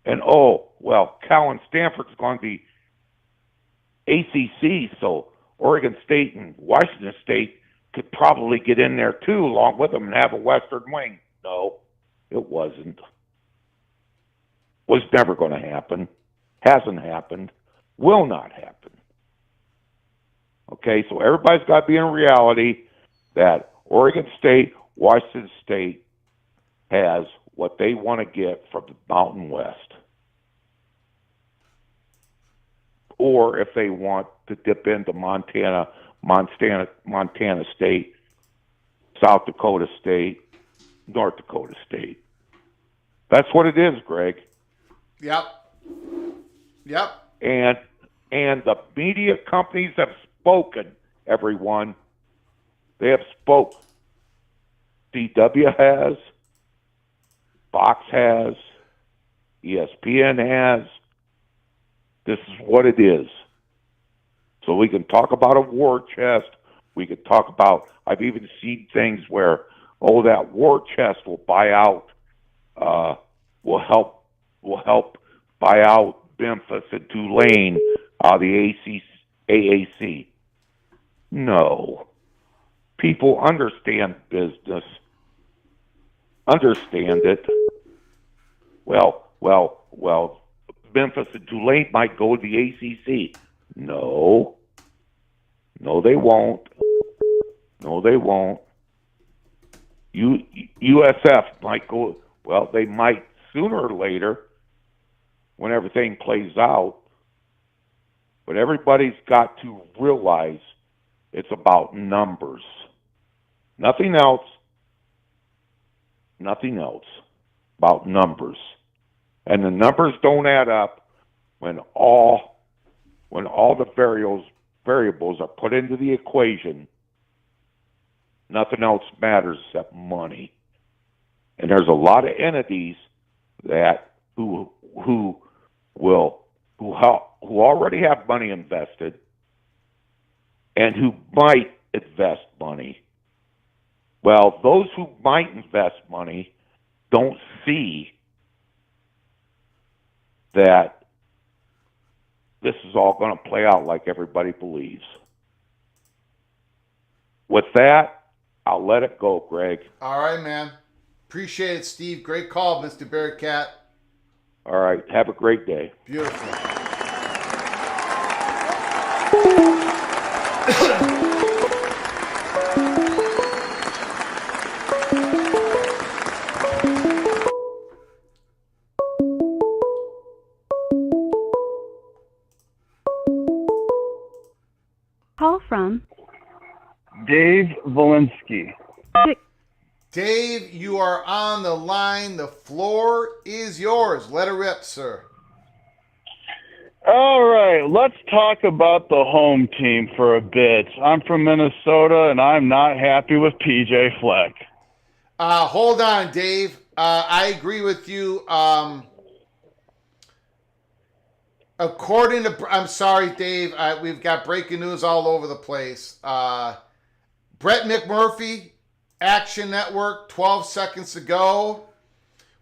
And Cal and Stanford's gone to the ACC, so Oregon State and Washington State could probably get in there too, along with them, and have a Western wing. No, it wasn't. Was never going to happen. Hasn't happened. Will not happen. Okay, so everybody's got to be in reality that Oregon State, Washington State has what they want to get from the Mountain West. Or if they want to dip into Montana State, South Dakota State, North Dakota State. That's what it is, Greg. Yep. And the media companies have spoken, everyone. They have spoke. CW has, Fox has, ESPN has. This is what it is. So we can talk about a war chest. We could talk about, I've even seen things where, that war chest will buy out, will help buy out Memphis and Tulane, the AAC. No. People understand business. Understand it. Well, Memphis and Tulane might go to the ACC. No. No, they won't. No, they won't. USF might go, well, they might sooner or later when everything plays out. But everybody's got to realize it's about numbers. Nothing else. Nothing else. About numbers. And the numbers don't add up when all the variables are put into the equation. Nothing else matters except money. And there's a lot of entities that who already have money invested and who might invest money. Well, those who might invest money don't see that this is all going to play out like everybody believes. With that, I'll let it go, Greg. All right, man. Appreciate it, Steve. Great call, Mr. Bearcat. All right. Have a great day. Beautiful. Call from Dave Volinsky. Dave, you are on the line. The floor is yours. Let it rip, sir. All right, let's talk about the home team for a bit. I'm from Minnesota, and I'm not happy with PJ Fleck. Hold on, Dave. I agree with you. According to, I'm sorry, Dave, we've got breaking news all over the place. Brett McMurphy, Action Network, 12 seconds ago.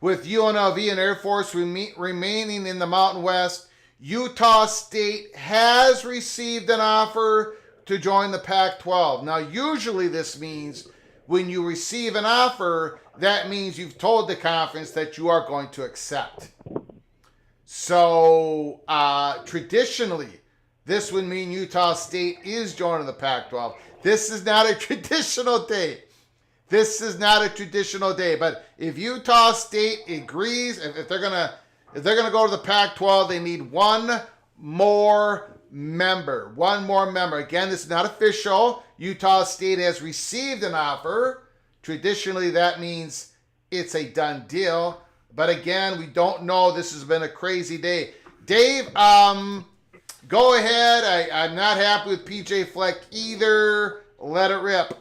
With UNLV and Air Force remaining in the Mountain West, Utah State has received an offer to join the Pac-12. Now, usually this means when you receive an offer, that means you've told the conference that you are going to accept. So, traditionally, this would mean Utah State is joining the Pac-12. This is not a traditional day. This is not a traditional day. But if Utah State agrees, if they're gonna go to the Pac-12, they need one more member. One more member. Again, this is not official. Utah State has received an offer. Traditionally, that means it's a done deal. But again, we don't know. This has been a crazy day. Dave, go ahead. I'm not happy with PJ Fleck either. Let it rip.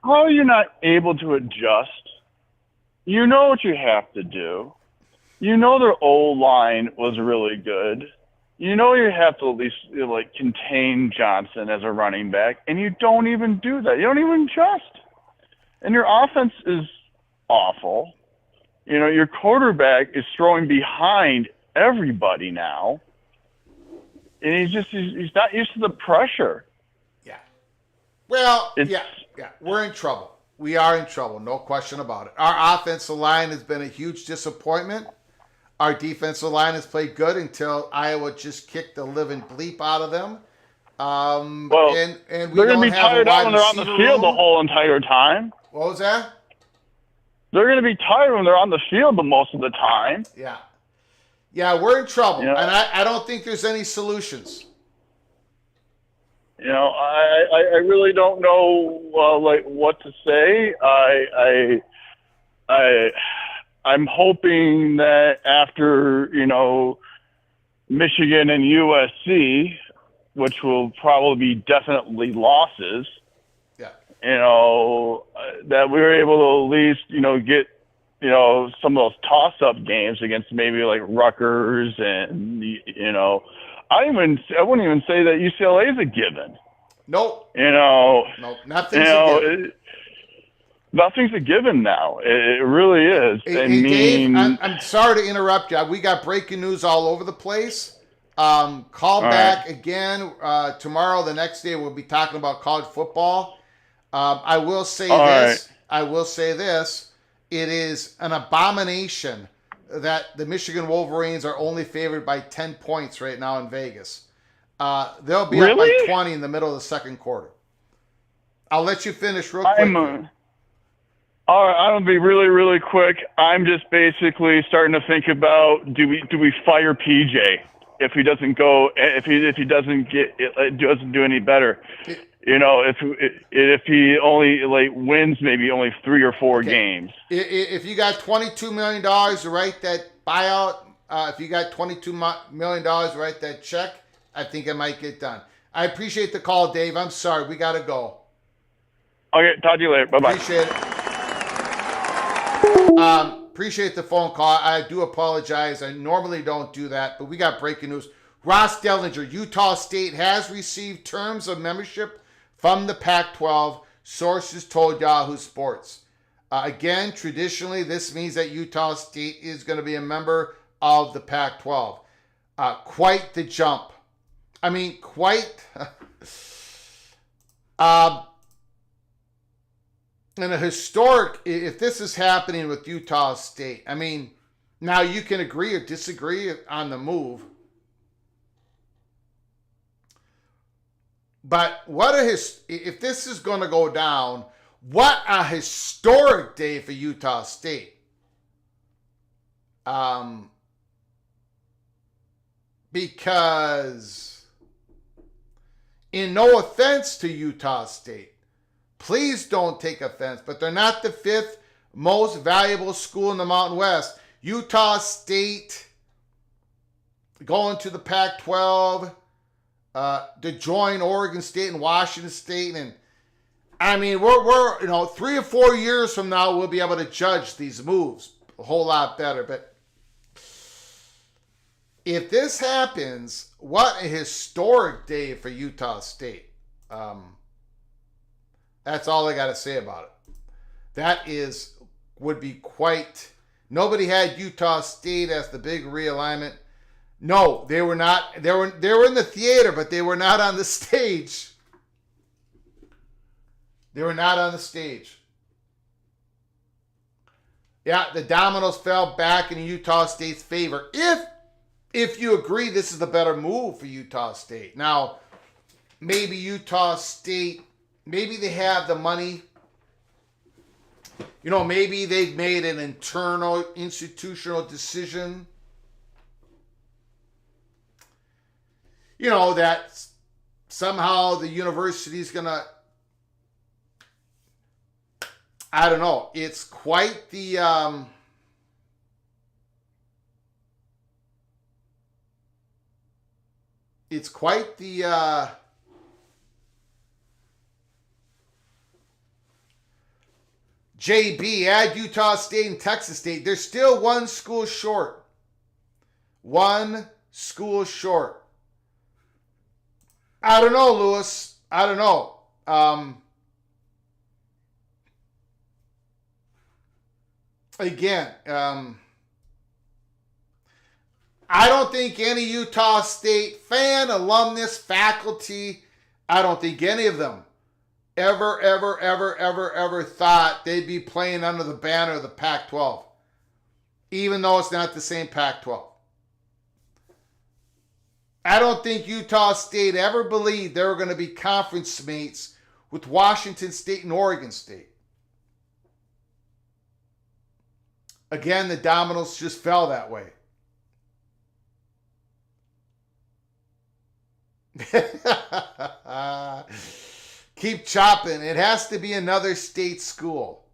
How are you not able to adjust? You know what you have to do. You know their O-line was really good. You know you have to at least contain Johnson as a running back, and you don't even do that. You don't even adjust. And your offense is awful. You know, your quarterback is throwing behind everybody now. And he's not used to the pressure. Yeah. Well, yeah. We're in trouble. We are in trouble. No question about it. Our offensive line has been a huge disappointment. Our defensive line has played good until Iowa just kicked the living bleep out of them. And we they're going to be tired out when they're on the field the whole entire time. What was that? They're going to be tired when they're on the field the most of the time. Yeah. Yeah, we're in trouble. And I don't think there's any solutions. You know, I really don't know what to say. I'm hoping that after, Michigan and USC, which will probably be definitely losses, that we were able to at least, get, some of those toss-up games against maybe like Rutgers and, I wouldn't even say that UCLA is a given. Nope. Nope. Nothing's a given. Nothing's a given now. It really is. Hey, Dave, I'm sorry to interrupt you. We got breaking news all over the place. Call All back again tomorrow. The next day we'll be talking about college football. I will say this. I will say this. It is an abomination that the Michigan Wolverines are only favored by 10 points right now in Vegas. They'll be up by 20 in the middle of the second quarter. I'll let you finish real quick. All right, I'm gonna be really, really quick. I'm just basically starting to think about do we fire PJ if he doesn't go, if he doesn't do any better. You know, if he only wins maybe only 3 or 4 games. If you got $22 million to write that buyout, if you got $22 million to write that check, I think it might get done. I appreciate the call, Dave. I'm sorry. We got to go. Okay, talk to you later. Bye-bye. Appreciate it. Appreciate the phone call. I do apologize. I normally don't do that, but we got breaking news. Ross Dellinger, Utah State has received terms of membership from the Pac-12, sources told Yahoo Sports. Again, traditionally, this means that Utah State is going to be a member of the Pac-12. Quite the jump. I mean, quite. And a historic, if this is happening with Utah State, I mean, now you can agree or disagree on the move. But if this is going to go down, what a historic day for Utah State. Because, in no offense to Utah State, please don't take offense, but they're not the 5th most valuable school in the Mountain West. Utah State going to the Pac-12, to join Oregon State and Washington State, and I mean we're 3 or 4 years from now we'll be able to judge these moves a whole lot better. But if this happens, what a historic day for Utah State. That's all I got to say about it. That would be quite. Nobody had Utah State as the big realignment. No, they were not. They were in the theater, but they were not on the stage. They were not on the stage. Yeah, the dominoes fell back in Utah State's favor. If you agree this is the better move for Utah State. Now, maybe Utah State, maybe they have the money. Maybe they've made an internal institutional decision. That somehow the university's going to, I don't know. It's quite the, JB, add Utah State and Texas State. They're still one school short. One school short. I don't know, Lewis. I don't know. Again, I don't think any Utah State fan, alumnus, faculty, I don't think any of them ever thought they'd be playing under the banner of the Pac-12, even though it's not the same Pac-12. I don't think Utah State ever believed they were going to be conference mates with Washington State and Oregon State. Again, the dominoes just fell that way. Keep chopping. It has to be another state school.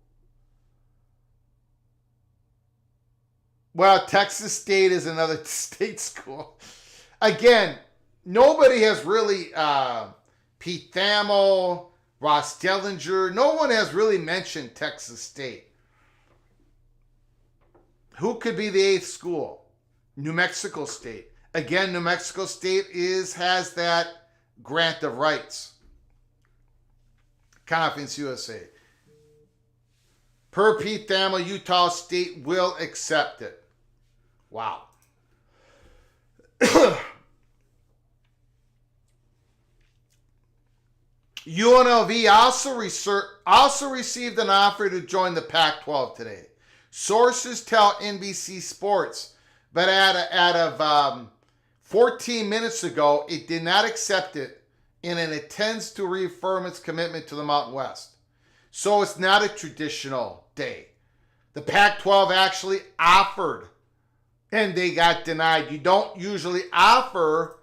Well, Texas State is another state school. Again, nobody has really, Pete Thamel, Ross Dellinger, no one has really mentioned Texas State. Who could be the 8th school? New Mexico State. Again, New Mexico State has that grant of rights. Conference USA. Per Pete Thamel, Utah State will accept it. Wow. UNLV also received an offer to join the Pac-12 today. Sources tell NBC Sports, but out of 14 minutes ago, it did not accept it, and it intends to reaffirm its commitment to the Mountain West. So it's not a traditional day. The Pac-12 actually offered, and they got denied. You don't usually offer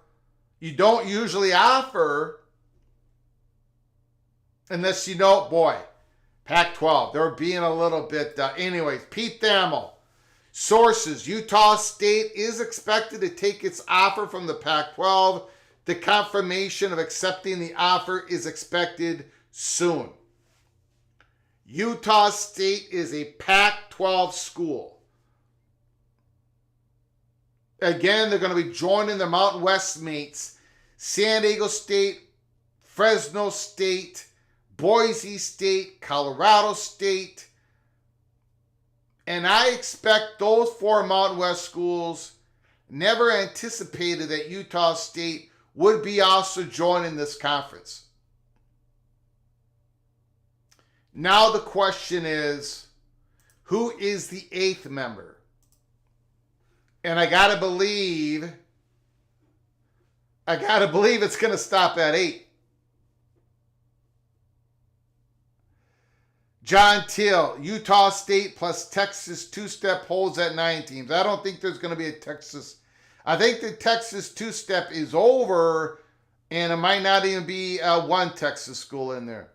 unless you know, boy, Pac-12, they're being a little bit, anyways, Pete Thamel. Sources, Utah State is expected to take its offer from the Pac-12. The confirmation of accepting the offer is expected soon. Utah State is a Pac-12 school. Again, they're going to be joining the Mountain West mates. San Diego State, Fresno State, Boise State, Colorado State. And I expect those 4 Mountain West schools never anticipated that Utah State would be also joining this conference. Now the question is, who is the 8th member? And I gotta believe it's gonna stop at 8. John Till, Utah State plus Texas two-step holds at 9 teams. I don't think there's going to be a Texas. I think the Texas two-step is over, and it might not even be one Texas school in there.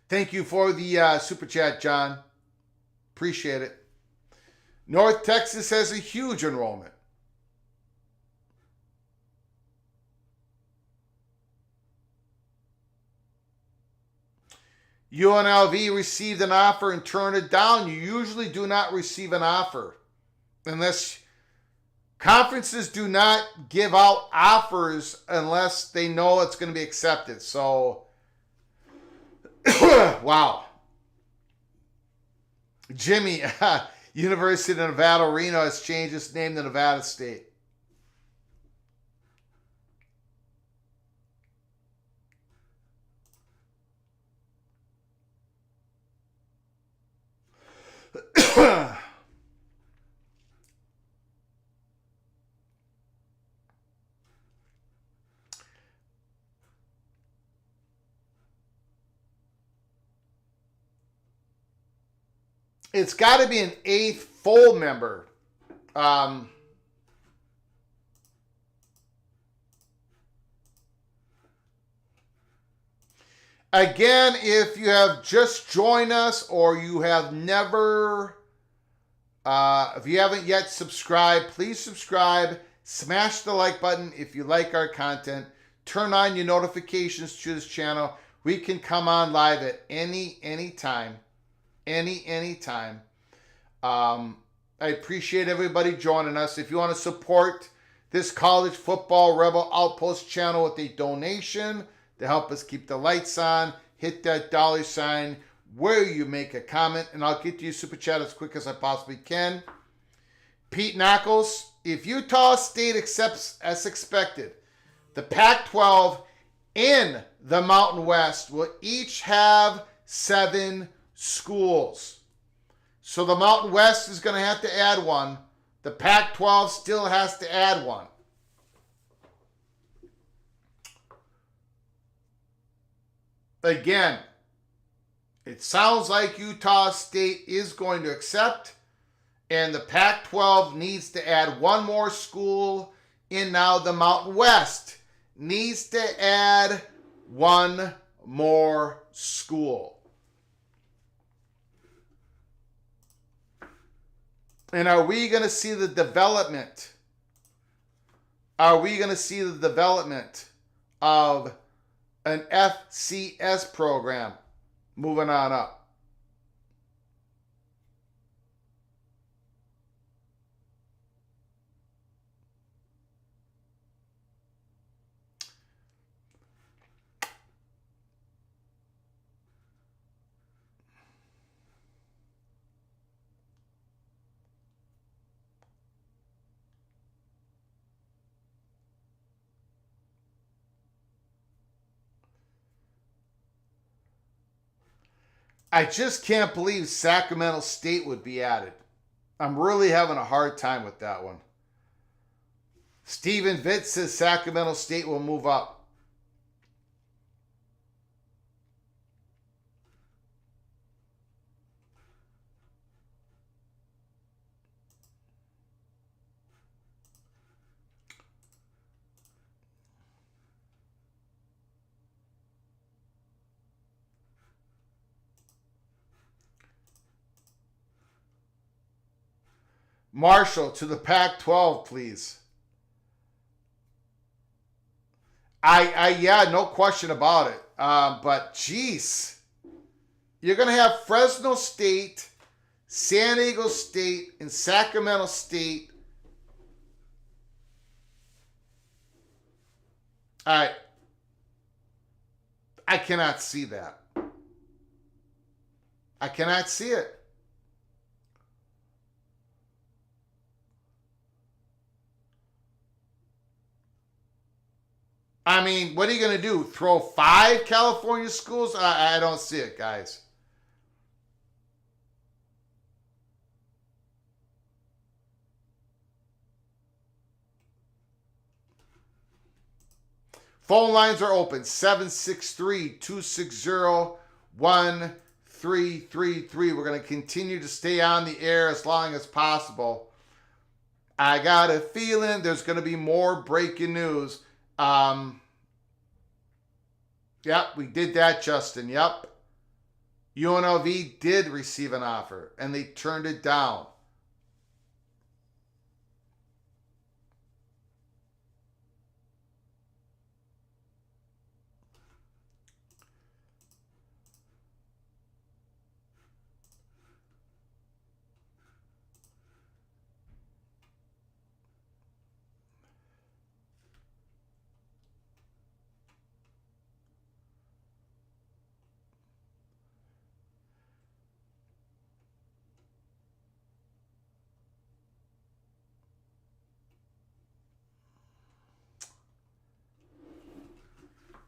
Thank you for the super chat, John. Appreciate it. North Texas has a huge enrollment. UNLV received an offer and turned it down. You usually do not receive an offer unless conferences do not give out offers unless they know it's going to be accepted. So, wow. Jimmy, University of Nevada, Reno has changed its name to Nevada State. It's got to be an 8th full member. Again, if you have just joined us or you have never, if you haven't yet subscribed, please subscribe. Smash the like button if you like our content. Turn on your notifications to this channel. We can come on live at any time. Anytime. I appreciate everybody joining us. If you want to support this College Football Rebel Outpost channel with a donation to help us keep the lights on, hit that $sign where you make a comment, and I'll get to you super chat as quick as I possibly can. Pete Knuckles, if Utah State accepts as expected, the Pac-12 and the Mountain West will each have 7 schools. So the Mountain West is going to have to add one. The Pac-12 still has to add one. Again, it sounds like Utah State is going to accept, and the Pac-12 needs to add one more school, and now the Mountain West needs to add one more school. And are we going to see the development? Are we going to see the development of an FCS program moving on up? I just can't believe Sacramento State would be added. I'm really having a hard time with that one. Stephen Vitt says Sacramento State will move up. Marshall, to the Pac-12, please. Yeah, no question about it. But, geez, you're going to have Fresno State, San Diego State, and Sacramento State. I cannot see that. I cannot see it. I mean, what are you going to do? Throw 5 California schools? I don't see it, guys. Phone lines are open. 763-260-1333. We're going to continue to stay on the air as long as possible. I got a feeling there's going to be more breaking news. Yep, we did that, Justin. Yep. UNLV did receive an offer, and they turned it down.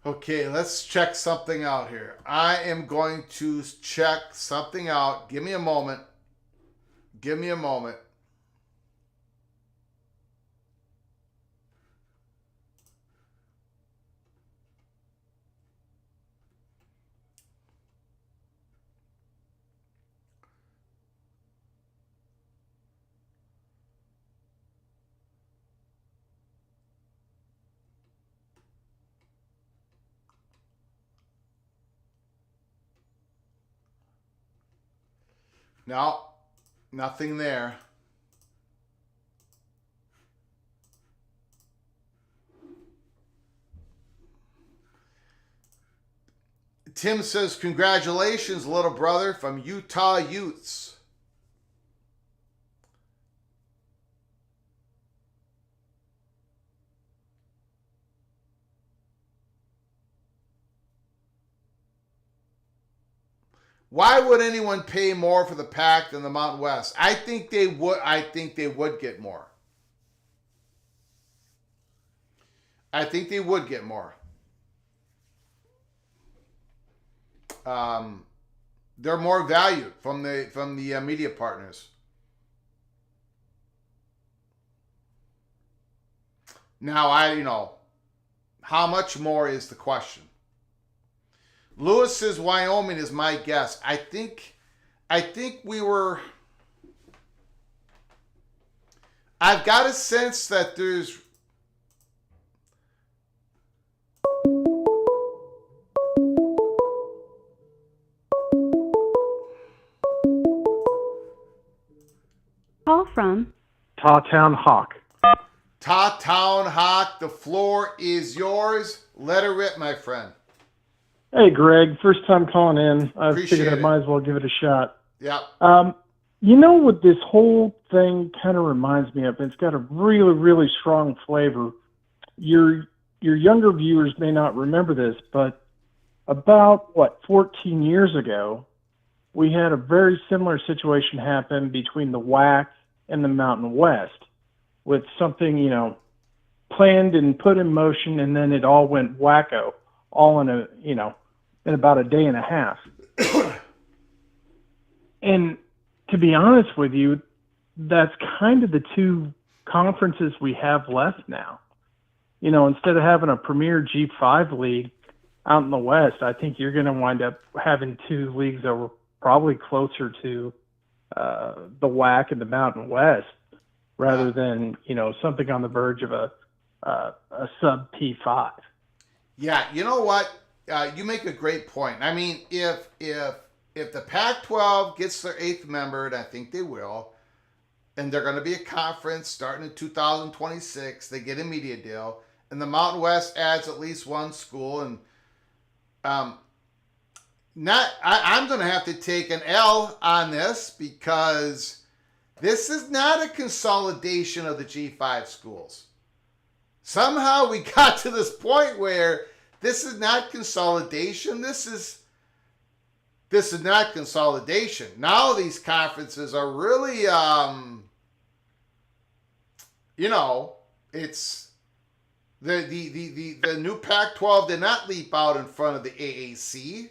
Okay, let's check something out here. I am going to check something out. Give me a moment. Give me a moment. No, nothing there. Tim says, congratulations, little brother, from Utah Utes. Why would anyone pay more for the PAC than the Mountain West? I think they would. I think they would get more. I think they would get more. They're more valued from the media partners. Now how much more is the question. Lewis says Wyoming is my guess. I think we were. I've got a sense that there's. Call from Tawtown Hawk. Tawtown Hawk, the floor is yours. Let her rip, my friend. Hey, Greg. First time calling in. I Appreciate figured I it. might as well give it a shot. Yep. You know what this whole thing kind of reminds me of? It's got a really, really strong flavor. Your younger viewers may not remember this, but about, 14 years ago, we had a very similar situation happen between the WAC and the Mountain West with something, planned and put in motion, and then it all went wacko, all in in about a day and a half. And to be honest with you, that's kind of the two conferences we have left now. You know, instead of having a premier G5 league out in the West, I think you're going to wind up having two leagues that were probably closer to the WAC and the Mountain West, rather than, you know, something on the verge of a sub P5. Yeah, you know what? You make a great point. I mean, if the Pac-12 gets their 8th member, and I think they will, and they're going to be a conference starting in 2026, they get a media deal, and the Mountain West adds at least one school, and I'm going to have to take an L on this, because this is not a consolidation of the G5 schools. Somehow we got to this point where this is not consolidation. This is not consolidation. Now these conferences are really, you know, it's the new Pac-12 did not leap out in front of the AAC.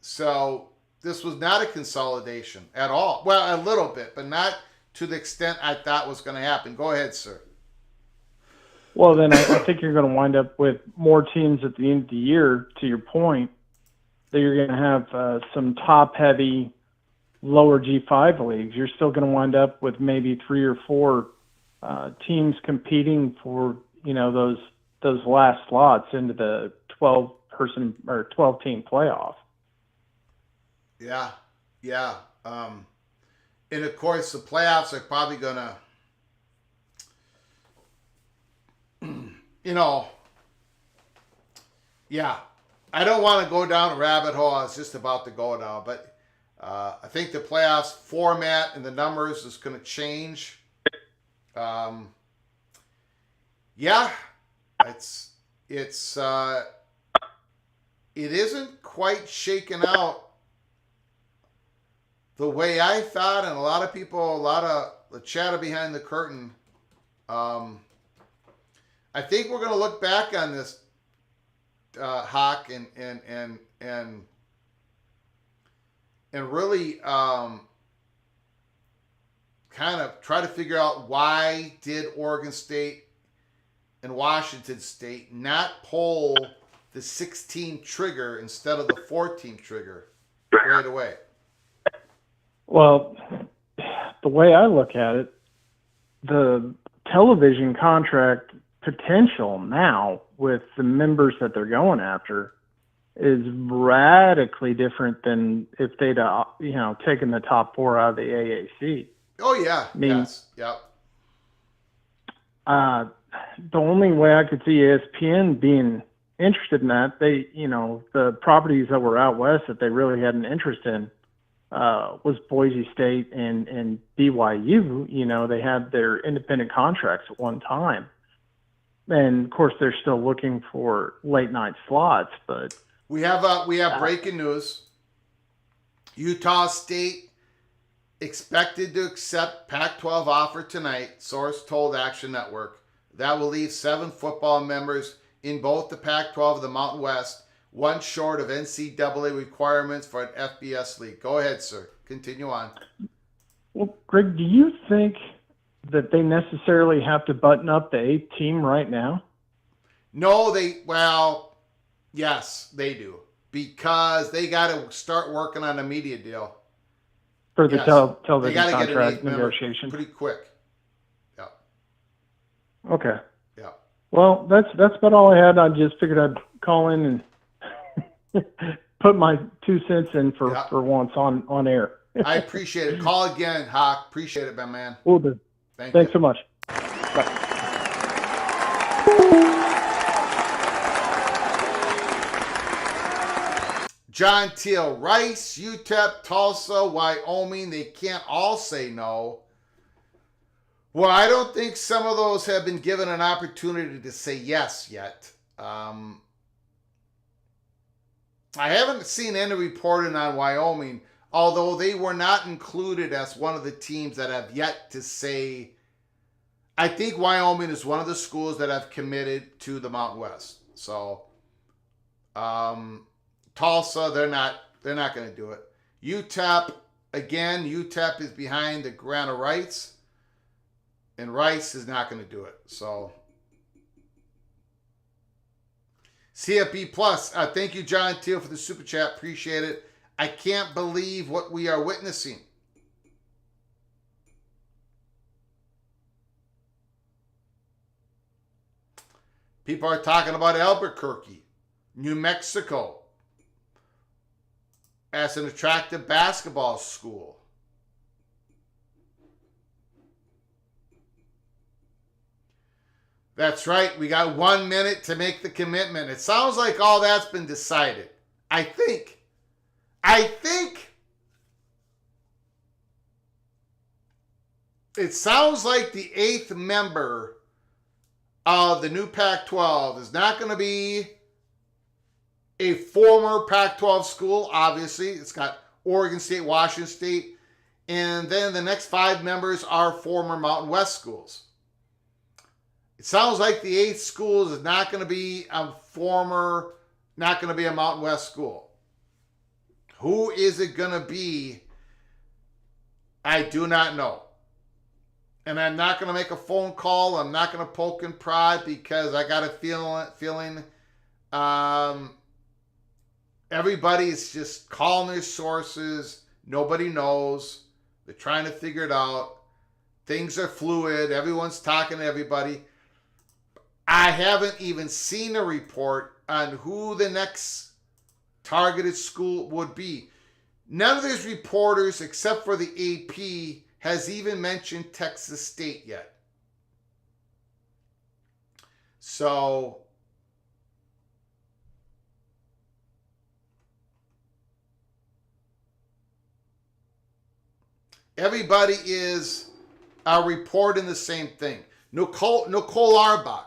So this was not a consolidation at all. Well, a little bit, but not to the extent I thought was going to happen. Go ahead, sir. Well, then I think you're going to wind up with more teams at the end of the year, to your point, that you're going to have some top-heavy, lower G5 leagues. You're still going to wind up with maybe 3 or 4 teams competing for, you know, those last slots into the 12-person or 12-team playoff. Yeah. And of course, the playoffs are probably going to, you know, yeah. I don't want to go down a rabbit hole. I was just about to go down, but I think the playoffs format and the numbers is going to change. Yeah, it isn't quite shaken out the way I thought, and a lot of people, a lot of the chatter behind the curtain. I think we're going to look back on this, Hawk, and really kind of try to figure out why did Oregon State and Washington State not pull the 16 trigger instead of the 14 trigger right away. Well, the way I look at it, the television contract potential now with the members that they're going after is radically different than if they'd, you know, taken the top 4 out of the AAC. Oh, yeah. I mean, yes. Yep. The only way I could see ESPN being interested in that, they, you know, the properties that were out west that they really had an interest in was Boise State and BYU. You know, they had their independent contracts at one time. And of course, they're still looking for late night slots, but we have breaking news. Utah State expected to accept Pac-12 offer tonight, source told Action Network. That will leave 7 football members in both the Pac-12 and the Mountain West, one short of NCAA requirements for an FBS league. Go ahead, sir. Continue on. Well, Greg, do you think that they necessarily have to button up the 8th team right now? No, yes, they do. Because they got to start working on a media deal. For the television they gotta contract get an negotiation. pretty quick. Yeah. Okay. Yeah. Well, that's about all I had. I just figured I'd call in and put my 2 cents in for once on air. I appreciate it. Call again, Hawk. Appreciate it, my man. Will do. Thanks so much. Bye. John Teal, Rice, UTEP, Tulsa, Wyoming, they can't all say no. Well, I don't think some of those have been given an opportunity to say yes yet. I haven't seen any reporting on Wyoming, although they were not included as one of the teams that have yet to say. I think Wyoming is one of the schools that have committed to the Mountain West. So, Tulsa, they're not They're not going to do it. UTEP, again, UTEP is behind the grant of rights, and Rice is not going to do it. So, CFB Plus, thank you, John Teal, for the super chat. Appreciate it. I can't believe what we are witnessing. People are talking about Albuquerque, New Mexico, as an attractive basketball school. That's right. We got 1 minute to make the commitment. It sounds like all that's been decided. I think it sounds like the 8th member of the new Pac-12 is not going to be a former Pac-12 school, obviously. It's got Oregon State, Washington State, and then the next 5 members are former Mountain West schools. It sounds like the 8th school is not going to be a Mountain West school. Who is it going to be? I do not know. And I'm not going to make a phone call. I'm not going to poke and prod because I got a feeling everybody is just calling their sources. Nobody knows. They're trying to figure it out. Things are fluid. Everyone's talking to everybody. I haven't even seen a report on who the next targeted school would be. None of these reporters, except for the AP, has even mentioned Texas State yet. So, everybody is reporting the same thing. Nicole Arbach.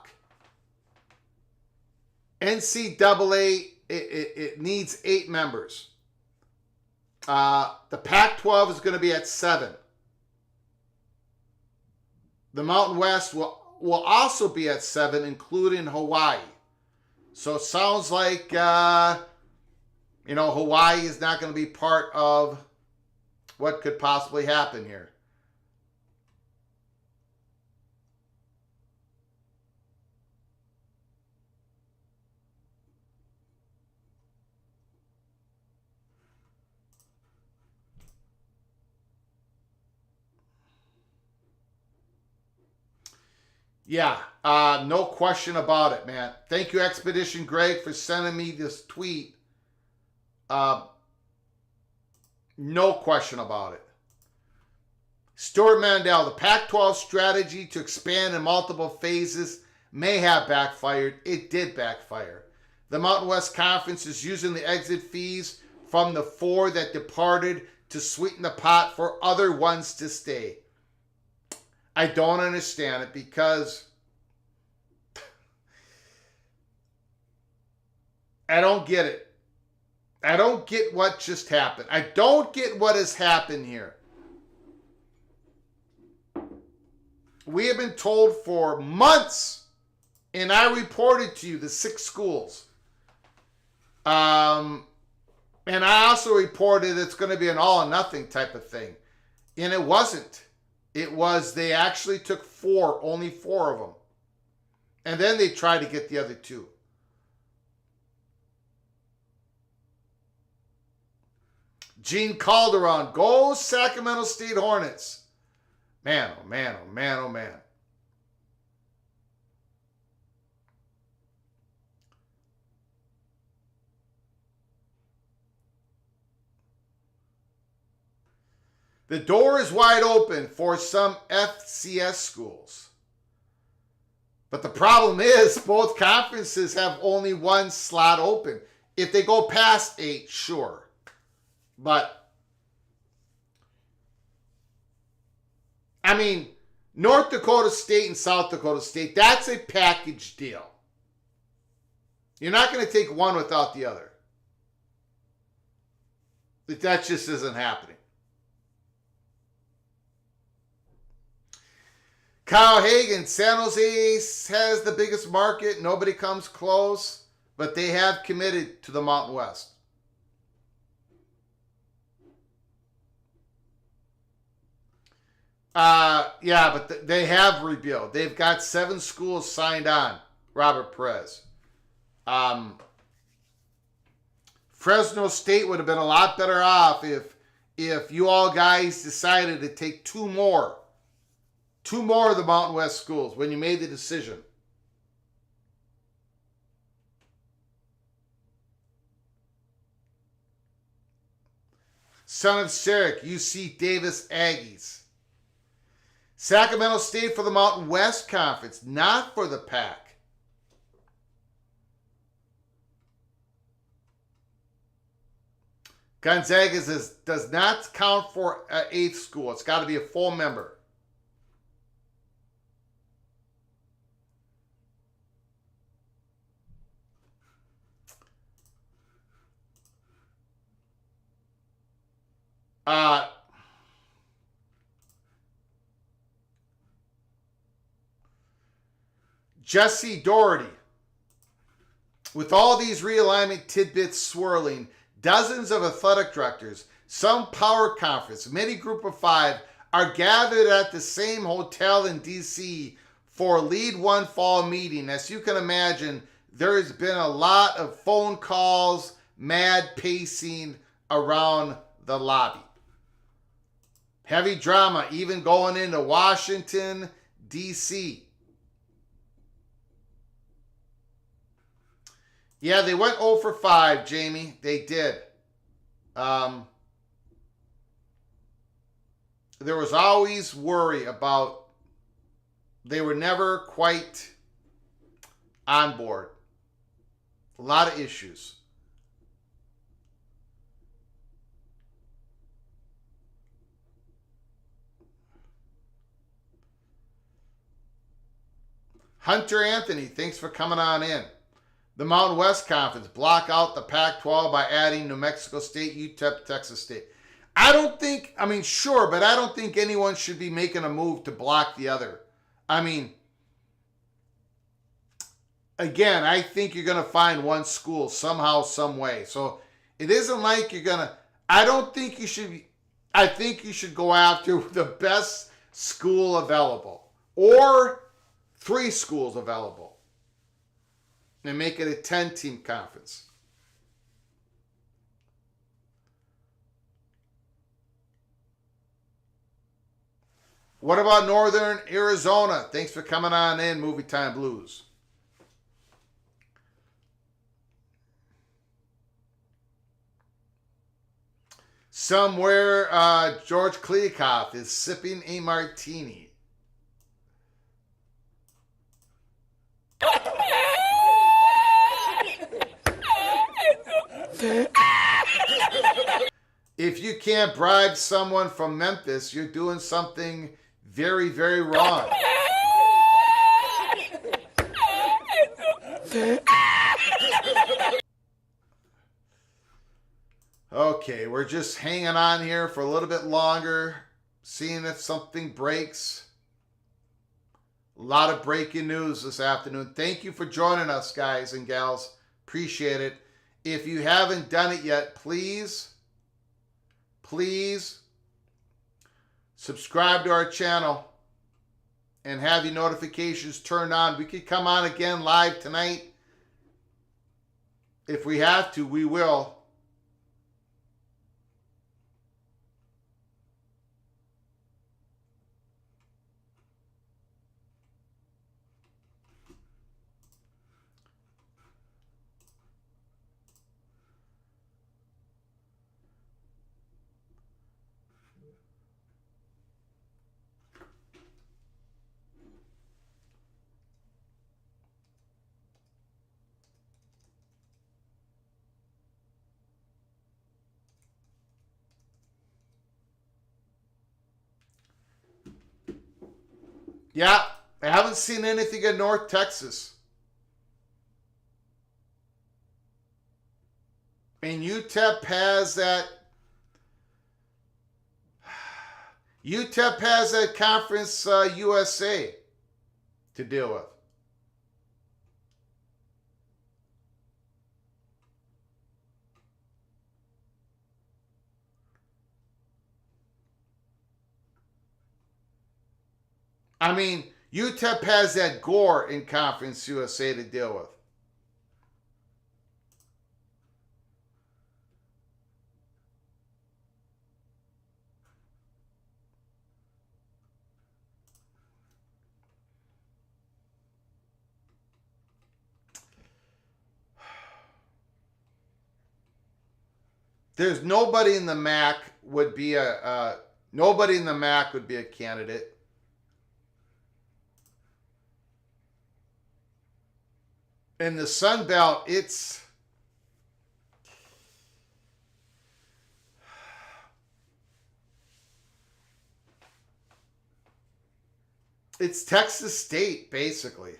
NCAA, it needs 8 members. The Pac-12 is going to be at 7. The Mountain West will also be at 7, including Hawaii. So it sounds like, Hawaii is not going to be part of what could possibly happen here. Yeah, no question about it, man. Thank you, Expedition Greg, for sending me this tweet. No question about it. Stuart Mandel, the Pac-12 strategy to expand in multiple phases may have backfired. It did backfire. The Mountain West Conference is using the exit fees from the 4 that departed to sweeten the pot for other ones to stay. I don't understand it because I don't get it. I don't get what just happened. I don't get what has happened here. We have been told for months, and I reported to you the 6 schools. And I also reported it's going to be an all or nothing type of thing. And it wasn't. It was, they actually took 4, only 4 of them. And then they tried to get the other 2. Gene Calderon, go Sacramento State Hornets. Man, oh man, oh man, oh man. The door is wide open for some FCS schools. But the problem is both conferences have only 1 slot open. If they go past 8, sure. But, I mean, North Dakota State and South Dakota State, that's a package deal. You're not going to take one without the other. That just isn't happening. Kyle Hagan, San Jose has the biggest market. Nobody comes close, but they have committed to the Mountain West. Yeah, but they have rebuilt. They've got 7 schools signed on. Robert Perez. Fresno State would have been a lot better off if you all guys decided to take 2 more of the Mountain West schools when you made the decision. Son of Sarek, UC Davis Aggies. Sacramento State for the Mountain West Conference, not for the PAC. Gonzaga does not count for an 8th school. It's got to be a full member. Jesse Doherty. With all these realignment tidbits swirling, dozens of athletic directors, some power conference, many group of 5 are gathered at the same hotel in D.C. for Lead One Fall meeting. As you can imagine, there has been a lot of phone calls, mad pacing around the lobby. Heavy drama even going into Washington, D.C. Yeah, they went 0 for 5, Jamie. They did. There was always worry about they were never quite on board. A lot of issues. Hunter Anthony, thanks for coming on in. The Mountain West Conference block out the Pac-12 by adding New Mexico State, UTEP, Texas State. I don't think anyone should be making a move to block the other. I mean, again, I think you're going to find one school somehow, some way. So it isn't like you're going to, I think you should go after the best school available or 3 schools available. And make it a 10-team conference. What about Northern Arizona? Thanks for coming on in, Movie Time Blues. Somewhere, George Kliakoff is sipping a martini. If you can't bribe someone from Memphis, you're doing something very, very wrong. Okay, we're just hanging on here for a little bit longer, seeing if something breaks. A lot of breaking news this afternoon. Thank you for joining us, guys and gals. Appreciate it. If you haven't done it yet, please subscribe to our channel and have your notifications turned on. We could come on again live tonight. If we have to, we will. Yeah, I haven't seen anything in North Texas. And UTEP has that. UTEP has that Conference USA to deal with. I mean, UTEP has that Gore in Conference USA to deal with. There's nobody in the MAC would be nobody in the MAC would be a candidate. In the Sun Belt, it's Texas State, basically.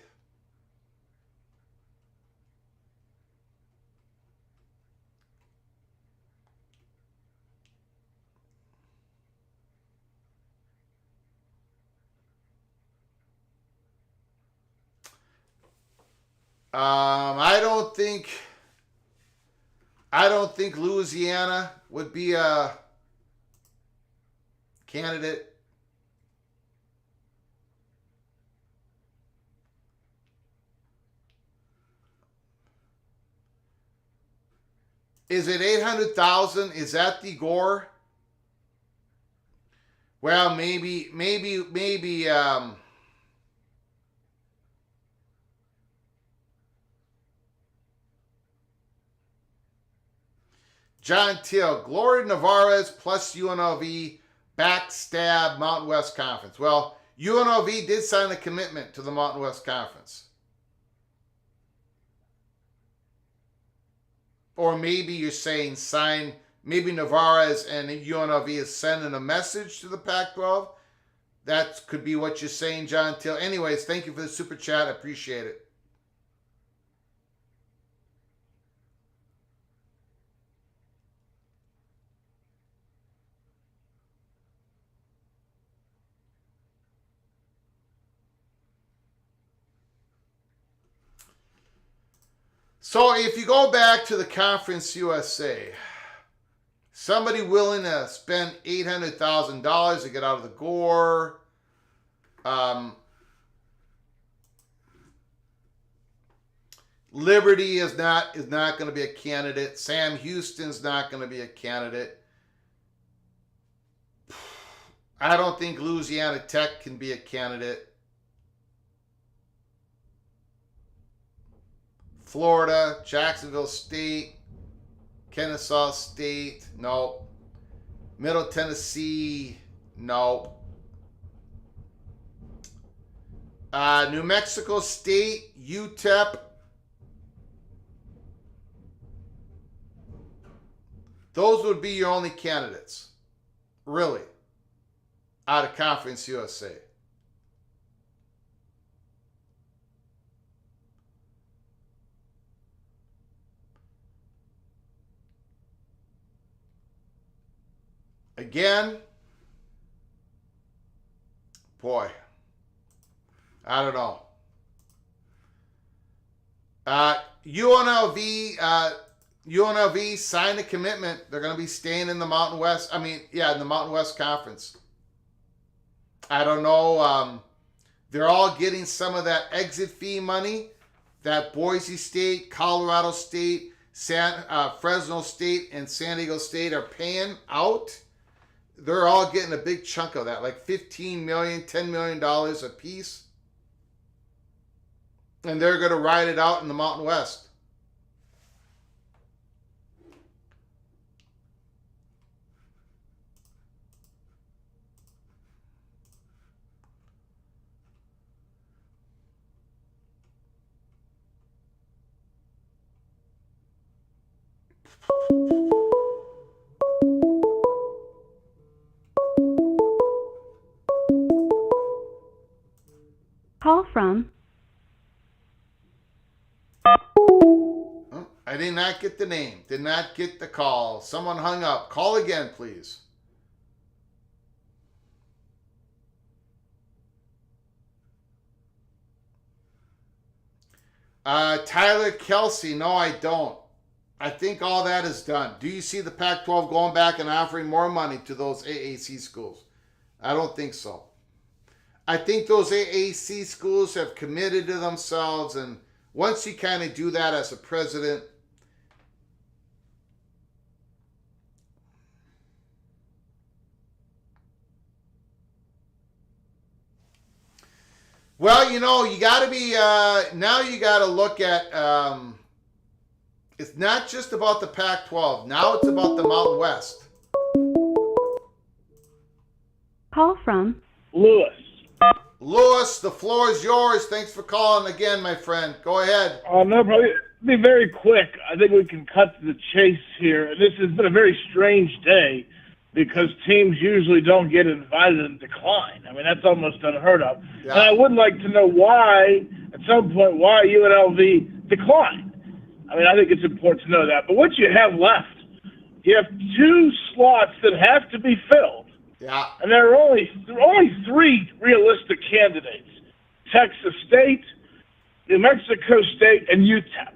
I don't think Louisiana would be a candidate. Is it 800,000? Is that the Gore? Well, maybe John Till, Gloria Navarez plus UNLV backstab Mountain West Conference. Well, UNLV did sign a commitment to the Mountain West Conference. Or maybe you're saying maybe Navarez and UNLV is sending a message to the Pac-12. That could be what you're saying, John Till. Anyways, thank you for the super chat. I appreciate it. So if you go back to the Conference USA, somebody willing to spend $800,000 to get out of the Gore, Liberty is not going to be a candidate. Sam Houston's not going to be a candidate. I don't think Louisiana Tech can be a candidate. Florida, Jacksonville State, Kennesaw State, no. Middle Tennessee, no. New Mexico State, UTEP. Those would be your only candidates, really, out of Conference USA. Again, boy, I don't know. UNLV signed a commitment. They're going to be staying in the Mountain West. In the Mountain West Conference. I don't know. They're all getting some of that exit fee money that Boise State, Colorado State, Fresno State, and San Diego State are paying out. They're all getting a big chunk of that, like $15 million, $10 million a piece. And they're going to ride it out in the Mountain West. Call from. I did not get the name. Did not get the call. Someone hung up. Call again, please. Tyler Kelsey. No, I don't. I think all that is done. Do you see the Pac-12 going back and offering more money to those AAC schools? I don't think so. I think those AAC schools have committed to themselves, and once you kind of do that as a president, well, you know, you got to be, now you got to look at, it's not just about the Pac-12. Now it's about the Mountain West. Call from Lewis. Lewis, the floor is yours. Thanks for calling again, my friend. Go ahead. No, probably be very quick. I think we can cut to the chase here. This has been a very strange day because teams usually don't get invited and decline. I mean, that's almost unheard of. Yeah. And I would like to know why, at some point, why UNLV declined. I mean, I think it's important to know that. But what you have left, you have 2 slots that have to be filled. Yeah. And there are only 3 realistic candidates: Texas State, New Mexico State, and UTEP.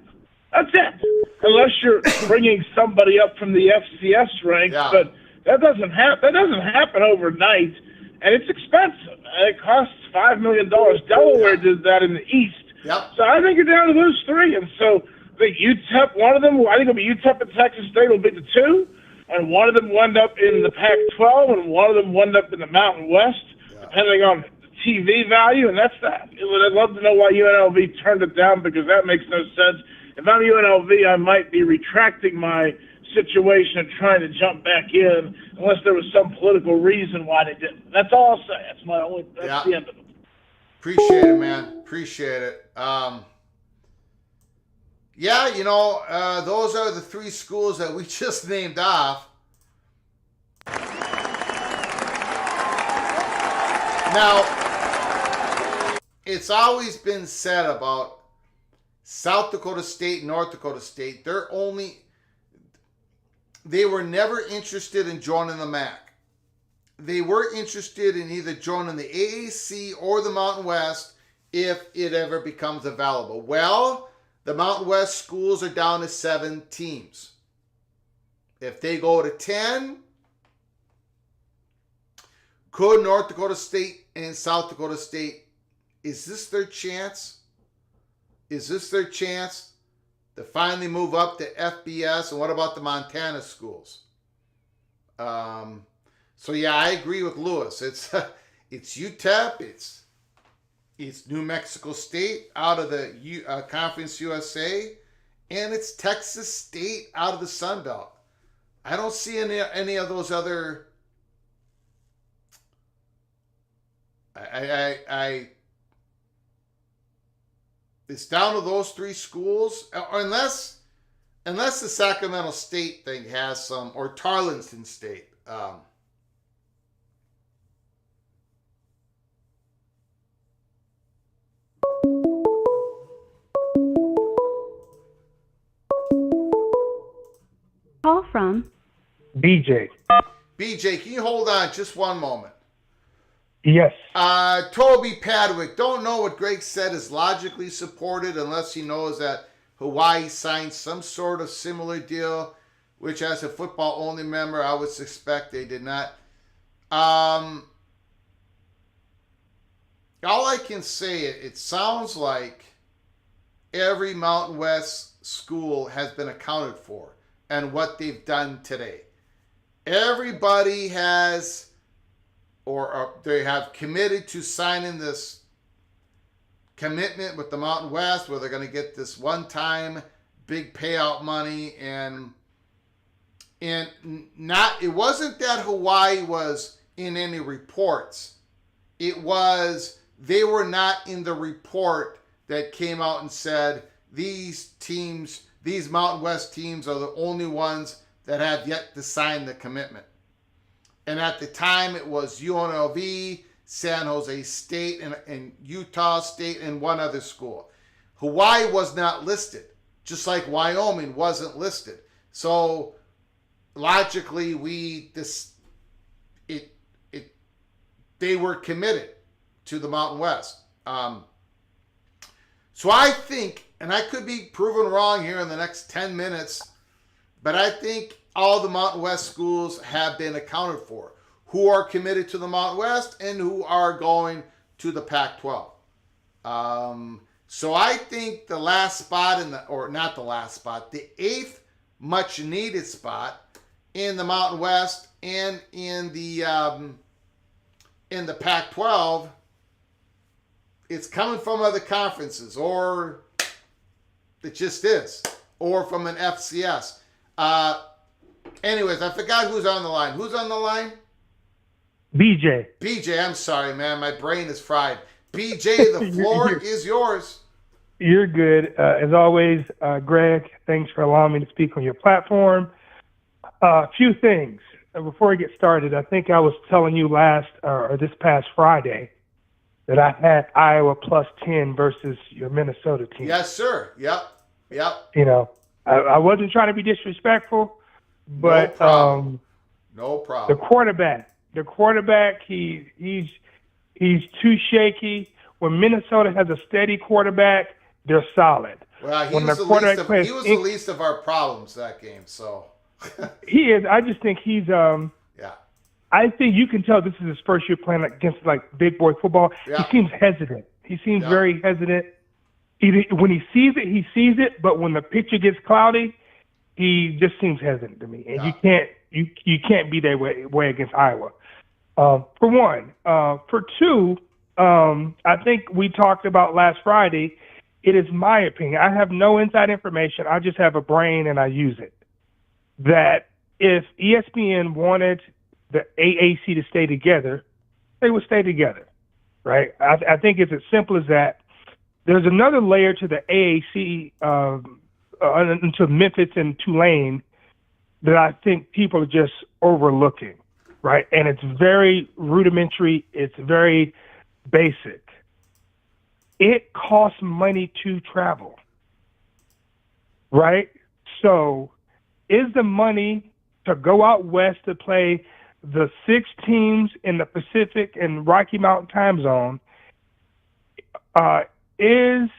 That's it. Unless you're bringing somebody up from the FCS ranks, yeah. But that doesn't happen overnight, and it's expensive. It costs $5 million. Delaware did that in the East. Yep. So I think you're down to those 3, and so I think UTEP, one of them, I think it'll be UTEP and Texas State will be the 2. And one of them wound up in the Pac-12, and one of them wound up in the Mountain West, depending on the TV value, and that's that. I'd love to know why UNLV turned it down, because that makes no sense. If I'm UNLV, I might be retracting my situation and trying to jump back in, unless there was some political reason why they didn't. That's all I'll say. That's the end of it. Appreciate it, man. Appreciate it. Yeah, you know, those are the 3 schools that we just named off. Now, it's always been said about South Dakota State, North Dakota State, they were never interested in joining the MAC. They were interested in either joining the AAC or the Mountain West if it ever becomes available. Well, the Mountain West schools are down to 7 teams. If they go to 10, could North Dakota State and South Dakota State, is this their chance? Is this their chance to finally move up to FBS? And what about the Montana schools? So yeah, I agree with Lewis. It's UTEP, it's New Mexico State out of the Conference USA, and it's Texas State out of the Sun Belt. I don't see any of those other. It's down to those 3 schools, or unless the Sacramento State thing has some, or Tarleton State. Call from BJ. BJ, can you hold on just one moment? Yes. Toby Padwick, don't know what Greg said is logically supported unless he knows that Hawaii signed some sort of similar deal, which as a football-only member, I would suspect they did not. All I can say, it sounds like every Mountain West school has been accounted for and what they've done today. Everybody has, or they have committed to signing this commitment with the Mountain West where they're going to get this one-time big payout money, and not, it wasn't that Hawaii was in any reports. It was they were not in the report that came out and said these teams, these Mountain West teams are the only ones that have yet to sign the commitment. And at the time, it was UNLV, San Jose State, and Utah State, and one other school. Hawaii was not listed, just like Wyoming wasn't listed. So logically, they were committed to the Mountain West. So I think, and I could be proven wrong here in the next 10 minutes, but I think all the Mountain West schools have been accounted for, who are committed to the Mountain West and who are going to the Pac-12. So I think the last spot not the last spot, the 8th much needed spot in the Mountain West and in the Pac-12, it's coming from other conferences, or it just is, or from an FCS. Anyways, I forgot who's on the line. Who's on the line? BJ. BJ, I'm sorry, man. My brain is fried. BJ, the floor is yours. You're good. As always, Greg, thanks for allowing me to speak on your platform. A few things. Before we get started, I think I was telling you this past Friday that I had Iowa plus 10 versus your Minnesota team. Yes, sir. Yep. You know, I wasn't trying to be disrespectful, but no problem. The quarterback, he's too shaky. When Minnesota has a steady quarterback, they're solid. Well, he was the least of our problems that game, so. He is. I just think he's I think you can tell this is his first year playing against like big boy football. Yeah. He seems hesitant. He seems very hesitant. When he sees it, but when the picture gets cloudy, he just seems hesitant to me. And you can't be that way against Iowa. For one. For two, I think we talked about last Friday. It is my opinion. I have no inside information. I just have a brain and I use it. That if ESPN wanted the AAC to stay together, they would stay together, right? I think it's as simple as that. There's another layer to the AAC into Memphis and Tulane that I think people are just overlooking, right? And it's very rudimentary. It's very basic. It costs money to travel, right? So is the money to go out west to play the 6 teams in the Pacific and Rocky Mountain time zone, is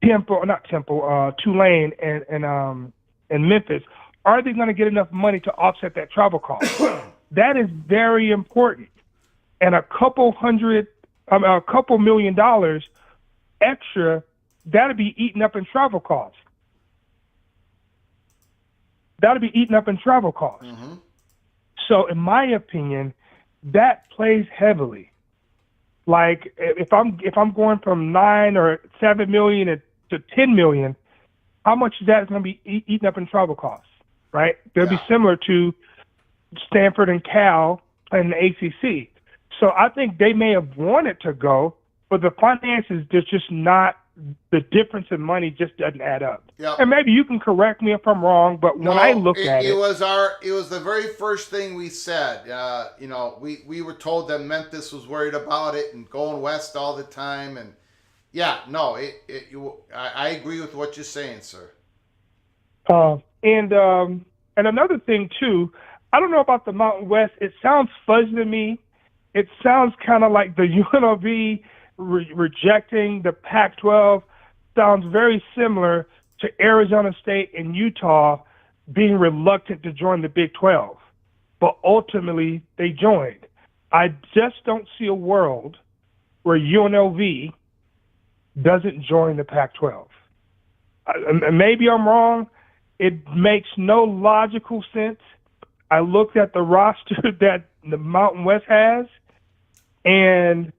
Tulane and Memphis, are they going to get enough money to offset that travel cost? That is very important. And a couple $1 million extra, that'll be eaten up in travel costs. Mm-hmm. So in my opinion, that plays heavily. Like if I'm going from 9 or 7 million to 10 million, how much of that is going to be eaten up in travel costs, right? They'll be similar to Stanford and Cal playing the ACC. So I think they may have wanted to go, but the finances, there's just not, the difference in money just doesn't add up. Yep. And maybe you can correct me if I'm wrong, but when I look at it, it was the very first thing we said. We were told that Memphis was worried about it and going west all the time, and I agree with what you're saying, sir. And another thing too, I don't know about the Mountain West. It sounds fuzzy to me. It sounds kind of like the UNLV rejecting the Pac-12. Sounds very similar to Arizona State and Utah being reluctant to join the Big 12. But ultimately, they joined. I just don't see a world where UNLV doesn't join the Pac-12. Maybe I'm wrong. It makes no logical sense. I looked at the roster that the Mountain West has, and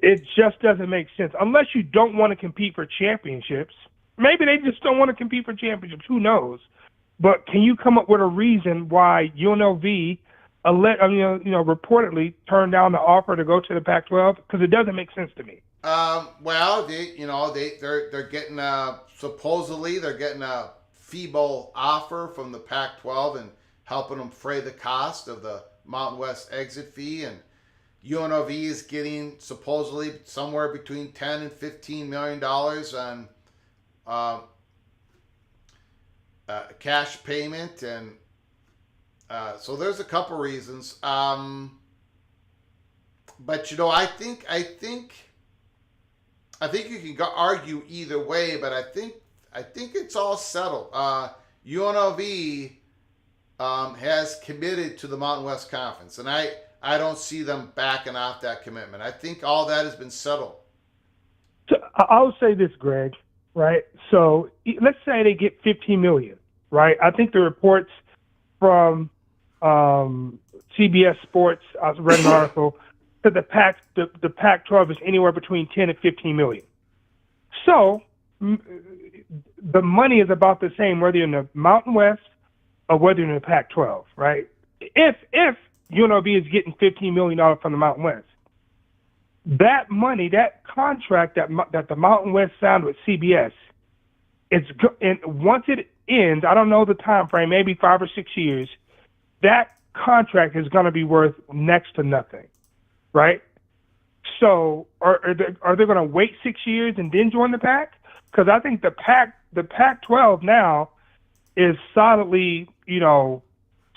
it just doesn't make sense. Unless you don't want to compete for championships. Maybe they just don't want to compete for championships. Who knows? But can you come up with a reason why UNLV, reportedly turned down the offer to go to the Pac-12? Because it doesn't make sense to me. They're getting supposedly they're getting a feeble offer from the Pac-12 and helping them fray the cost of the Mountain West exit fee, and UNLV is getting supposedly somewhere between $10 and $15 million on cash payment, and so there's a couple reasons. But I think you can argue either way, but I think it's all settled. UNLV has committed to the Mountain West Conference, and I I don't see them backing off that commitment. I think all that has been settled. So I'll say this, Greg, right? So let's say they get $15 million, right? I think the reports from CBS Sports, I read an article, that the Pac-12 is anywhere between 10 and 15 million. So the money is about the same whether you're in the Mountain West or whether you're in the Pac-12, right? If UNLV is getting $15 million from the Mountain West, that money, that contract that the Mountain West signed with CBS, and once it ends, I don't know the time frame, maybe 5 or 6 years, that contract is going to be worth next to nothing, right? So are they going to wait 6 years and then join the PAC? Because I think the Pac-12 now is solidly,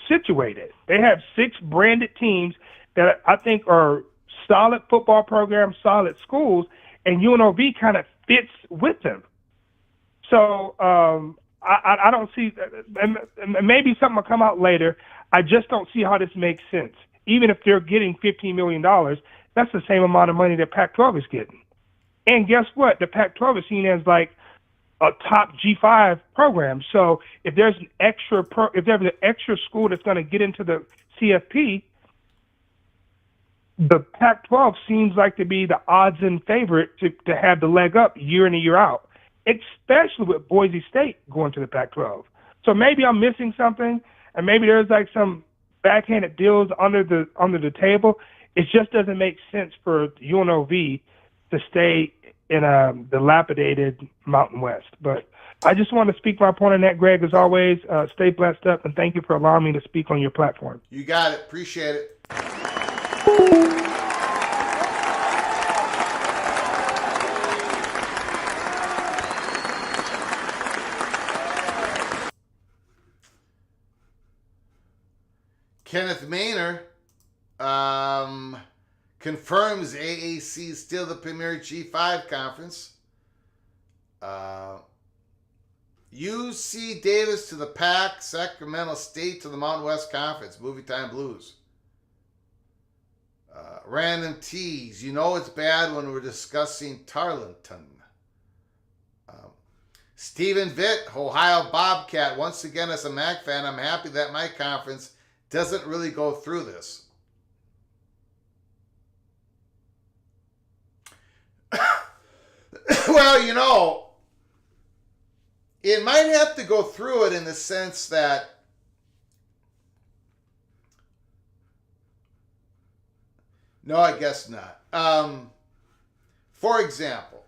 situated. They have 6 branded teams that I think are solid football programs, solid schools, and UNLV kind of fits with them. So I don't see, and maybe something will come out later. I just don't see how this makes sense. Even if they're getting $15 million, that's the same amount of money that Pac-12 is getting. And guess what? The Pac-12 is seen as like a top G5 program. So if there's an extra school that's going to get into the CFP, the Pac-12 seems like to be the odds-in favorite to have the leg up year in and year out, especially with Boise State going to the Pac-12. So maybe I'm missing something, and maybe there's like some backhanded deals under the table. It just doesn't make sense for UNLV to stay in a dilapidated Mountain West. But I just want to speak my point on that, Greg. As always, stay blessed up, and thank you for allowing me to speak on your platform. You got it. Appreciate it. Kenneth Maynor confirms AAC is still the premier G5 conference. UC Davis to the PAC, Sacramento State to the Mountain West Conference, Movie Time Blues. Random tease, it's bad when we're discussing Tarleton. Stephen Vitt, Ohio Bobcat, once again as a MAC fan, I'm happy that my conference doesn't really go through this. Well, it might have to go through it in the sense that no, I guess not. For example,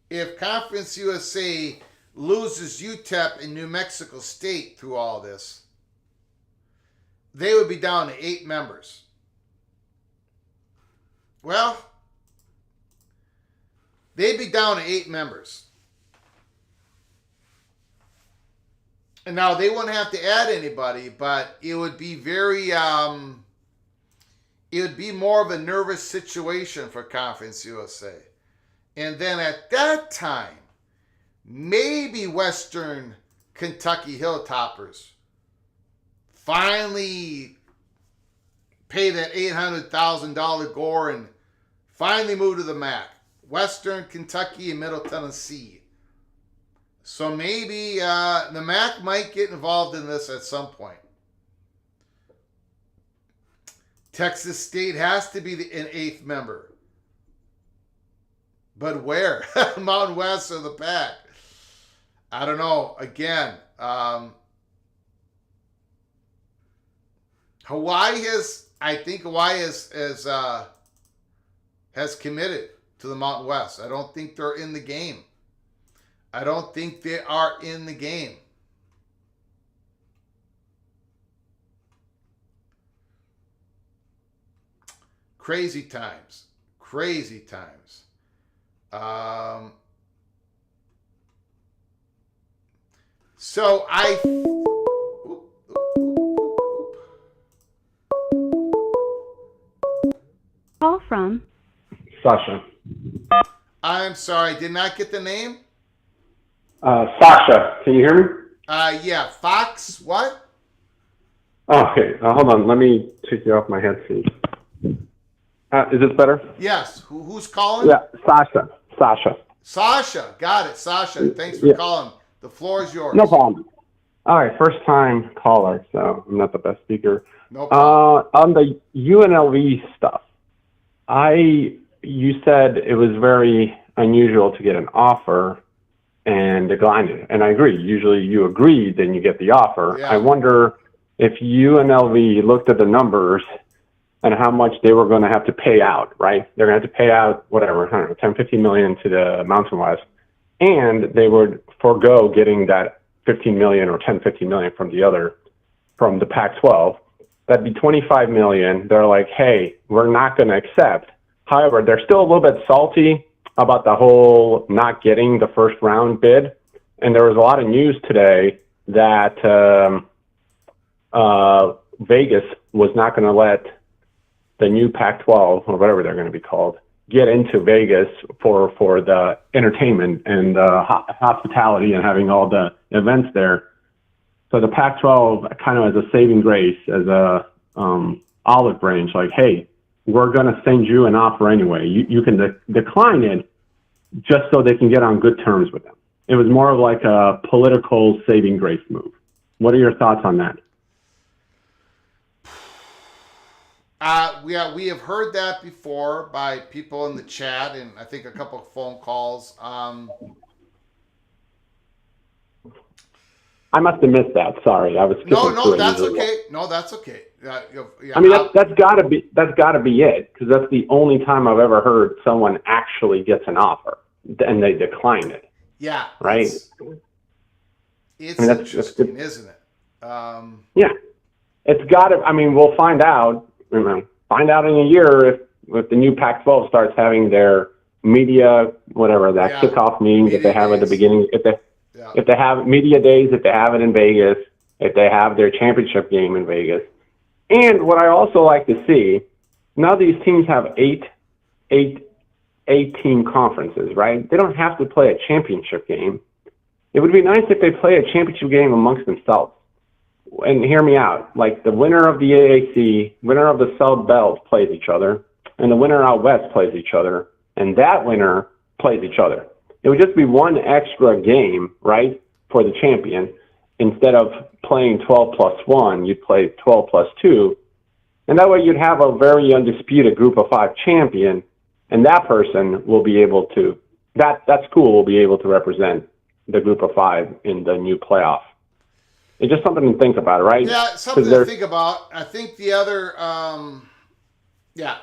if Conference USA loses UTEP and New Mexico State through all this, they would be down to 8 members. Well, they'd be down to 8 members. And now they wouldn't have to add anybody, but it would be very, it would be more of a nervous situation for Conference USA. And then at that time, maybe Western Kentucky Hilltoppers finally pay that $800,000 gore and finally move to the MAC. Western Kentucky and Middle Tennessee. So maybe the MAC might get involved in this at some point. Texas State has to be an 8th member. But where? Mountain West or the PAC? I don't know. Again, Hawaii has committed to the Mountain West. I don't think they're in the game. I don't think they are in the game. Crazy times. Crazy times. So Call from Sasha. I'm sorry, did not get the name? Sasha, can you hear me? Yeah, Fox, what? Oh, okay, hold on. Let me take you off my headset. Is this better? Yes. Who's calling? Yeah, Sasha. Sasha. Got it. Sasha, thanks for calling. The floor is yours. No problem. All right, first time caller, so I'm not the best speaker. No problem. On the UNLV stuff, you said it was very unusual to get an offer and decline it, and I agree. Usually you agree, then you get the offer. Yeah. I wonder if UNLV looked at the numbers and how much they were going to have to pay out, right? They're going to have to pay out, whatever, I don't know, 10, 15 million to the Mountain West, and they would forego getting that 15 million or 10, 15 million from the Pac-12. That'd be 25 million. They're like, hey, we're not going to accept. However, they're still a little bit salty about the whole not getting the first round bid. And there was a lot of news today that Vegas was not going to let the new Pac-12, or whatever they're going to be called, get into Vegas for the entertainment and hospitality and having all the events there. So the Pac-12 kind of as a saving grace, as a olive branch, like, hey, we're going to send you an offer anyway. You can decline it just so they can get on good terms with them. It was more of like a political saving grace move. What are your thoughts on that? We have heard that before by people in the chat, and I think a couple of phone calls. I must have missed that. Sorry, I was skipping No, that's okay. No, that's okay. Yeah, I mean, that's got to be it, because that's the only time I've ever heard someone actually gets an offer and they decline it. Yeah. Right. It's interesting, isn't it? Yeah, it's got to. I mean, we'll find out. Find out in a year if the new Pac-12 starts having their media, whatever, that kickoff meeting that they have at the beginning. If they have media days, if they have it in Vegas, if they have their championship game in Vegas. And what I also like to see, now these teams have eight team conferences, right? They don't have to play a championship game. It would be nice if they play a championship game amongst themselves. And hear me out, like the winner of the AAC, winner of the South Belt plays each other, and the winner out West plays each other, and that winner plays each other. It would just be one extra game, right, for the champion. Instead of playing 12 plus 1, you'd play 12 plus 2, and that way you'd have a very undisputed group of 5 champion, and that person will be able to, that school will be able to represent the group of 5 in the new playoff. It's just something to think about, right? Yeah, something to think about. I think the other,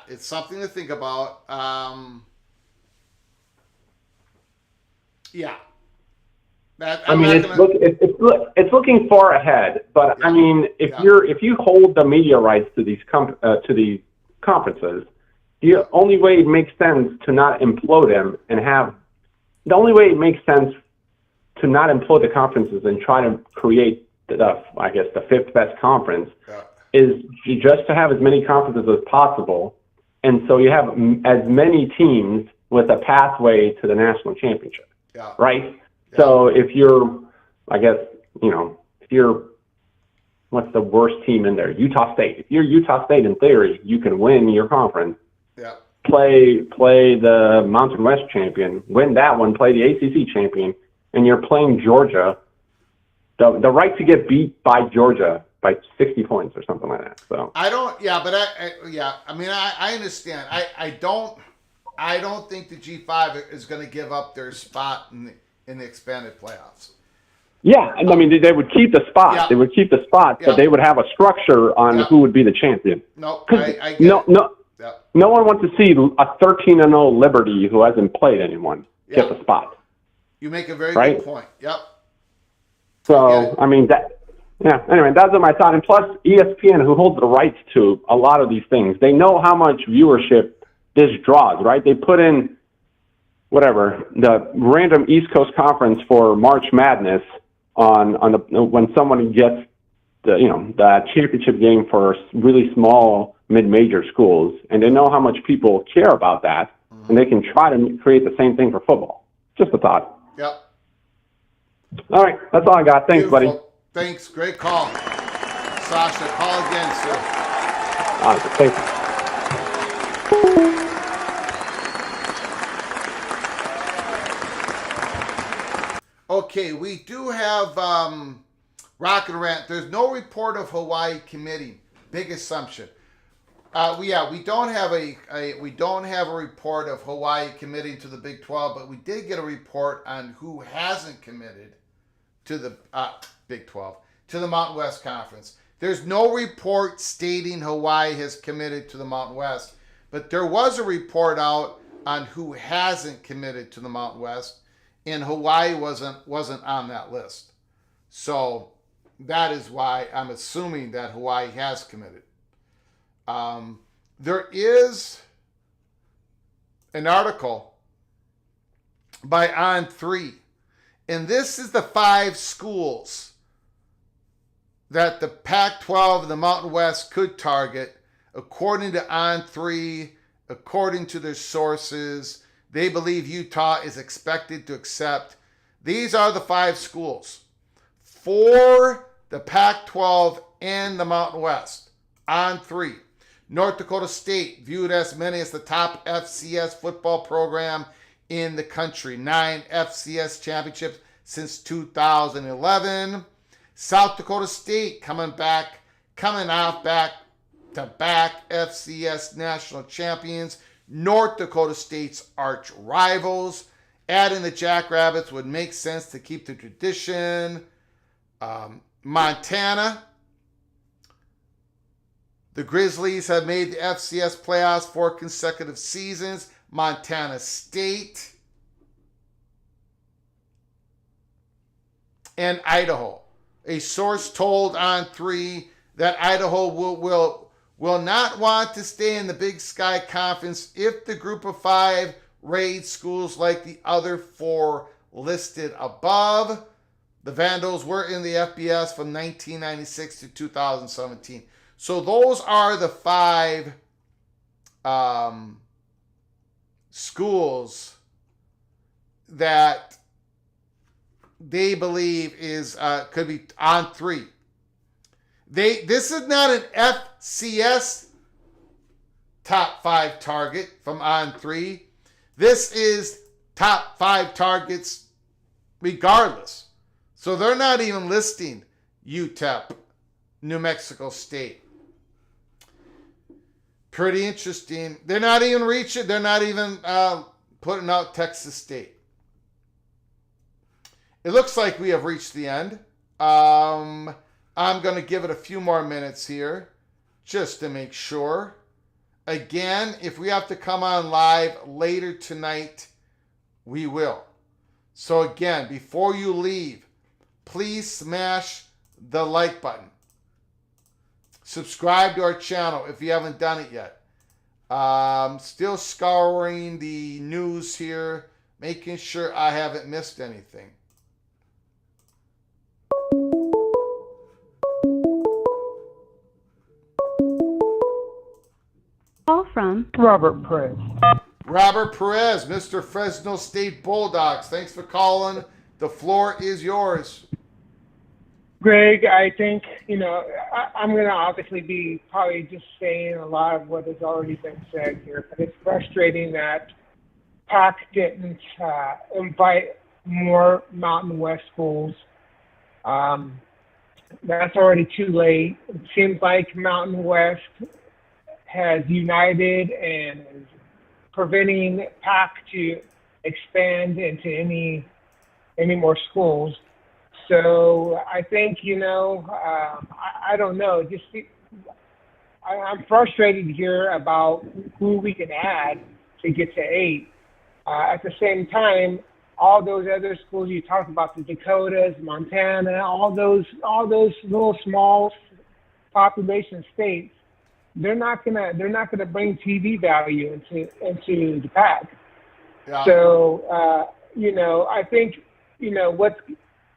it's something to think about. It's looking far ahead, but I mean, if you hold the media rights to these conferences, the only way it makes sense to not implode them the only way it makes sense to not implode the conferences and try to create the fifth best conference is just to have as many conferences as possible. And so you have as many teams with a pathway to the national championship, right? Yeah. So if you're, what's the worst team in there? Utah State. If you're Utah State, in theory, you can win your conference. Yeah. Play the Mountain West champion, win that one, play the ACC champion, and you're playing Georgia. The right to get beat by Georgia by 60 points or something like that. So I understand. I don't think the G5 is going to give up their spot in the expanded playoffs. Yeah, I mean they would keep the spot. Yeah. They would keep the spot, but they would have a structure on who would be the champion. No, no one wants to see a 13-0 Liberty who hasn't played anyone get the spot. You make a very good point. Yep. So, I mean, anyway, that's what I thought. And plus, ESPN, who holds the rights to a lot of these things, they know how much viewership this draws, right? They put in, the random East Coast Conference for March Madness when someone gets the championship game for really small mid-major schools, and they know how much people care about that, and they can try to create the same thing for football. Just a thought. Yep. All right, that's all I got. Thanks, Beautiful. Buddy. Thanks. Great call. Sasha, call again, sir. Awesome. Thank you. Okay, we do have Rocket Rant. There's no report of Hawaii committee. Big assumption. We don't have a report of Hawaii committing to the Big 12, but we did get a report on who hasn't committed to the Big 12, to the Mountain West Conference. There's no report stating Hawaii has committed to the Mountain West, but there was a report out on who hasn't committed to the Mountain West, and Hawaii wasn't on that list. So that is why I'm assuming that Hawaii has committed. There is an article by On3, and this is the 5 schools that the Pac-12 and the Mountain West could target, according to On3, according to their sources. They believe Utah is expected to accept. These are the 5 schools for the Pac-12 and the Mountain West. On3. North Dakota State, viewed as many as the top FCS football program in the country. 9 FCS championships since 2011. South Dakota State coming off back-to-back FCS national champions. North Dakota State's arch rivals. Adding the Jackrabbits would make sense to keep the tradition. Montana. The Grizzlies have made the FCS playoffs 4 consecutive seasons. Montana State. And Idaho. A source told On3 that Idaho will not want to stay in the Big Sky Conference if the group of 5 raid schools like the other 4 listed above. The Vandals were in the FBS from 1996 to 2017. So those are the 5 schools that they believe could be On3. This is not an FCS top 5 target from On3. This is top 5 targets regardless. So they're not even listing UTEP, New Mexico State. Pretty interesting. They're not even putting out Texas State. It looks like we have reached the end. I'm going to give it a few more minutes here just to make sure. Again, if we have to come on live later tonight, we will. So again, before you leave, please smash the like button. Subscribe to our channel if you haven't done it yet. Still scouring the news here, making sure I haven't missed anything. Call from Robert Perez. Robert Perez, Mr. Fresno State Bulldogs. Thanks for calling. The floor is yours. Greg, I think, I'm going to obviously be probably just saying a lot of what has already been said here, but it's frustrating that PAC didn't invite more Mountain West schools. That's already too late. It seems like Mountain West has united and is preventing PAC to expand into any more schools. So I think, I don't know. I'm frustrated here about who we can add to get to 8. At the same time, all those other schools you talked about, the Dakotas, Montana, all those little small population states, they're not gonna bring TV value into the PAC. Yeah. So I think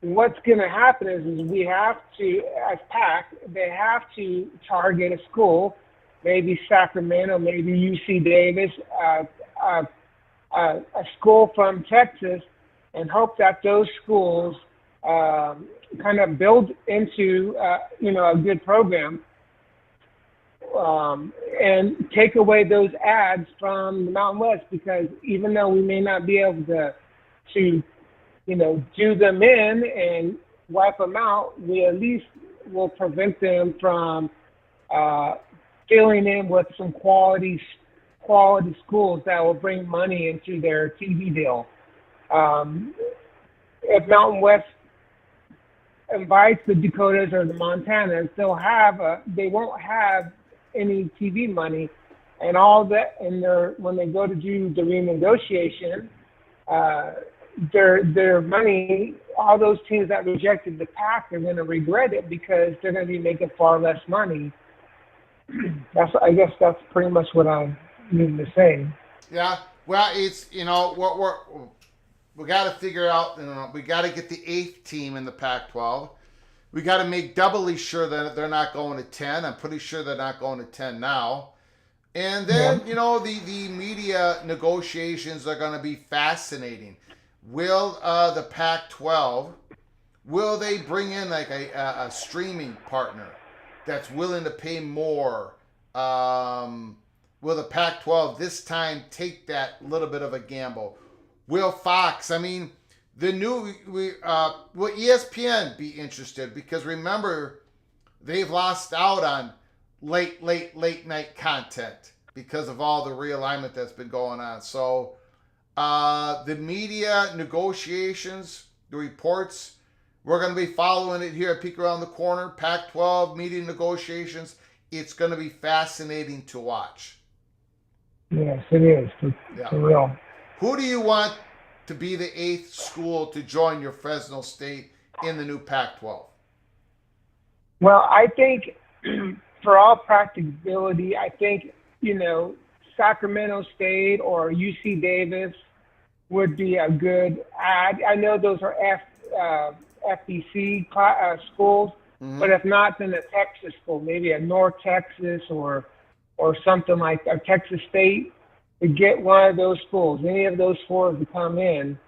what's going to happen is we have to, as PAC, they have to target a school, maybe Sacramento, maybe UC Davis, a school from Texas, and hope that those schools kind of build into a good program. and take away those ads from the Mountain West, because even though we may not be able to do them in and wipe them out, we at least will prevent them from filling in with some quality schools that will bring money into their TV deal. If Mountain West invites the Dakotas or the Montanas, they won't have any TV money, and all that. And when they go to do the renegotiation, their money, all those teams that rejected the PAC are going to regret it, because they're going to be making far less money. I guess that's pretty much what I mean to say. Yeah, well, it's we got to figure out. We got to get the 8th team in the Pac-12. We got to make doubly sure that they're not going to 10. I'm pretty sure they're not going to 10 now. And then the media negotiations are going to be fascinating. Will the Pac-12, will they bring in like a streaming partner that's willing to pay more? Will the Pac-12 this time take that little bit of a gamble? Will Fox, will ESPN be interested? Because remember, they've lost out on late night content because of all the realignment that's been going on. So the media negotiations, the reports, we're going to be following it here at Peek Around the Corner. Pac-12 media negotiations. It's going to be fascinating to watch. Yes, it is. For real. Who do you want to be the 8th school to join your Fresno State in the new Pac-12? Well, I think for all practicability, I think, Sacramento State or UC Davis would be a good add. I know those are FBC schools, but if not, then a Texas school, maybe a North Texas or something like a Texas State, to get one of those schools, any of those 4 to come in.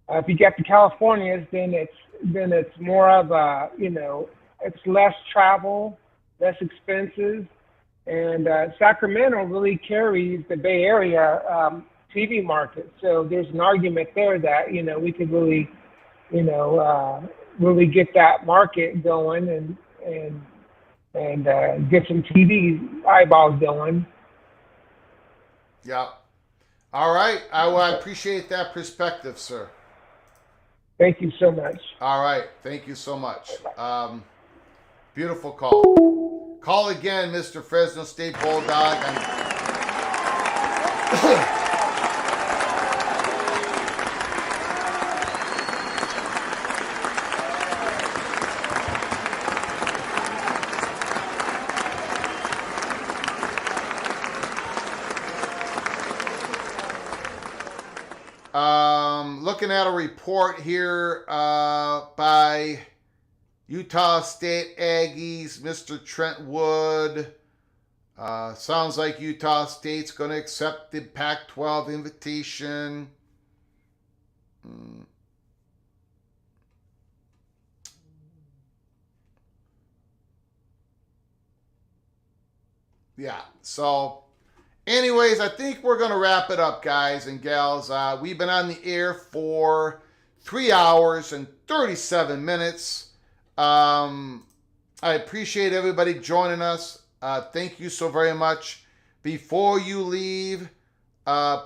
If you get the Californias, then it's more of a, it's less travel, less expenses, and Sacramento really carries the Bay Area TV market. So there's an argument there that we could really, really get that market going and get some TV eyeballs going. Yeah. All right. I appreciate that perspective, sir. Thank you so much. All right. Thank you so much. Beautiful call. Call again, Mr. Fresno State Bulldog. Looking at a report here by Utah State Aggies, Mr. Trent Wood. Sounds like Utah State's going to accept the Pac-12 invitation. Yeah, so anyways, I think we're going to wrap it up, guys and gals. We've been on the air for 3 hours and 37 minutes. I appreciate everybody joining us. Thank you so very much. Before you leave,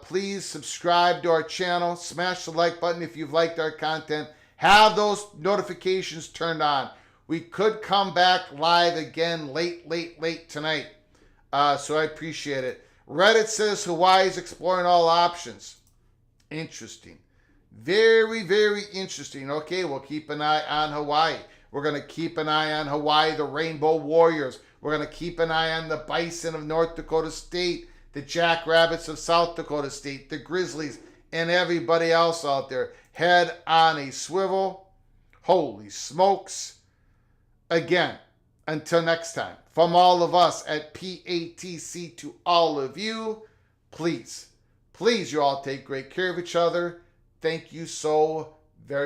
please subscribe to our channel. Smash the like button if you've liked our content. Have those notifications turned on. We could come back live again late tonight. So I appreciate it. Reddit says Hawaii is exploring all options. Interesting. Very, very interesting. Okay, we'll keep an eye on Hawaii. We're going to keep an eye on Hawaii, the Rainbow Warriors. We're going to keep an eye on the Bison of North Dakota State, the Jackrabbits of South Dakota State, the Grizzlies, and everybody else out there. Head on a swivel. Holy smokes. Again, until next time, from all of us at PATC to all of you, please, you all take great care of each other. Thank you so very much.